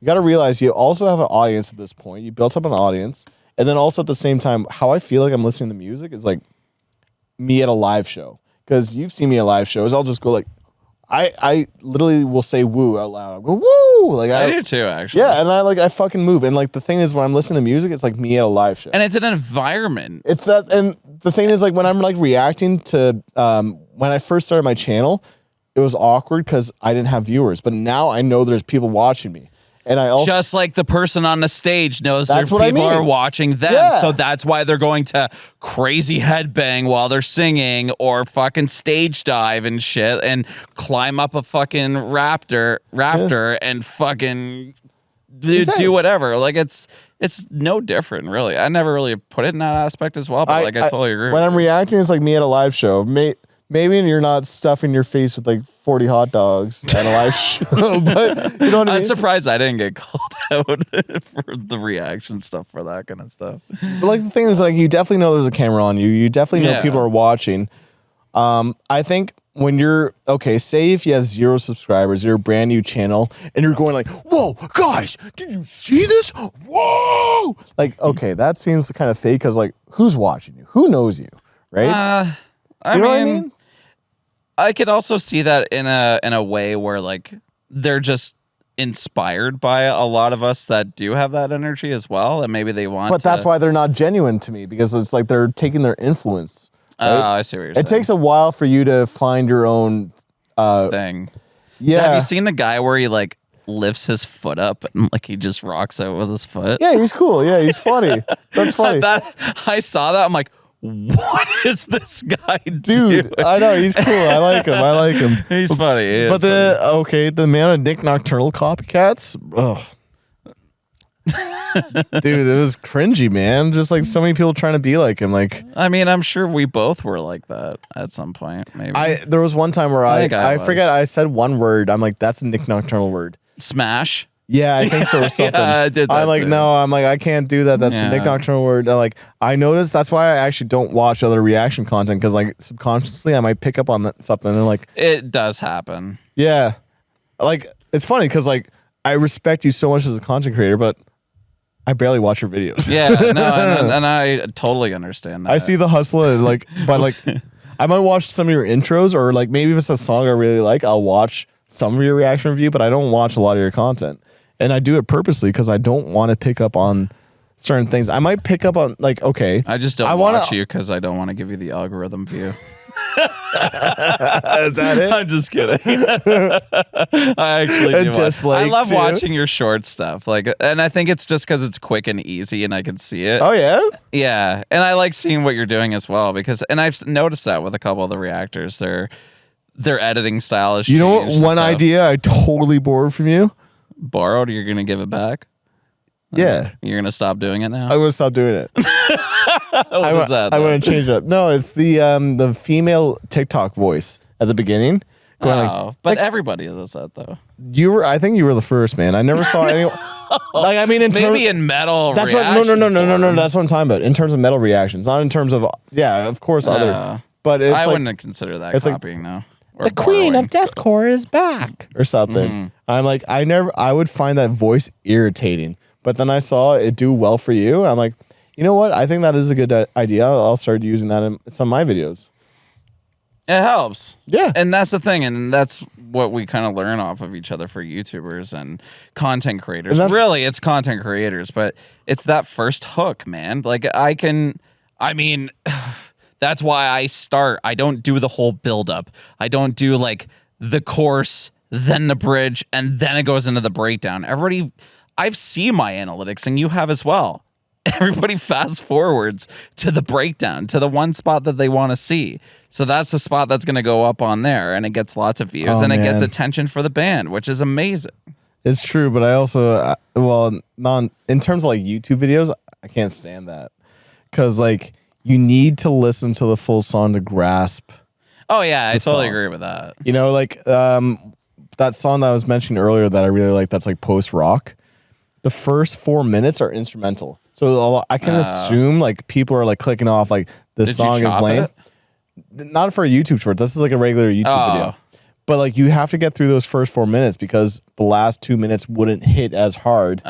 you got to realize you also have an audience at this point. You built up an audience, and then also at the same time, how I feel like I'm listening to music is like me at a live show. Because you've seen me at live shows, I'll just go like. I literally will say woo out loud. I'll go woo, like I do too, actually. Yeah, and I fucking move. And like the thing is, when I'm listening to music, it's like me at a live show. And it's an environment. It's that, and the thing is, like when I'm like reacting to when I first started my channel, it was awkward because I didn't have viewers. But now I know there's people watching me. And I also just like the person on the stage knows that's their what people I mean. are watching them, so that's why they're going to crazy headbang while they're singing or fucking stage dive and shit and climb up a fucking rafter and fucking do whatever. Like it's no different, really. I never really put it in that aspect as well, but I totally agree. When I'm reacting, it's like me at a live show. Maybe you're not stuffing your face with like 40 hot dogs at a live show, but you know what I mean? I'm surprised I didn't get called out for the reaction stuff for that kind of stuff. But like the thing is, like you definitely know there's a camera on you. You definitely know people are watching. I think when you're say if you have 0 subscribers, you're a brand new channel, and you're going like, "Whoa, guys, did you see this? Whoa!" Like, okay, that seems kind of fake because like, who's watching you? Who knows you, right? I mean, I could also see that in a way where like they're just inspired by a lot of us that do have that energy as well, and maybe they want. But that's why they're not genuine to me, because it's like they're taking their influence. Right? Oh, I see what you're saying. It takes a while for you to find your own thing. Yeah. Have you seen the guy where he like lifts his foot up and like he just rocks out with his foot? Yeah, he's cool. Yeah, he's funny. That's funny. I saw that. I'm like, what is this guy Dude, doing? I know, he's cool. I like him. He's funny. But the man of Nick Nocturnal copycats, ugh. Dude, it was cringy, man. Just like so many people trying to be like him. Like, I mean, I'm sure we both were like that at some point. Maybe there was one time where I forget, I said one word. I'm like, that's a Nick Nocturnal word. Smash. Yeah, I think so, or something. Yeah, I did that I'm like, too. no, I'm like, I can't do that. That's a Nick Nocturnal word. And like, I noticed that's why I actually don't watch other reaction content, because like subconsciously I might pick up on something and like it does happen. Yeah, like it's funny because like I respect you so much as a content creator, but I barely watch your videos. Yeah, no, and I totally understand that. I see the hustle, and like, but like, I might watch some of your intros, or like maybe if it's a song I really like, I'll watch some of your reaction review, but I don't watch a lot of your content. And I do it purposely because I don't want to pick up on certain things. I might pick up on like, okay. I just don't watch you because I don't want to give you the algorithm view. Is that it? I'm just kidding. I actually do. I love watching your short stuff. Like, and I think it's just because it's quick and easy and I can see it. Oh, yeah? Yeah. And I like seeing what you're doing as well because, and I've noticed that with a couple of the reactors, their editing style is changed. You know what? One idea I totally borrowed from you. Borrowed? You're going to give it back? Yeah. You're going to stop doing it now? I would stop doing it. What was that? I want to change it up. No, it's the female TikTok voice at the beginning. But everybody does that though. I think you were the first, man. I never saw anyone. Like, I mean, maybe in metal. That's what. No. That's what I'm talking about. In terms of metal reactions, not in terms of of course other. But it's I wouldn't consider that copying though. The queen of deathcore is back or something. Mm-hmm. I'm like, I would find that voice irritating. But then I saw it do well for you. I'm like, you know what? I think that is a good idea. I'll start using that in some of my videos. It helps. Yeah. And that's the thing. And that's what we kind of learn off of each other for YouTubers and content creators. Really, it's content creators, but it's that first hook, man. Like that's why I start. I don't do the whole buildup. I don't do like the chorus, then the bridge, and then it goes into the breakdown. I've seen my analytics, and you have as well. Everybody fast forwards to the breakdown, to the one spot that they want to see. So that's the spot that's going to go up on there, and it gets lots of views, and it gets attention for the band, which is amazing. It's true, but I also, in terms of like YouTube videos, I can't stand that. Because like, you need to listen to the full song to grasp. Oh, yeah, I totally agree with that. You know, like that song that I was mentioning earlier that I really like, that's like post-rock. The first 4 minutes are instrumental. So I can assume like people are like clicking off like this song is lame. Not for a YouTube short. This is like a regular YouTube video. But like you have to get through those first 4 minutes because the last 2 minutes wouldn't hit as hard.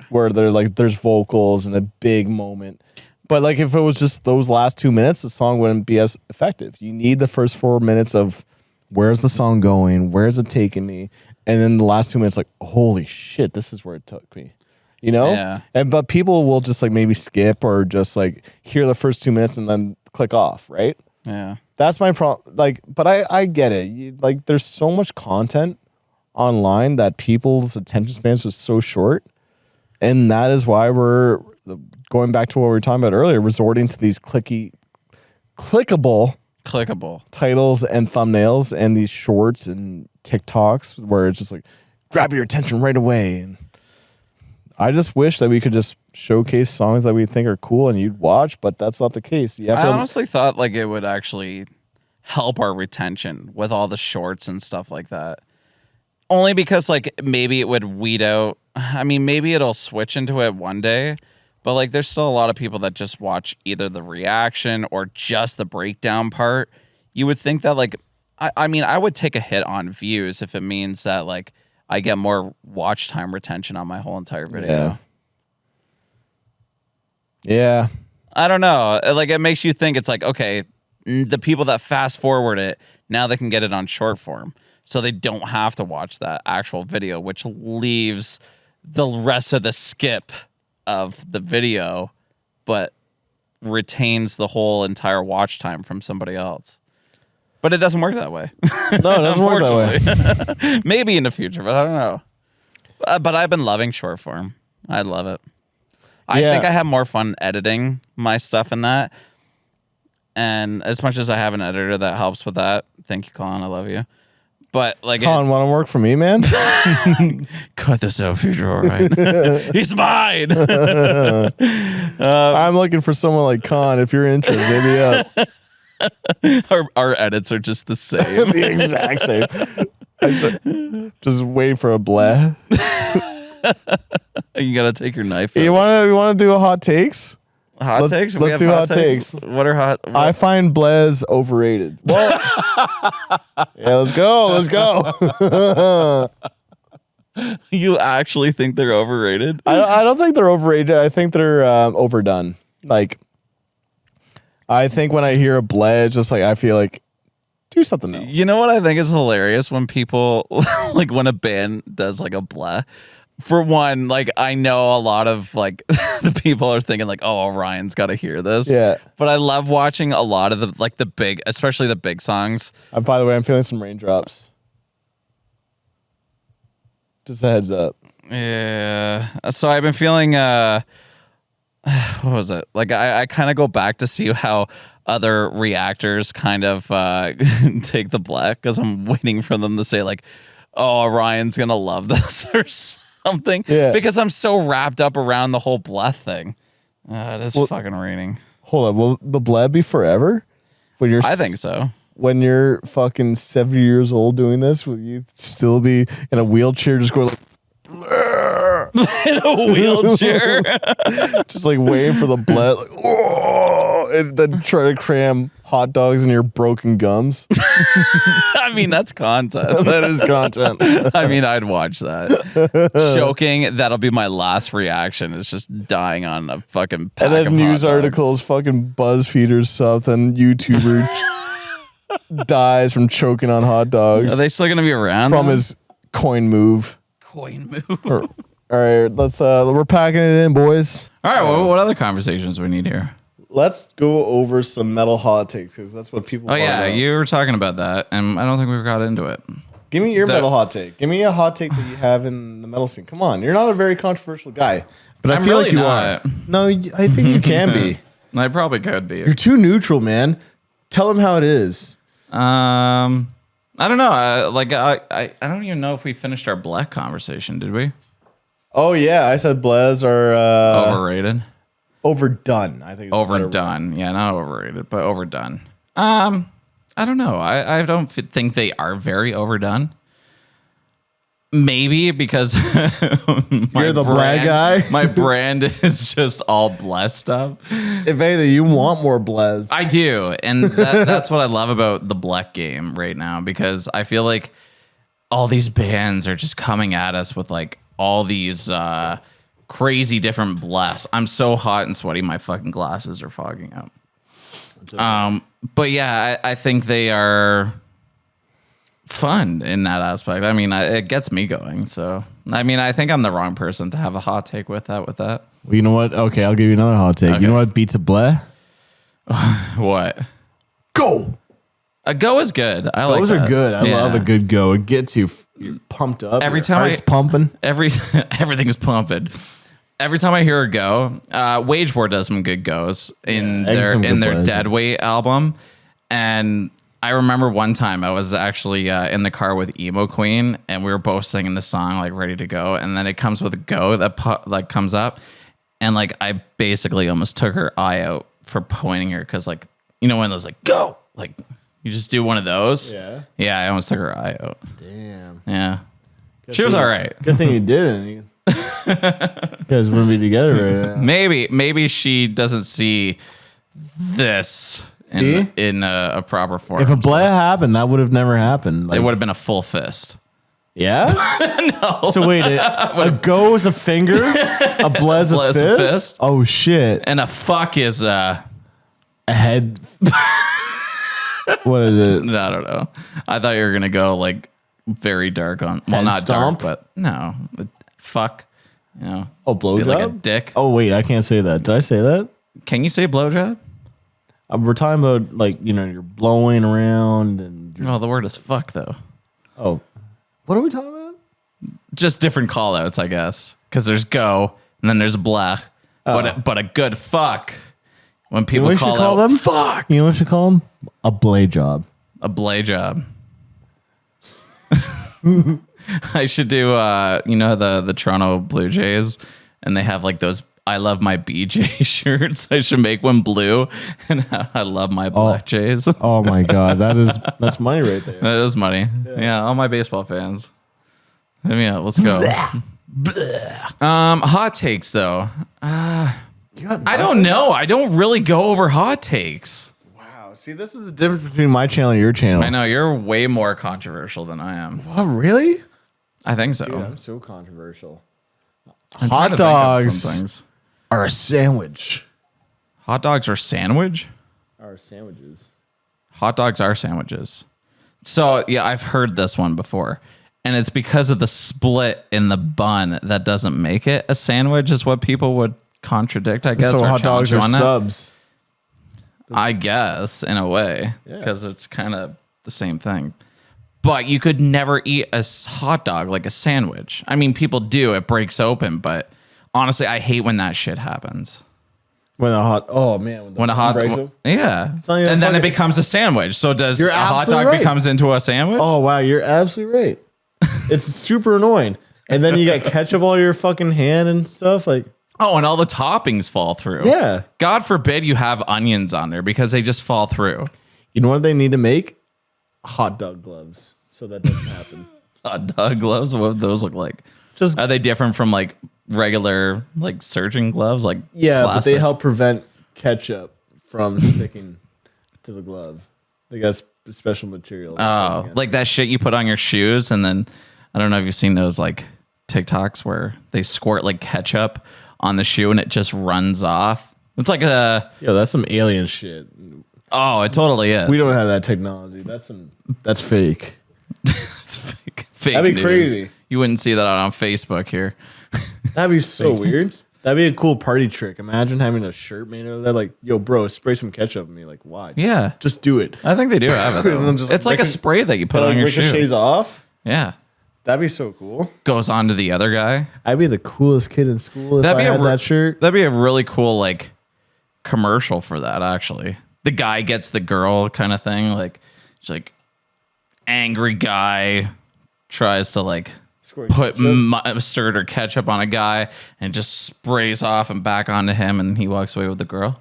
Where they're like there's vocals and a big moment. But like if it was just those last 2 minutes, the song wouldn't be as effective. You need the first 4 minutes of where's the song going? Where's it taking me? And then the last 2 minutes, like, holy shit, this is where it took me. You know? Yeah. But people will just like maybe skip or just like hear the first 2 minutes and then click off, right? Yeah. That's my problem. Like, but I get it. Like, there's so much content online that people's attention spans are so short. And that is why we're going back to what we were talking about earlier, resorting to these clickable titles and thumbnails and these shorts and TikToks where it's just like grab your attention right away. And I just wish that we could just showcase songs that we think are cool and you'd watch, but that's not the case. You have I honestly thought like it would actually help our retention with all the shorts and stuff like that. Only because like maybe it would weed out. I mean, maybe it'll switch into it one day, but like there's still a lot of people that just watch either the reaction or just the breakdown part. You would think that like, I mean, I would take a hit on views if it means that like I get more watch time retention on my whole entire video. Yeah. I don't know. Like it makes you think it's like, okay, the people that fast forward it, now they can get it on short form. So they don't have to watch that actual video, which leaves the rest of the skip of the video, but retains the whole entire watch time from somebody else. But it doesn't work that way. No, it doesn't work that way. Maybe in the future, but I don't know. But I've been loving short form. I love it. I think I have more fun editing my stuff in that. And as much as I have an editor that helps with that, thank you, Colin. I love you. But like, Colin, want to work for me, man? Cut this out, future, all right? He's mine. I'm looking for someone like Con. If you're interested, hit me up. Our edits are just the same. The exact same. Just wait for a bleh. You gotta take your knife. You want to do a hot takes? Hot takes? Let's do hot takes. What are hot? I find bleghs overrated. Well, yeah, let's go. You actually think they're overrated? I don't think they're overrated. I think they're overdone. Like, I think when I hear a BLEGH, it's just like I feel like do something else. You know what I think is hilarious when people like when a band does like a BLEGH. For one, like I know a lot of like the people are thinking like, oh, Orion's got to hear this. Yeah. But I love watching a lot of the big, especially the big songs. By the way, I'm feeling some raindrops. Just a heads up. Yeah. So I've been feeling what was it? Like I kind of go back to see how other reactors kind of take the BLEGH because I'm waiting for them to say like, oh, Orion's gonna love this or something. Yeah. Because I'm so wrapped up around the whole BLEGH thing. It is fucking raining. Hold on. Will the BLEGH be forever? When you're I think so. When you're fucking 70 years old doing this, will you still be in a wheelchair just going like In a wheelchair. just like waiting for the BLEGH, like, oh, and then try to cram hot dogs in your broken gums? I mean, that's content. That is content. I mean, I'd watch that. Choking, that'll be my last reaction. It's just dying on a fucking pack And then of news hot dogs. articles, fucking BuzzFeed or something, YouTuber dies from choking on hot dogs Are they still gonna be around? from though? his coin move. coin move. All right, let's we're packing it in, boys. All right, well, what other conversations do we need here? Let's go over some metal hot takes because that's what people. Oh yeah, you were talking about that, and I don't think we got into it. Give me your metal hot take. Give me a hot take that you have in the metal scene. Come on, you're not a very controversial guy, but I I'm feel really like you not. are. No, I think you can be. I probably could be. You're too neutral, man. Tell them how it is. I don't know. I don't even know if we finished our BLEGH conversation. Did we? Oh yeah, I said BLEGs are Overrated. overdone. I think it's a better word. Overdone. Yeah, not overrated, but overdone. I don't know. I don't think they are very overdone. Maybe because You're the BLEGH guy? My brand is just all BLEGH stuff. If anything, you want more BLEGs. I do, and that's what I love about the BLEGH game right now, because I feel like all these bands are just coming at us with like all these crazy different BLEGs. I'm so hot and sweaty, my fucking glasses are fogging up. But yeah, I think they are fun in that aspect. I mean, it gets me going. So, I mean, I think I'm the wrong person to have a hot take with that. Well, you know what? Okay, I'll give you another hot take. Okay. You know what beats a BLEGH? What? Go! A go is good. I like Those that. are good. I Yeah. love a good go. It gets you you're pumped up. Every Your time heart's pumping. Everything's pumping. Every time I hear a go, Wage War does some good goes in some good their plays. Dead Weight album, and I remember one time I was actually in the car with Emo Queen, and we were both singing the song like ready to go, and then it comes with a go that like comes up, and like I basically almost took her eye out for pointing her, because like, you know when those like go, like you just do one of those. Yeah, I almost took her eye out. Damn. Yeah, she was all right. Good thing you didn't. You guys wouldn't be together right now. Maybe she doesn't see this in a proper form. If a BLEGH happened, that would have never happened. Like, it would have been a full fist. yeah? No. So wait, a go is a finger? A BLEG's BLEG's a a fist? fist. Oh, shit. And a fuck is A head. What is it? I don't know. I thought you were gonna go like very dark on. Well, Head not stomp? dark, but no. Fuck. You know. Oh, Be blowjob? like a dick. Oh, wait, I can't say that. Did I say that? Can you say blowjob? We're talking about, like, you know, you're blowing around and... No, the word is fuck though. Oh. What are we talking about? Just different call outs, I guess. Because there's go and then there's blech. But a good fuck. When people You know what we should call call out them? fuck. You know what we should call them? A BLEGH job. A blade job. I should do you know the Toronto Blue Jays, and they have like those I love my BJ shirts. I should make one blue and I love my Black Jays. Oh my god, that's money right there. That is money. Yeah, all my baseball fans. Hit me up. Let's go. Hot takes though. I don't know. I don't really go over hot takes. Wow. See, this is the difference between my channel and your channel. I know you're way more controversial than I am. What, really? I think so. Dude, I'm so controversial. I'm trying Hot to think of some dogs things. are a sandwich. Hot dogs are sandwich? are sandwiches. Hot dogs are sandwiches. So, yeah, I've heard this one before. And it's because of the split in the bun that doesn't make it a sandwich is what people would contradict, I guess. So or hot dogs are subs. I guess, in a way, because it's kind of the same thing. But you could never eat a hot dog like a sandwich. I mean, people do. It breaks open. But honestly, I hate when that shit happens. When a hot, oh man, when a hot, yeah, and then it becomes a sandwich. So does a hot dog becomes into a sandwich? Oh wow, you're absolutely right. It's super annoying. And then you got ketchup all over your fucking hand and stuff like. Oh, and all the toppings fall through. Yeah. God forbid you have onions on there because they just fall through. You know what they need to make? Hot dog gloves, so that doesn't happen. Hot dog gloves? What would those look like? Are they different from like regular like surgeon gloves? Like plastic? But they help prevent ketchup from sticking to the glove. They got special material. Oh, like that shit you put on your shoes, and then I don't know if you've seen those like TikToks where they squirt like ketchup on the shoe and it just runs off. It's like a that's some alien shit. Oh, it totally is. We don't have that technology. That's fake. It's fake. That'd be crazy. You wouldn't see that on Facebook here. That'd be so weird. That'd be a cool party trick. Imagine having a shirt made out of that. Like, yo, bro, spray some ketchup on me. Like, why? Yeah. Just do it. I think they do have it, though. It's like a spray that you put on your shoe. Ricochets off? Yeah. That'd be so cool. Goes on to the other guy. I'd be the coolest kid in school if I had that shirt. That'd be a really cool, like, commercial for that, actually. The guy gets the girl kind of thing. Like, it's like, angry guy tries to, like, put mustard or ketchup on a guy and just sprays off and back onto him, and he walks away with the girl.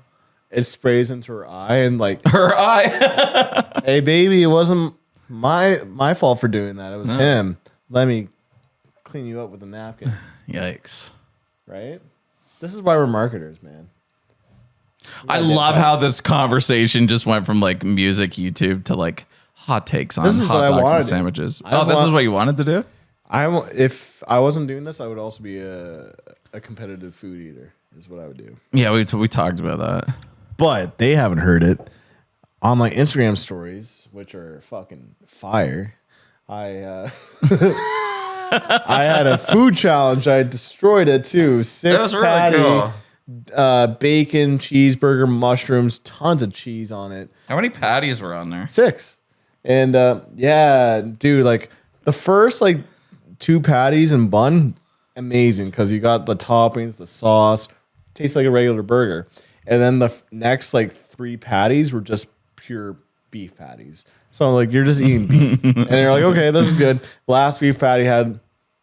It sprays into her eye and like her eye. Hey baby, it wasn't my fault for doing that. It was him. Let me clean you up with a napkin. Yikes. Right? This is why we're marketers, man. I love how this conversation just went from like music YouTube to like hot takes on hot dogs and sandwiches. This is what you wanted to do? If I wasn't doing this, I would also be a competitive food eater, is what I would do. Yeah, we talked about that. But they haven't heard it. On my Instagram stories, which are fucking fire, I had a food challenge. I destroyed it too. 6 patty, cool. Bacon, cheeseburger, mushrooms, tons of cheese on it. How many patties were on there? 6. And yeah, dude, like the first like 2 patties and bun, amazing because you got the toppings, the sauce, tastes like a regular burger. And then the next like 3 patties were just pure beef patties. So like you're just eating beef, and you're like, okay, this is good. Last beef patty had.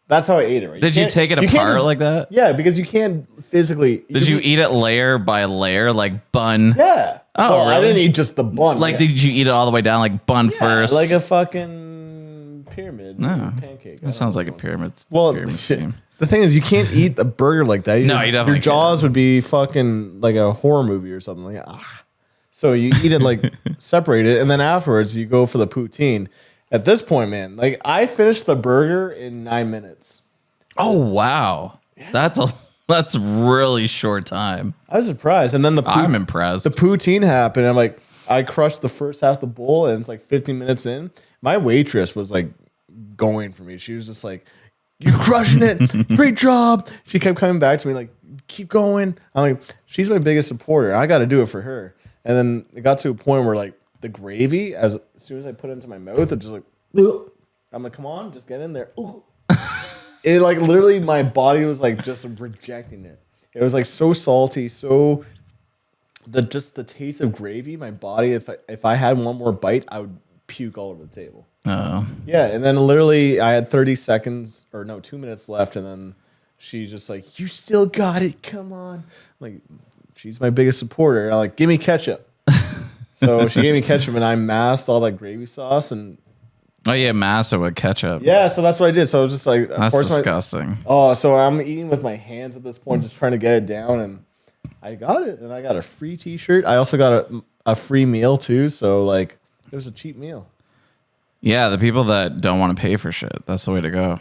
That's how I ate it. Right? Did you take it apart like that? Yeah, because you can't physically. Did you eat it layer by layer, like bun? Yeah. Oh, really? I didn't eat just the bun. Like, did you eat it all the way down, like bun first? Like a fucking pyramid. No, pancake. That sounds like a pyramid. Well, pyramid scheme. The thing is, you can't eat the burger like that. No, you definitely your jaws would be fucking like a horror movie or something. Like, So you eat it like separate it, and then afterwards you go for the poutine. At this point, man, like I finished the burger in 9 minutes. Oh wow, yeah. That's really short time. I was surprised, and then I'm impressed. The poutine happened. I'm like, I crushed the first half of the bowl, and it's like 15 minutes in. My waitress was like going for me. She was just like, "You're crushing it, great job." She kept coming back to me like, "Keep going." I'm like, she's my biggest supporter. I got to do it for her. And then it got to a point where like the gravy, as soon as I put it into my mouth, it just like, I'm like, come on, just get in there. It like literally my body was like just rejecting it. It was like so salty, so the taste of gravy, my body, if I had one more bite, I would puke all over the table. Oh. Yeah, and then literally I had 2 minutes left, and then she's just like, "You still got it, come on." I'm like, she's my biggest supporter. I'm like, "Give me ketchup." So she gave me ketchup, and I masked all that gravy sauce and. Oh yeah, massive with ketchup. Yeah, so that's what I did. So I was just like, that's disgusting. So I'm eating with my hands at this point, just trying to get it down, and I got it, and I got a free T-shirt. I also got a free meal too. So like, it was a cheap meal. Yeah, the people that don't want to pay for shit, that's the way to go.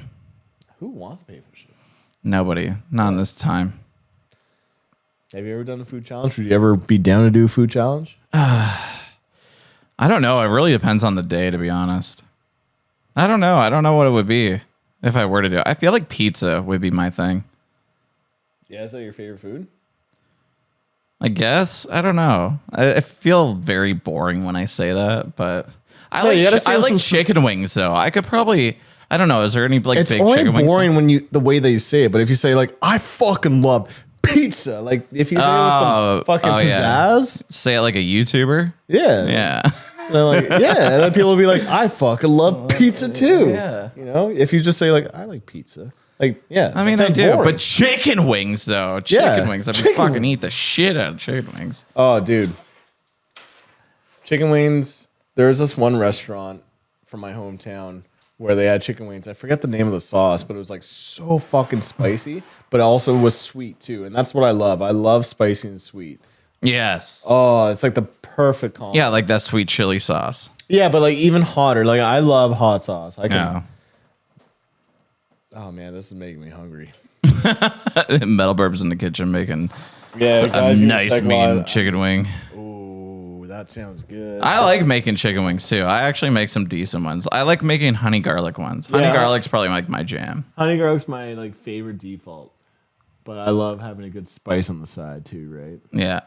Who wants to pay for shit? Nobody. Not in this time. Have you ever done a food challenge? Would you ever be down to do a food challenge? I don't know. It really depends on the day, to be honest. I don't know. I don't know what it would be if I were to do it. I feel like pizza would be my thing. Yeah, is that your favorite food? I guess. I don't know. I feel very boring when I say that, but I like chicken wings, though. I could probably... I don't know. Is there any like it's big only chicken wings? boring when the way that you say it, but if you say like, I fucking love pizza, like if you say it with some fucking pizzazz, say it like a YouTuber. Yeah. And then and then people will be like, I fucking love pizza too. Yeah. You know, if you just say like, I like pizza, like I mean, I do, but chicken wings though, chicken wings. I mean, fucking eat the shit out of chicken wings. Oh, dude, chicken wings. There's this one restaurant from my hometown where they had chicken wings. I forget the name of the sauce, but it was like so fucking spicy, but it also was sweet too. And that's what I love. I love spicy and sweet. Yes. Oh, it's like the perfect combo. Yeah, like that sweet chili sauce. Yeah, but like even hotter. Like I love hot sauce. I can. Yeah. Oh man, this is making me hungry. Metalbirbs in the kitchen making a nice mean chicken wing. That sounds good. I like making chicken wings too. I actually make some decent ones. I like making honey garlic ones. Honey garlic's probably like my jam. Honey garlic's my like favorite default, but I love having a good spice on the side too, right? Yeah.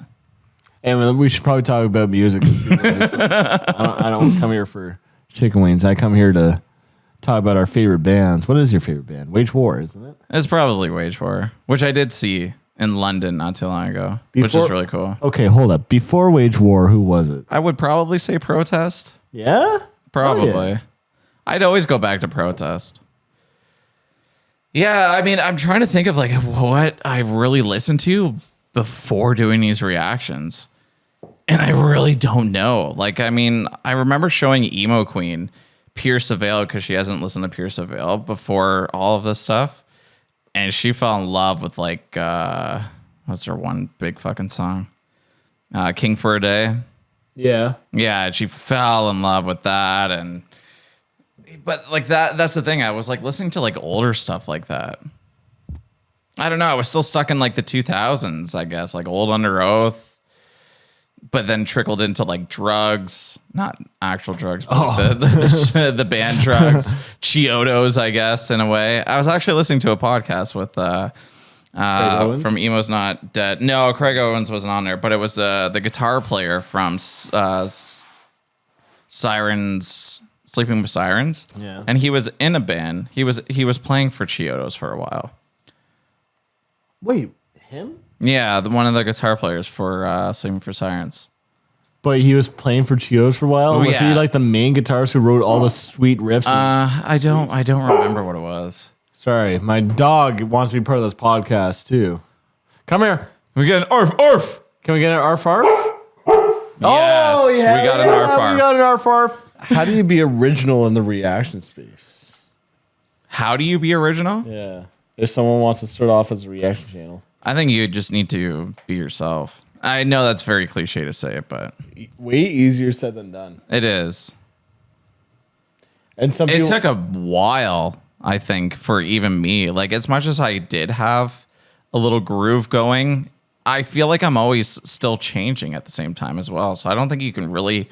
And we should probably talk about music. I don't come here for chicken wings. I come here to talk about our favorite bands. What is your favorite band? Wage War, isn't it? It's probably Wage War, which I did see in London not too long ago, which is really cool. Okay, hold up. Before Wage War, who was it? I would probably say Protest. Yeah? Probably. Oh, yeah. I'd always go back to Protest. Yeah, I mean, I'm trying to think of like what I really listened to before doing these reactions. And I really don't know. Like, I mean, I remember showing Emo Queen Pierce the Veil because she hasn't listened to Pierce the Veil before all of this stuff. And she fell in love with like, what's her one big fucking song? King for a Day. Yeah. Yeah, she fell in love with that. But like that's the thing. I was like listening to like older stuff like that. I don't know. I was still stuck in like the 2000s, I guess, like Old Under Oath. But then trickled into like drugs, not actual drugs, but like the band drugs, Chiodos, I guess, in a way. I was actually listening to a podcast with from Emo's Not Dead. No, Craig Owens wasn't on there, but it was the guitar player from Sirens, Sleeping with Sirens. Yeah, and he was in a band. He was playing for Chiodos for a while. Wait, him? Yeah, one of the guitar players for Sleeping for Sirens. But he was playing for Chiodos for a while? Was he like the main guitarist who wrote all the sweet riffs? I don't remember what it was. Sorry, my dog wants to be part of this podcast too. Come here. Can we get an arf? Can we get an arf arf? Yes, we got an arf arf. We got an arf arf. How do you be original in the reaction space? How do you be original? Yeah. If someone wants to start off as a reaction channel. I think you just need to be yourself. I know that's very cliche to say it, but way easier said than done. It is. And it took a while, I think, for even me. Like, as much as I did have a little groove going, I feel like I'm always still changing at the same time as well. So I don't think you can really...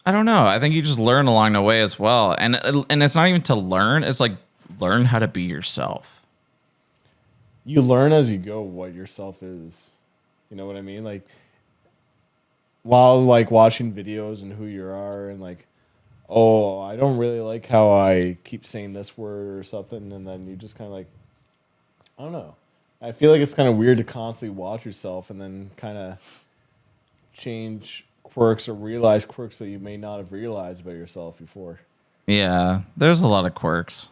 I don't know. I think you just learn along the way as well. And it's not even to learn. It's like learn how to be yourself. You learn as you go what yourself is. You know what I mean? Like, while like watching videos and who you are and like, oh, I don't really like how I keep saying this word or something. And then you just kind of like, I don't know. I feel like it's kind of weird to constantly watch yourself and then kind of change quirks or realize quirks that you may not have realized about yourself before. Yeah, there's a lot of quirks.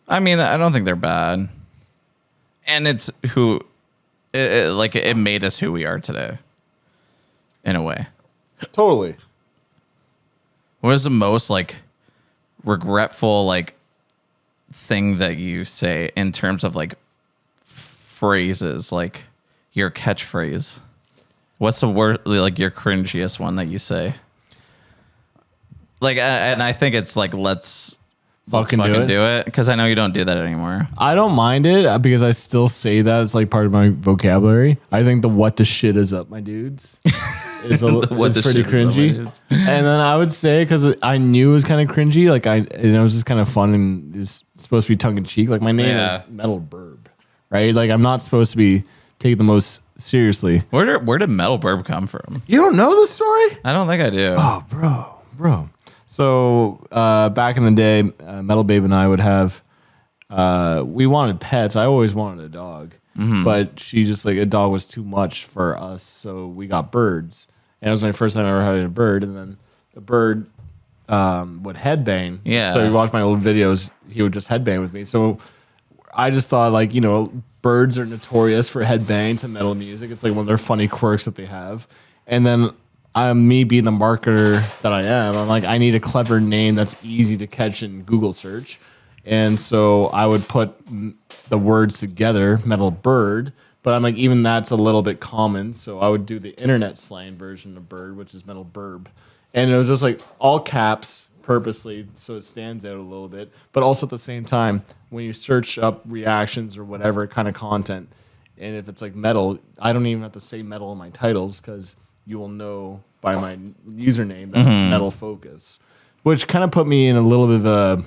I mean, I don't think they're bad. And it's it made us who we are today, in a way. Totally. What is the most like regretful like thing that you say in terms of like phrases, like your catchphrase? What's the word, like your cringiest one that you say? Like, and I think it's like let's fucking do it, because I know you don't do that anymore. I don't mind it because I still say that. It's like part of my vocabulary. I think the what the shit is up, my dudes. is pretty cringy. And then I would say, because I knew it was kind of cringy, like and it was just kind of fun and it's supposed to be tongue in cheek. Like my name is Metalbirb, right? Like I'm not supposed to be taken the most seriously. Where did Metalbirb come from? You don't know the story? I don't think I do. Oh, bro. So back in the day, Metal Babe and I would have. We wanted pets. I always wanted a dog, but she just like a dog was too much for us, so we got birds. And it was my first time ever having a bird. And then the bird would headbang. Yeah. So if you watch my old videos, he would just headbang with me. So I just thought like birds are notorious for headbang to metal music. It's like one of their funny quirks that they have. And then me being the marketer that I am, I'm like, I need a clever name that's easy to catch in Google search. And so I would put the words together, Metal Bird, but I'm like, even that's a little bit common. So I would do the internet slang version of bird, which is Metalbirb. And it was just like all caps purposely, so it stands out a little bit. But also at the same time, when you search up reactions or whatever kind of content, and if it's like metal, I don't even have to say metal in my titles because you will know by my username that it's Metal Focus. Which kind of put me in a little bit of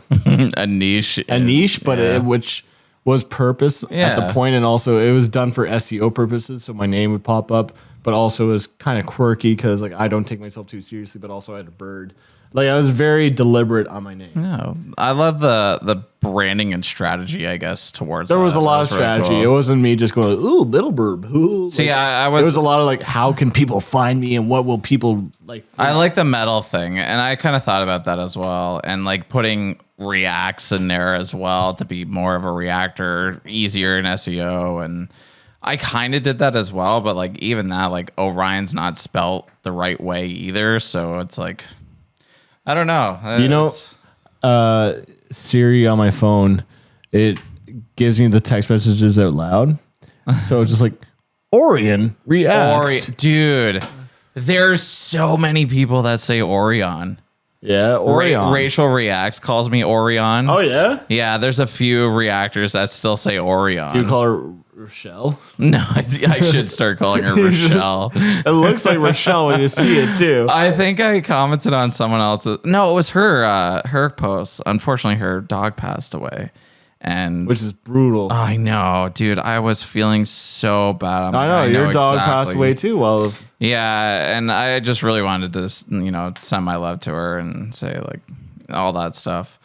a niche, but which was purpose at the point, and also it was done for SEO purposes, so my name would pop up. But also it was kind of quirky because like I don't take myself too seriously, but also I had a bird. Like I was very deliberate on my name. No, I love the branding and strategy. I guess towards there was a lot of strategy. Really cool. It wasn't me just going, "Ooh, Metalbirb." Ooh. See, like, I was. It was a lot of like, how can people find me, and what will people like? Think? I like the metal thing, and I kind of thought about that as well, and like putting reacts in there as well to be more of a reactor, easier in SEO, and I kind of did that as well. But like even that, like Orion's not spelt the right way either, so it's like. I don't know. Siri on my phone, it gives me the text messages out loud. So it's just like, Ohrion Reacts. Dude, there's so many people that say Ohrion. Yeah, Ohrion. Rachel Reacts calls me Ohrion. Oh, yeah? Yeah, there's a few reactors that still say Ohrion. Do you call her Rochelle? No, I should start calling her Rochelle. It looks like Rochelle when you see it, too. I think I commented on someone else's. No, it was her post. Unfortunately, her dog passed away. Which is brutal. I know, dude. I was feeling so bad. I know your dog passed away too. Well, yeah, and I just really wanted to, send my love to her and say like all that stuff.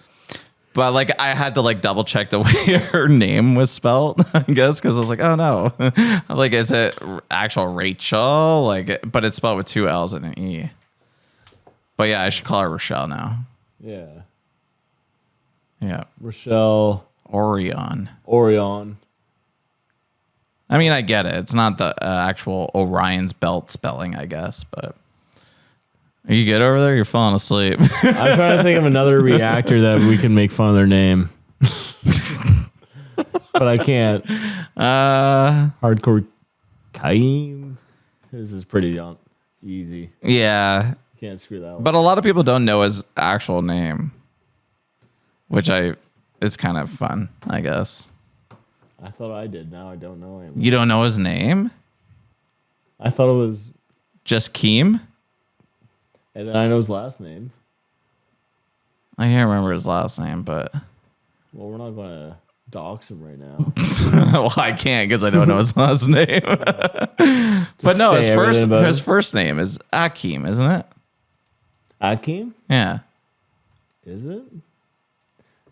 But like I had to like double check the way her name was spelled, I guess, because I was like, oh no, like is it actual Rachel? Like, but it's spelled with 2 L's and an E. But yeah, I should call her Rochelle now. Yeah. Rochelle. Ohrion. I mean, I get it. It's not the actual Orion's belt spelling, I guess, but are you good over there? You're falling asleep. I'm trying to think of another reactor that we can make fun of their name. But I can't. Hardcore Kaim. This is pretty easy. Yeah. Can't screw that one. But a lot of people don't know his actual name, which it's kind of fun, I guess. I thought I did. Now I don't know him. You don't know his name? I thought it was just Keem. And then I know his last name. I can't remember his last name, but well, we're not going to dox him right now. Well, I can't because I don't know his last name. But no, his first name is Akeem, isn't it? Akeem? Yeah. Is it?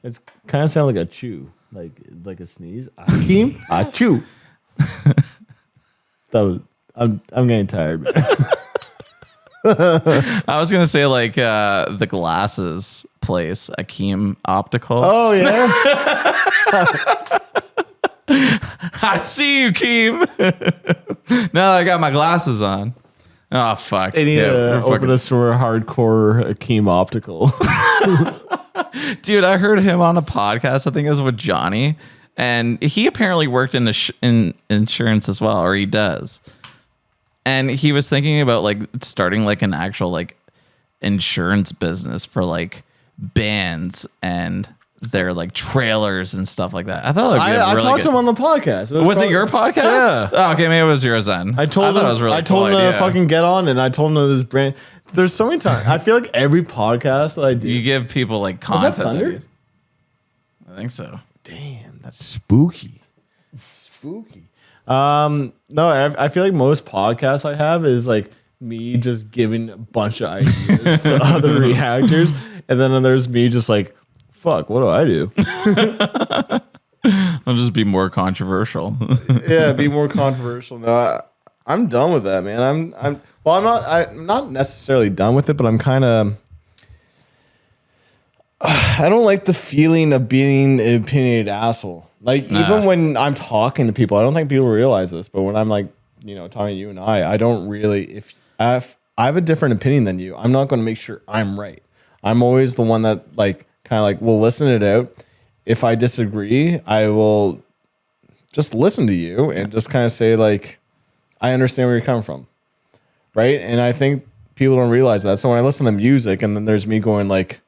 It's kind of sound like a chew, like a sneeze. Akeem, achoo. I'm getting tired. I was gonna say like the glasses place, Akeem Optical. Oh yeah. I see you, Keem. Now I got my glasses on. Oh fuck! They need to open a store hardcore Akeem Optical. Dude, I heard him on a podcast. I think it was with Johnny, and he apparently worked in insurance as well, or he does. And he was thinking about like starting like an actual like insurance business for like bands and their like trailers and stuff like that. I thought I talked to him on the podcast. Was it your podcast? Yeah. Oh, okay, maybe it was yours then. I told him thought it was really I told cool him to idea. fucking get on, and I told him that this brand. There's so many times. I feel like every podcast that I do. You give people like Was that content. thunder? ideas. I think so. Damn, that's spooky. Spooky. No, I feel like most podcasts I have is like me just giving a bunch of ideas to other reactors, and then there's me just like, fuck, what do I do? I'll just be more controversial. Yeah, be more controversial. No, I'm done with that, man. I'm not necessarily done with it, but I'm kind of. I don't like the feeling of being an opinionated asshole. Like even when I'm talking to people, I don't think people realize this, but when I'm like, talking to you and I don't really. If I have a different opinion than you, I'm not going to make sure I'm right. I'm always the one that will listen it out. If I disagree, I will just listen to you and just kind of say like, I understand where you're coming from, right? And I think people don't realize that. So when I listen to music and then there's me going like,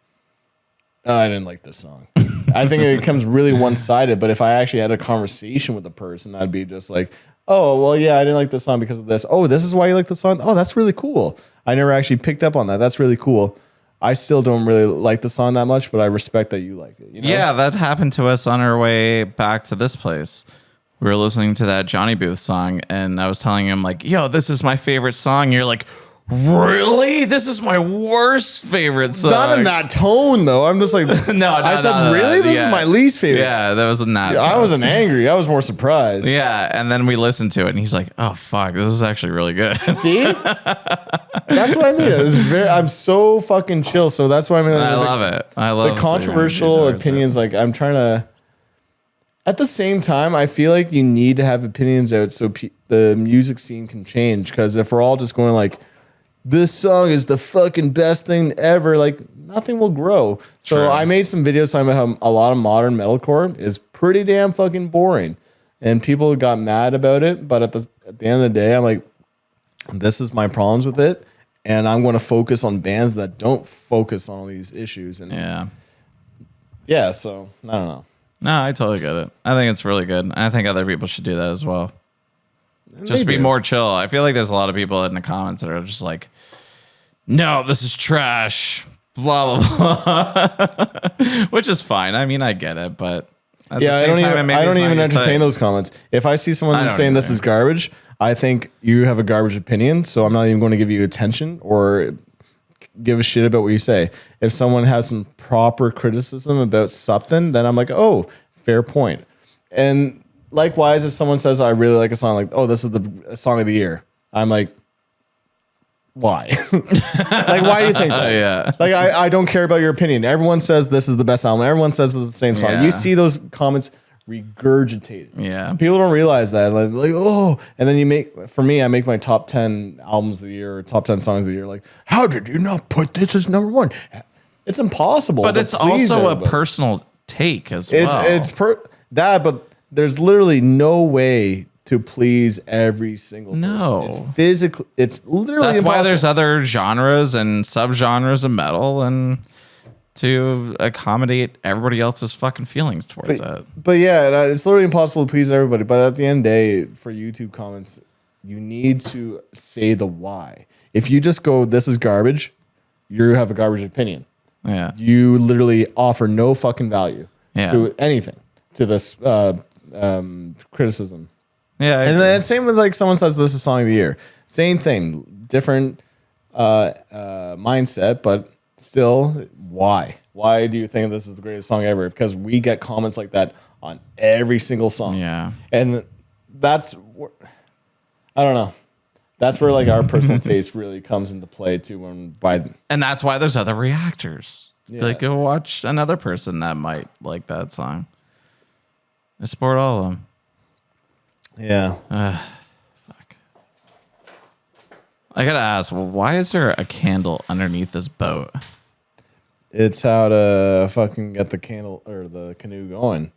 oh, I didn't like this song. I think it becomes really one-sided. But if I actually had a conversation with the person, I'd be just like, oh, well, yeah, I didn't like this song because of this. Oh, this is why you like the song? Oh, that's really cool. I never actually picked up on that. That's really cool. I still don't really like the song that much, but I respect that you like it. Yeah, that happened to us on our way back to this place. We were listening to that Johnny Booth song, and I was telling him, like, yo, this is my favorite song. And you're like, really? This is my worst favorite song. Not in that tone, though. I'm just like, I said, really? This is my least favorite. Yeah, that was not. I wasn't angry. I was more surprised. Yeah, and then we listened to it, and he's like, oh, fuck, this is actually really good. See? That's what I mean. I'm so fucking chill. So that's why I mean. I love it. I love the controversial opinions. Like I'm trying to. At the same time, I feel like you need to have opinions out so the music scene can change. Because if we're all just going like, this song is the fucking best thing ever, like nothing will grow. So True. I made some videos talking about how a lot of modern metalcore is pretty damn fucking boring, and people got mad about it. But at the end of the day, I'm like, this is my problems with it, and I'm going to focus on bands that don't focus on all these issues. And yeah. So I don't know. No, I totally get it. I think it's really good. I think other people should do that as well. Just be more chill. I feel like there's a lot of people in the comments that are just like, no, this is trash, blah, blah, blah. Which is fine. I mean, I get it, but at the same time, I don't even entertain those comments. If I see someone saying this is garbage, I think you have a garbage opinion, so I'm not even going to give you attention or give a shit about what you say. If someone has some proper criticism about something, then I'm like, oh, fair point. And likewise, if someone says I really like a song, like, oh, this is the song of the year, I'm like, why? Like, why do you think that? Yeah. Like, I don't care about your opinion. Everyone says this is the best album. Everyone says it's the same song. Yeah. You see those comments regurgitated. Yeah. People don't realize that. Like, oh, and then I make my top 10 albums of the year or top 10 songs of the year. Like, how did you not put this as number one? It's impossible. But it's also a personal take as well. But there's literally no way to please every single person. No. It's literally That's impossible. why there's other genres and subgenres of metal and to accommodate everybody else's fucking feelings towards it. But yeah, it's literally impossible to please everybody. But at the end of the day, for YouTube comments, you need to say the why. If you just go, this is garbage, you have a garbage opinion. Yeah. You literally offer no fucking value Yeah. to anything, to this criticism. Yeah. And then same with like someone says this is song of the year. Same thing, different mindset, but still, why? Why do you think this is the greatest song ever? Because we get comments like that on every single song. Yeah. And I don't know. That's where like our personal taste really comes into play too. And that's why there's other reactors. Yeah. Like go watch another person that might like that song. I support all of them. Yeah. Fuck. I gotta ask, why is there a candle underneath this boat? It's how to fucking get the candle or the canoe going.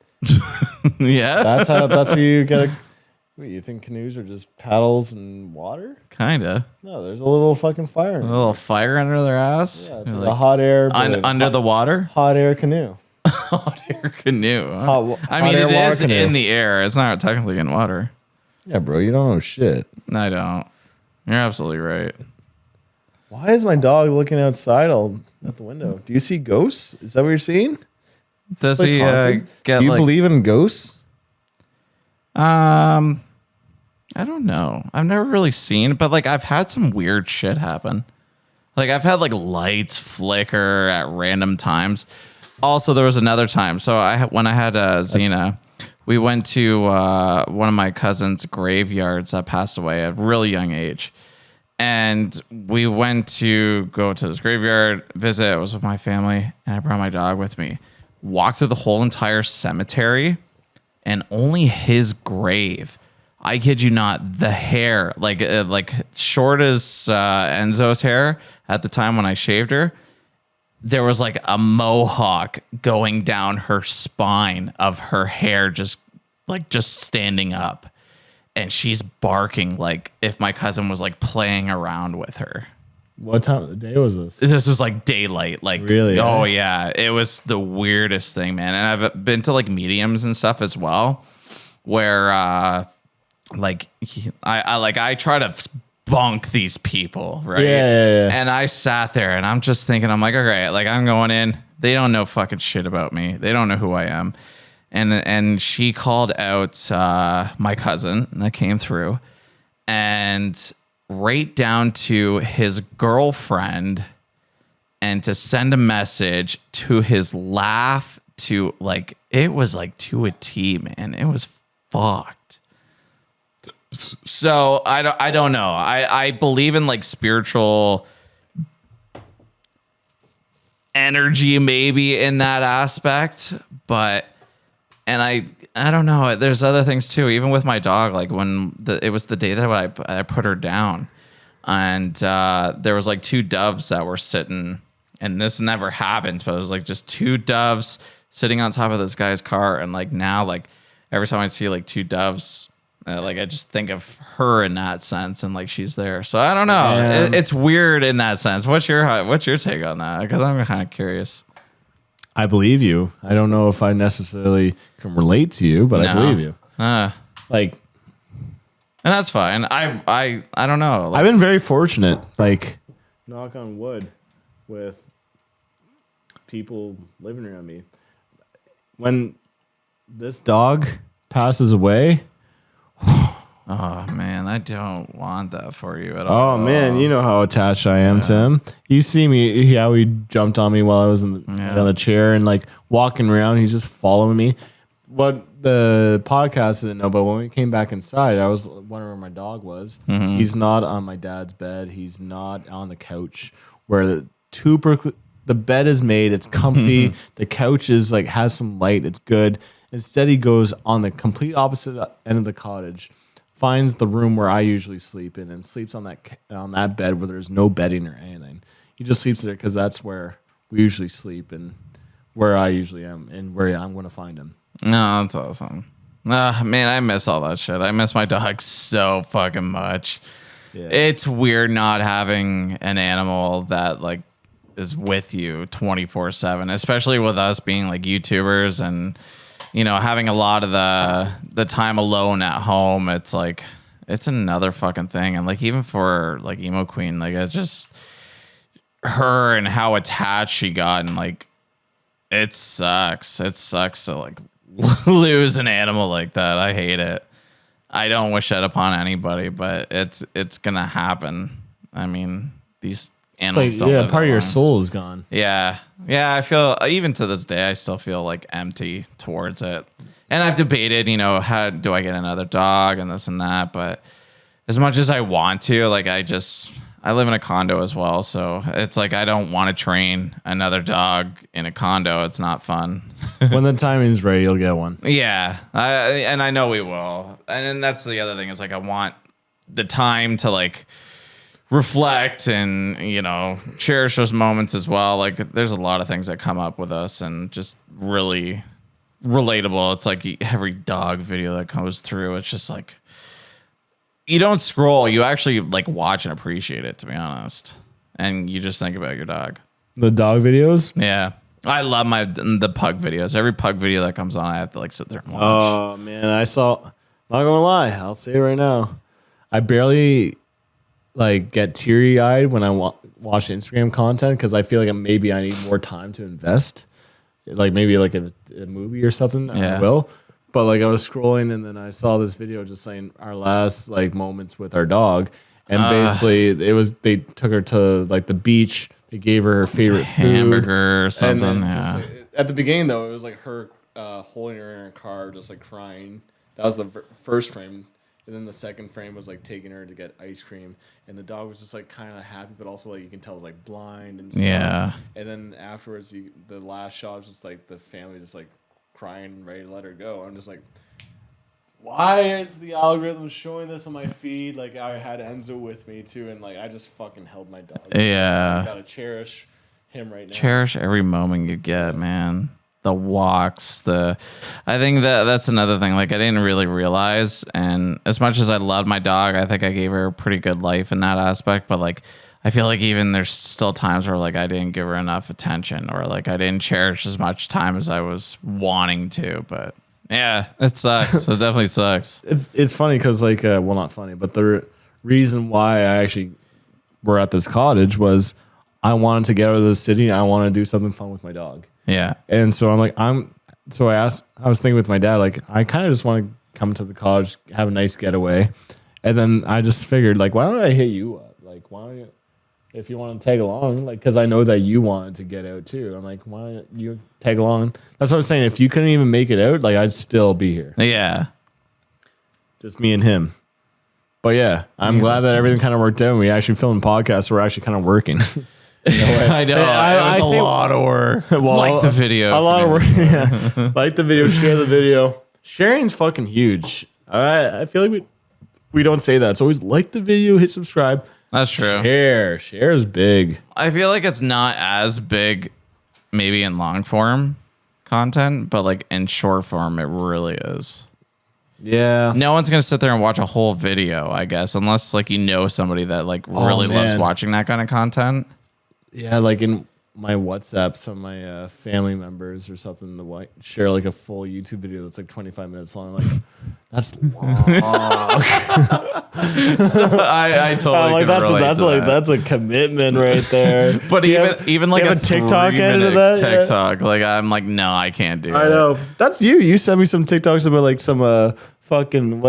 Yeah. That's how you get a. Wait, you think canoes are just paddles and water? Kinda. No, there's a little fucking fire. A little fire under their ass. Yeah, it's like a hot air. Under the water? Hot air canoe. Hot air canoe. Hot I mean, air it water is canoe. in the air. It's not technically in water. Yeah, bro, you don't know shit. No, I don't. You're absolutely right. Why is my dog looking outside all at the window? Do you see ghosts? Is that what you're seeing? Does Place he haunted? get Do you like? believe in ghosts? I don't know. I've never really seen, but like I've had some weird shit happen. Like I've had like lights flicker at random times. Also, there was another time. So when I had Xena, we went to one of my cousin's graveyards that passed away at a really young age. And we went to go to this graveyard, visit. I was with my family, and I brought my dog with me. Walked through the whole entire cemetery, and only his grave. I kid you not, the hair, like short as Enzo's hair at the time when I shaved her, there was like a mohawk going down her spine of her hair, just standing up. And she's barking like if my cousin was like playing around with her. What time of the day was this? This was like daylight. Like, Really? Oh, yeah. It was the weirdest thing, man. And I've been to like mediums and stuff as well, where I try to bunk these people, right? Yeah. And I sat there and I'm just thinking, I'm like, okay, like I'm going in. They don't know fucking shit about me. They don't know who I am. And she called out my cousin that came through, and right down to his girlfriend, and to send a message to his laugh, to like, it was like to a T, man. It was fucked. So I don't know. I believe in like spiritual energy maybe in that aspect, but and I don't know. There's other things too. Even with my dog, like when it was the day that I put her down, and there was like two doves that were sitting, and this never happens, but it was like just two doves sitting on top of this guy's car, and like now, like every time I see like two doves, like I just think of her in that sense, and like she's there. So I don't know. It's weird in that sense. What's your take on that? Because I'm kind of curious. I believe you. I don't know if I necessarily can relate to you, but I believe you. Like, and that's fine. I don't know. Like, I've been very fortunate. Like, knock on wood, with people living around me. When this dog passes away, oh man, I don't want that for you at all. oh man, you know how attached I am to him. You see me, how he jumped on me while I was on the chair and like walking around. He's just following me. What the podcast didn't know, but when we came back inside, I was wondering where my dog was. Mm-hmm. He's not on my dad's bed. He's not on the couch where the bed is made. It's comfy. The couch is like has some light. It's good. Instead, he goes on the complete opposite end of the cottage, finds the room where I usually sleep in, and sleeps on that bed where there's no bedding or anything. He just sleeps there because that's where we usually sleep and where I usually am and where I'm going to find him. No, that's awesome. Man, I miss all that shit. I miss my dog so fucking much. Yeah. It's weird not having an animal that like is with you 24/7, especially with us being like YouTubers and, you know, having a lot of the time alone at home. It's like, it's another fucking thing. And like, even for like Emo Queen, like it's just her and how attached she got. And like, it sucks. It sucks to like lose an animal like that. I hate it. I don't wish that upon anybody, but it's gonna happen. I mean, these animals don't live part that of your long. soul is gone. Yeah. I feel, even to this day, I still feel like empty towards it. And I've debated, you know, how do I get another dog and this and that, but as much as I want to, like I live in a condo as well, so it's like I don't want to train another dog in a condo. It's not fun. When the timing's right, you'll get one. Yeah, and I know we will. And then that's the other thing is like I want the time to like reflect and, you know, cherish those moments as well. Like there's a lot of things that come up with us and just really relatable. It's like every dog video that comes through, it's just like, you don't scroll, you actually like watch and appreciate it, to be honest. And you just think about your dog. The dog videos? Yeah. I love the pug videos. Every pug video that comes on, I have to like sit there and watch. Oh man, not gonna lie, I'll say it right now. I barely like get teary eyed when I watch Instagram content because I feel like maybe I need more time to invest. Like maybe like a movie or something. Yeah. I will. But like I was scrolling and then I saw this video just saying our last like moments with our dog, and basically they took her to like the beach. They gave her favorite hamburger or something. And then Yeah. just, at the beginning though, it was like her holding her in her car, just like crying. That was the first frame. And then the second frame was like taking her to get ice cream, and the dog was just like kind of happy, but also like you can tell it was like blind and stuff. Yeah. And then afterwards, the last shot was just like the family just like crying, ready to let her go. I'm just like, why is the algorithm showing this on my feed? Like I had Enzo with me too, and like I just fucking held my dog. Yeah. I gotta cherish him right now. Cherish every moment you get, man. The walks, I think that's another thing. Like I didn't really realize, and as much as I loved my dog, I think I gave her a pretty good life in that aspect. But like, I feel like even there's still times where like I didn't give her enough attention, or like I didn't cherish as much time as I was wanting to. But yeah, it sucks. It definitely sucks. It's funny because like, well, not funny, but the reason why I actually were at this cottage was I wanted to get out of the city. And I want to do something fun with my dog. Yeah. And so I was thinking with my dad, like, I kind of just want to come to the cottage, have a nice getaway. And then I just figured, like, why don't I hit you up? Like, why don't you, if you want to tag along, like, because I know that you wanted to get out too. I'm like, why don't you tag along? That's what I'm saying. If you couldn't even make it out, like, I'd still be here. Yeah. Just me and him. But yeah, I'm glad that everything kind of worked out. We actually filmed podcasts. So we're actually kind of working. I know. It was a lot of work. Well, like the video. A lot of work. Yeah. Like the video, share the video. Sharing's fucking huge. I feel like we don't say that. It's always like the video, hit subscribe. That's true. Share is big. I feel like it's not as big maybe in long form content, but like in short form, it really is. Yeah. No one's going to sit there and watch a whole video, I guess, unless like you know somebody that like really loves watching that kind of content. Yeah, like in my WhatsApp, some of my family members or something, share like a full YouTube video that's like 25 minutes long. Like, that's long. So I totally like can relate to that. that's a commitment right there. But even like a TikTok edit of 3-minute that TikTok, like I'm like, no, I can't do it. I know. That's you. You sent me some TikToks about like some fucking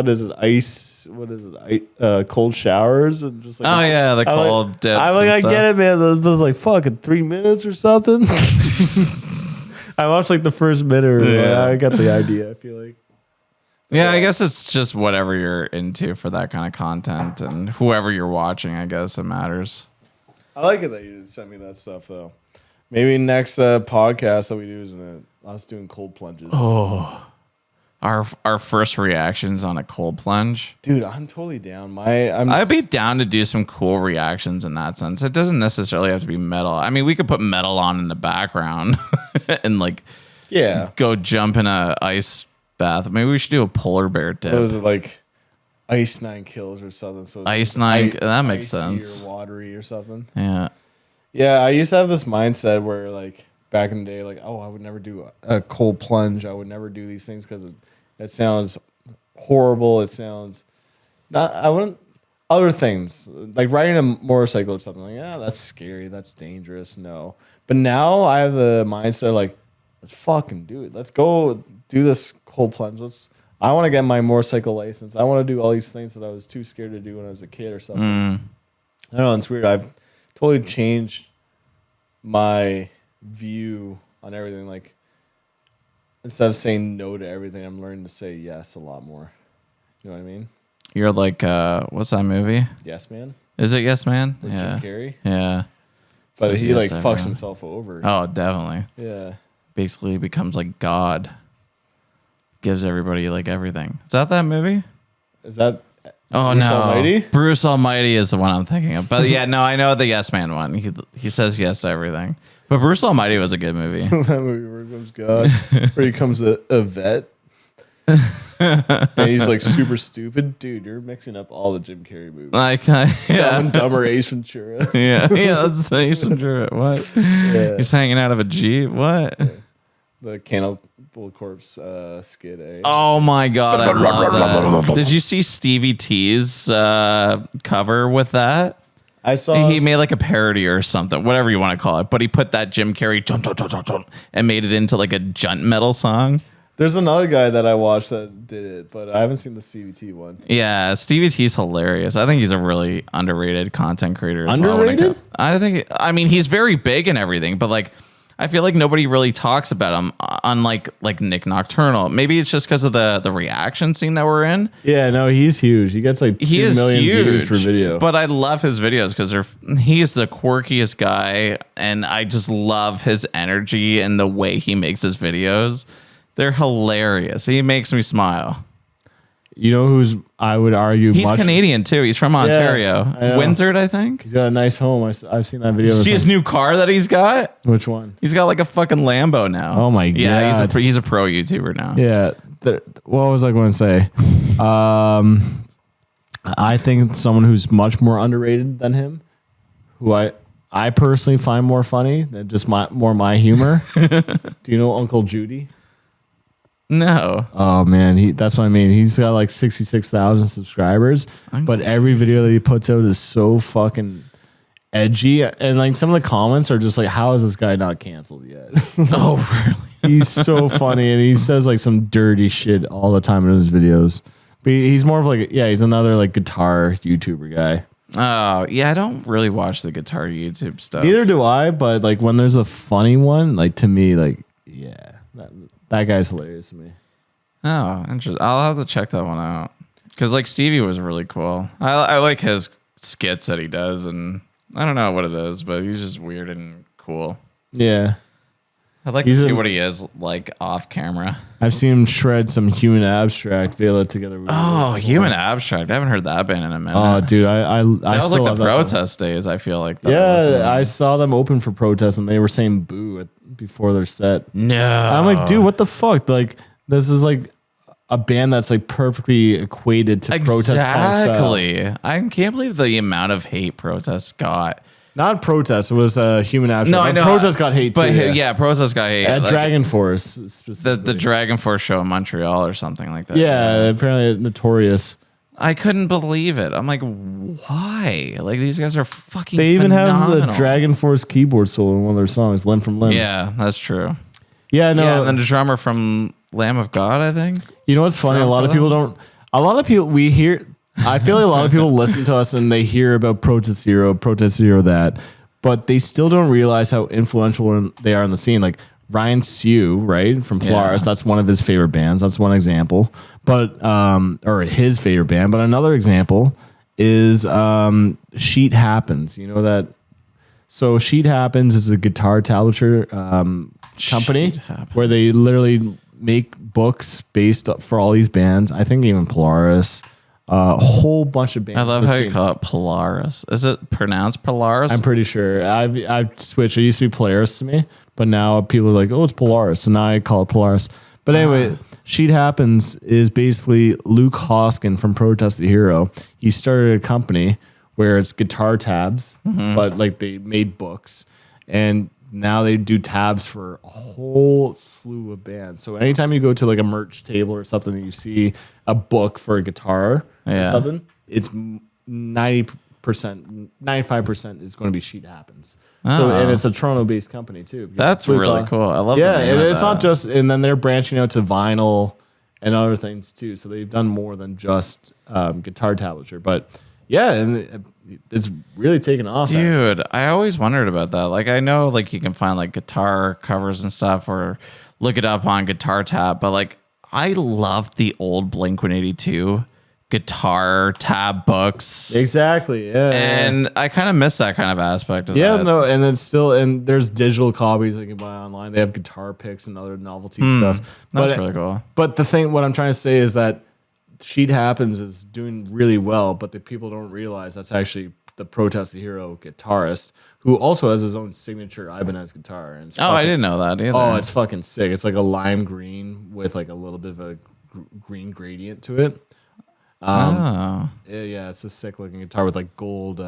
cold showers and just like the cold dips. I'm like, and I stuff. get it, man. It was like fucking 3 minutes or something. I watched like the first minute. Yeah. I got the idea. I feel like. Yeah, I guess it's just whatever you're into for that kind of content, and whoever you're watching, I guess it matters. I like it that you sent me that stuff though. Maybe next podcast that we do is us doing cold plunges. Oh, our first reactions on a cold plunge. Dude, I'm totally down. I'd be down to do some cool reactions in that sense. It doesn't necessarily have to be metal. I mean, we could put metal on in the background and like go jump in a ice bath. Maybe we should do a polar bear dip. What was it like? Ice 9 kills or something. So Ice 9, that makes icy sense. Or watery or something. Yeah. Yeah, I used to have this mindset where like back in the day, like, oh, I would never do a cold plunge. I would never do these things because it sounds horrible. It sounds not. I wouldn't. Other things like riding a motorcycle or something. Like, yeah, that's scary. That's dangerous. No. But now I have the mindset like, let's fucking do it. Let's go do this cold plunge. I want to get my motorcycle license. I want to do all these things that I was too scared to do when I was a kid or something. I don't know. It's weird. I've totally changed my view on everything. Like, instead of saying no to everything, I'm learning to say yes a lot more. You know what I mean? You're like, what's that movie? Yes, Man. Is it Yes Man? With Yeah. Jim Carrey. Yeah. But Says he yes like to fucks everyone. himself over. Oh, definitely. Yeah. Basically becomes like God. Gives everybody like everything. Is that movie? Is that Oh, Bruce no. Almighty? Bruce Almighty is the one I'm thinking of. But yeah, no, I know the Yes Man one. He says yes to everything. But Bruce Almighty was a good movie. that movie where he becomes God, where he becomes a vet. And he's like super stupid. Dude, you're mixing up all the Jim Carrey movies. Like, Dumb yeah. and Dumber, Ace Ventura. Yeah, that's the Ace Ventura. What? Yeah. He's hanging out of a Jeep. What? The Cannibal Corpse skit. Eh? Oh my god, I love that. Did you see Stevie T's cover with that? I saw. He made like a parody or something, whatever you want to call it. But he put that Jim Carrey dun, dun, dun, dun, dun, and made it into like a junt metal song. There's another guy that I watched that did it, but I haven't seen the CVT one. Yeah, Stevie T's hilarious. I think he's a really underrated content creator. Underrated? I mean, he's very big and everything, but like, I feel like nobody really talks about him, unlike like Nick Nocturnal. Maybe it's just because of the reaction scene that we're in. Yeah, no, he's huge. He gets like 2 million views per video. But I love his videos because he's the quirkiest guy, and I just love his energy and the way he makes his videos. They're hilarious. He makes me smile. You know who's, I would argue, He's Canadian too. He's from Ontario. I Windsor, I think. He's got a nice home. I've seen that video. See his new car that he's got? Which one? He's got like a fucking Lambo now. Oh my Yeah, God. he's a pro YouTuber now. Yeah. What was I going to say? I think someone who's much more underrated than him, who I personally find more funny than just my humor. Do you know Uncle Judy? No. Oh man, that's what I mean. He's got like 66,000 subscribers, but every video that he puts out is so fucking edgy, and like some of the comments are just like, "How is this guy not canceled yet?" Oh, really? He's so funny, and he says like some dirty shit all the time in his videos. But he's more of like, he's another like guitar YouTuber guy. Oh, yeah, I don't really watch the guitar YouTube stuff. Neither do I, but like when there's a funny one, like to me, like that guy's hilarious to me. Oh, interesting. I'll have to check that one out. Because like Stevie was really cool. I like his skits that he does, and I don't know what it is, but he's just weird and cool. Yeah. I'd like to see what he is like off camera. I've seen him shred some Human Abstract, Vela together. Oh, Human Abstract. I haven't heard that band in a minute. Oh, dude, I that was still like the love that protest days, I feel like. I saw them open for protest, and they were saying boo before their set. No. I'm like, dude, what the fuck? Like, this is like a band that's like perfectly equated to protest. Exactly. I can't believe the amount of hate protests got. Not protest. It was Human Abstract. No, I know. Protest got hate but too. yeah, protest got hate. At like, Dragon Force. the Dragon Force show in Montreal or something like that. Yeah, apparently notorious. I couldn't believe it. I'm like, why? Like, these guys are fucking They even phenomenal. have the Dragon Force keyboard solo in one of their songs, Limb from Limb. Yeah, that's true. Yeah, no. Yeah, and then the drummer from Lamb of God, I think. You know what's funny? A lot of people we hear, I feel like a lot of people listen to us and they hear about Protest Hero that, but they still don't realize how influential they are in the scene. Like Ryan Sue, right, from Polaris, that's one of his favorite bands. That's one example. But, or his favorite band. But another example is Sheet Happens. You know that? So Sheet Happens is a guitar tablature company where they literally make books based for all these bands. I think even Polaris, a whole bunch of bands. I love how you call it Polaris. Is it pronounced Polaris? I'm pretty sure. I've switched. It used to be Polaris to me, but now people are like, oh, it's Polaris. So now I call it Polaris. But anyway, Sheet Happens is basically Luke Hoskin from Protest the Hero. He started a company where it's guitar tabs, but like they made books, and now they do tabs for a whole slew of bands. So anytime you go to like a merch table or something and you see a book for a guitar or something, it's 90%, 95% is going to be Sheet Happens. So, and it's a Toronto-based company too. That's really cool. I love yeah, the name and of it's that. not just, and then they're branching out to vinyl and other things too. So they've done more than just guitar tablature. But yeah, and it's really taken off. Dude, I always wondered about that. Like, I know like you can find like guitar covers and stuff or look it up on Guitar Tab, but like I loved the old Blink-182 guitar tab books. Exactly. Yeah. And I kind of miss that kind of aspect of yeah, that. no, and it's still, and there's digital copies that you can buy online. They have guitar picks and other novelty stuff. That's really cool. But what I'm trying to say is that Sheet Happens is doing really well, but the people don't realize that's actually the Protest the Hero guitarist who also has his own signature Ibanez guitar. And I didn't know that either. Oh, it's fucking sick. It's like a lime green with like a little bit of a green gradient to it. Yeah, it's a sick looking guitar with like gold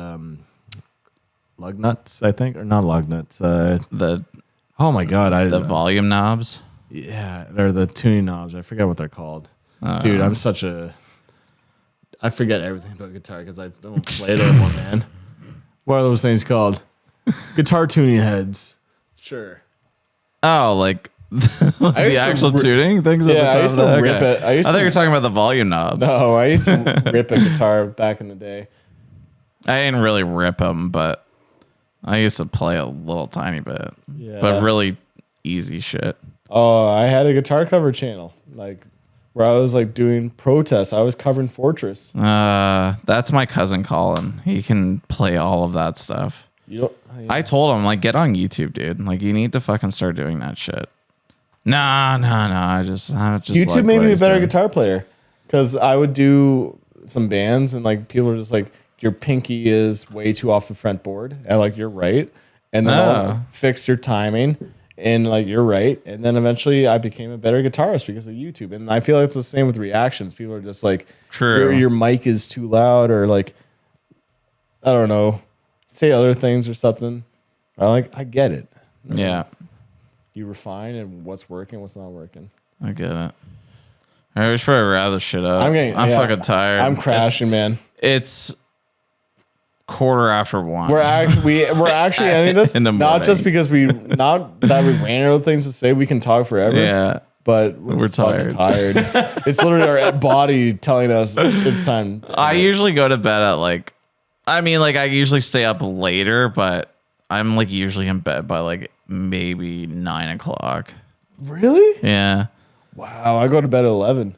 lug nuts, I think, or not lug nuts. The Oh my god, the volume knobs. Yeah, or the tuning knobs. I forget what they're called. Dude, I forget everything about guitar because I don't play it anymore, man. What are those things called? Guitar tuning heads. Sure. Oh, like the actual tuning things at the top I used of to the rip it. I thought you were talking about the volume knobs. No, I used to rip a guitar back in the day. I didn't really rip them, but I used to play a little tiny bit. Yeah. But really easy shit. Oh, I had a guitar cover channel, like where I was like doing protests. I was covering Fortress. That's my cousin Colin. He can play all of that stuff. I told him, like, get on YouTube, dude. Like, you need to fucking start doing that shit. Nah. I just YouTube like made what me a he's better doing. guitar player because I would do some bands and like people are just like, your pinky is way too off the fretboard, and like you're right, and then I'll fix your timing, and like you're right, and then eventually I became a better guitarist because of YouTube, and I feel like it's the same with reactions. People are just like, True. your mic is too loud, or like, I don't know, say other things or something. I get it. Yeah, You refine and what's working, what's not working. I get it. All right, we should probably wrap this shit up. I'm fucking tired. I'm crashing, man. It's 1:15. We're actually ending this In the not just morning. because not that we ran out of things to say. We can talk forever. Yeah. But we're just fucking tired. It's literally our body telling us it's time. I usually go to bed at I usually stay up later, but I'm like usually in bed by like maybe 9 o'clock. Really? Yeah. Wow. I go to bed at 11.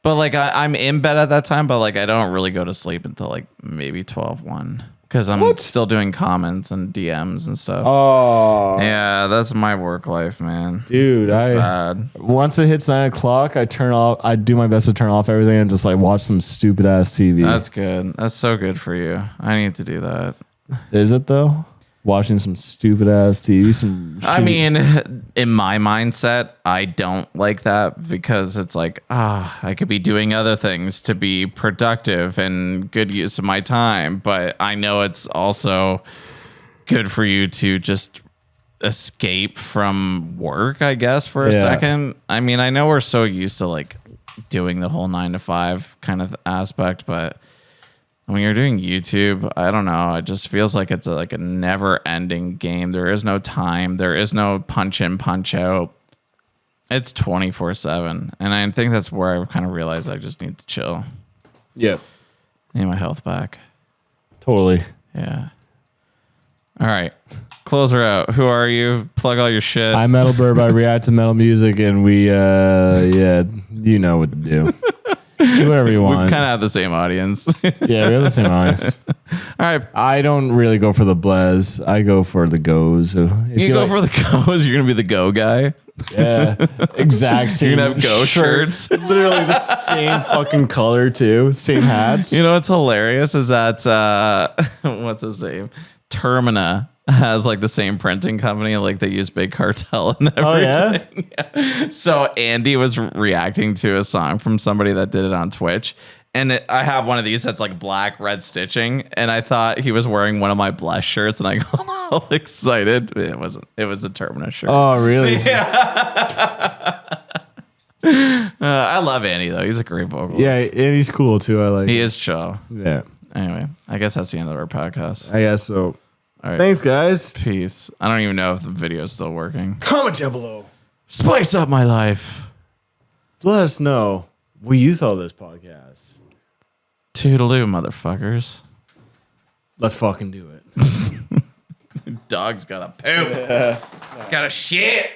But like I'm in bed at that time, but like I don't really go to sleep until like maybe 12:01 because I'm still doing comments and DMs and stuff. Oh. Yeah, that's my work life, man. Dude, It's bad. once it hits 9 o'clock, I do my best to turn off everything and just like watch some stupid ass TV. That's good. That's so good for you. I need to do that. Is it though? Watching some stupid ass TV, I mean, in my mindset, I don't like that because it's like, I could be doing other things to be productive and good use of my time. But I know it's also good for you to just escape from work, I guess, for a second. I mean, I know we're so used to like doing the whole 9 to 5 kind of aspect, but when you're doing YouTube, I don't know. It just feels like it's like a never-ending game. There is no time. There is no punch in, punch out. It's 24/7, and I think that's where I kind of realized I just need to chill. yeah, Need my health back. totally. Yeah. All right, close her out. Who are you? Plug all your shit. I'm Metalbirb. I react to metal music, and we, you know what to do. Do whatever you we want. kind of have the same audience. Yeah, we have the same audience. All right. I don't really go for the bleghs. I go for the goes. So You go for the goes. You're gonna be the go guy. yeah, exact same. You're gonna have go shirts. Literally the same fucking color too. Same hats. You know what's hilarious is that what's his name? Termina has like the same printing company, like they use Big Cartel and everything. Oh yeah. Yeah. So Andy was reacting to a song from somebody that did it on Twitch. And I have one of these that's like black, red stitching. And I thought he was wearing one of my BLEGH shirts. And I got all excited. It wasn't. It was a Termina shirt. Oh really? I love Andy, though. He's a great vocalist. Yeah, and he's cool too. I like. He is chill. Yeah. Anyway, I guess that's the end of our podcast. I guess so. All right. Thanks, guys. Peace. I don't even know if the video is still working. Comment down below. Spice up my life. Let us know what you thought of this podcast. Toodaloo, motherfuckers. Let's fucking do it. Dog's got a poop. It's got a shit.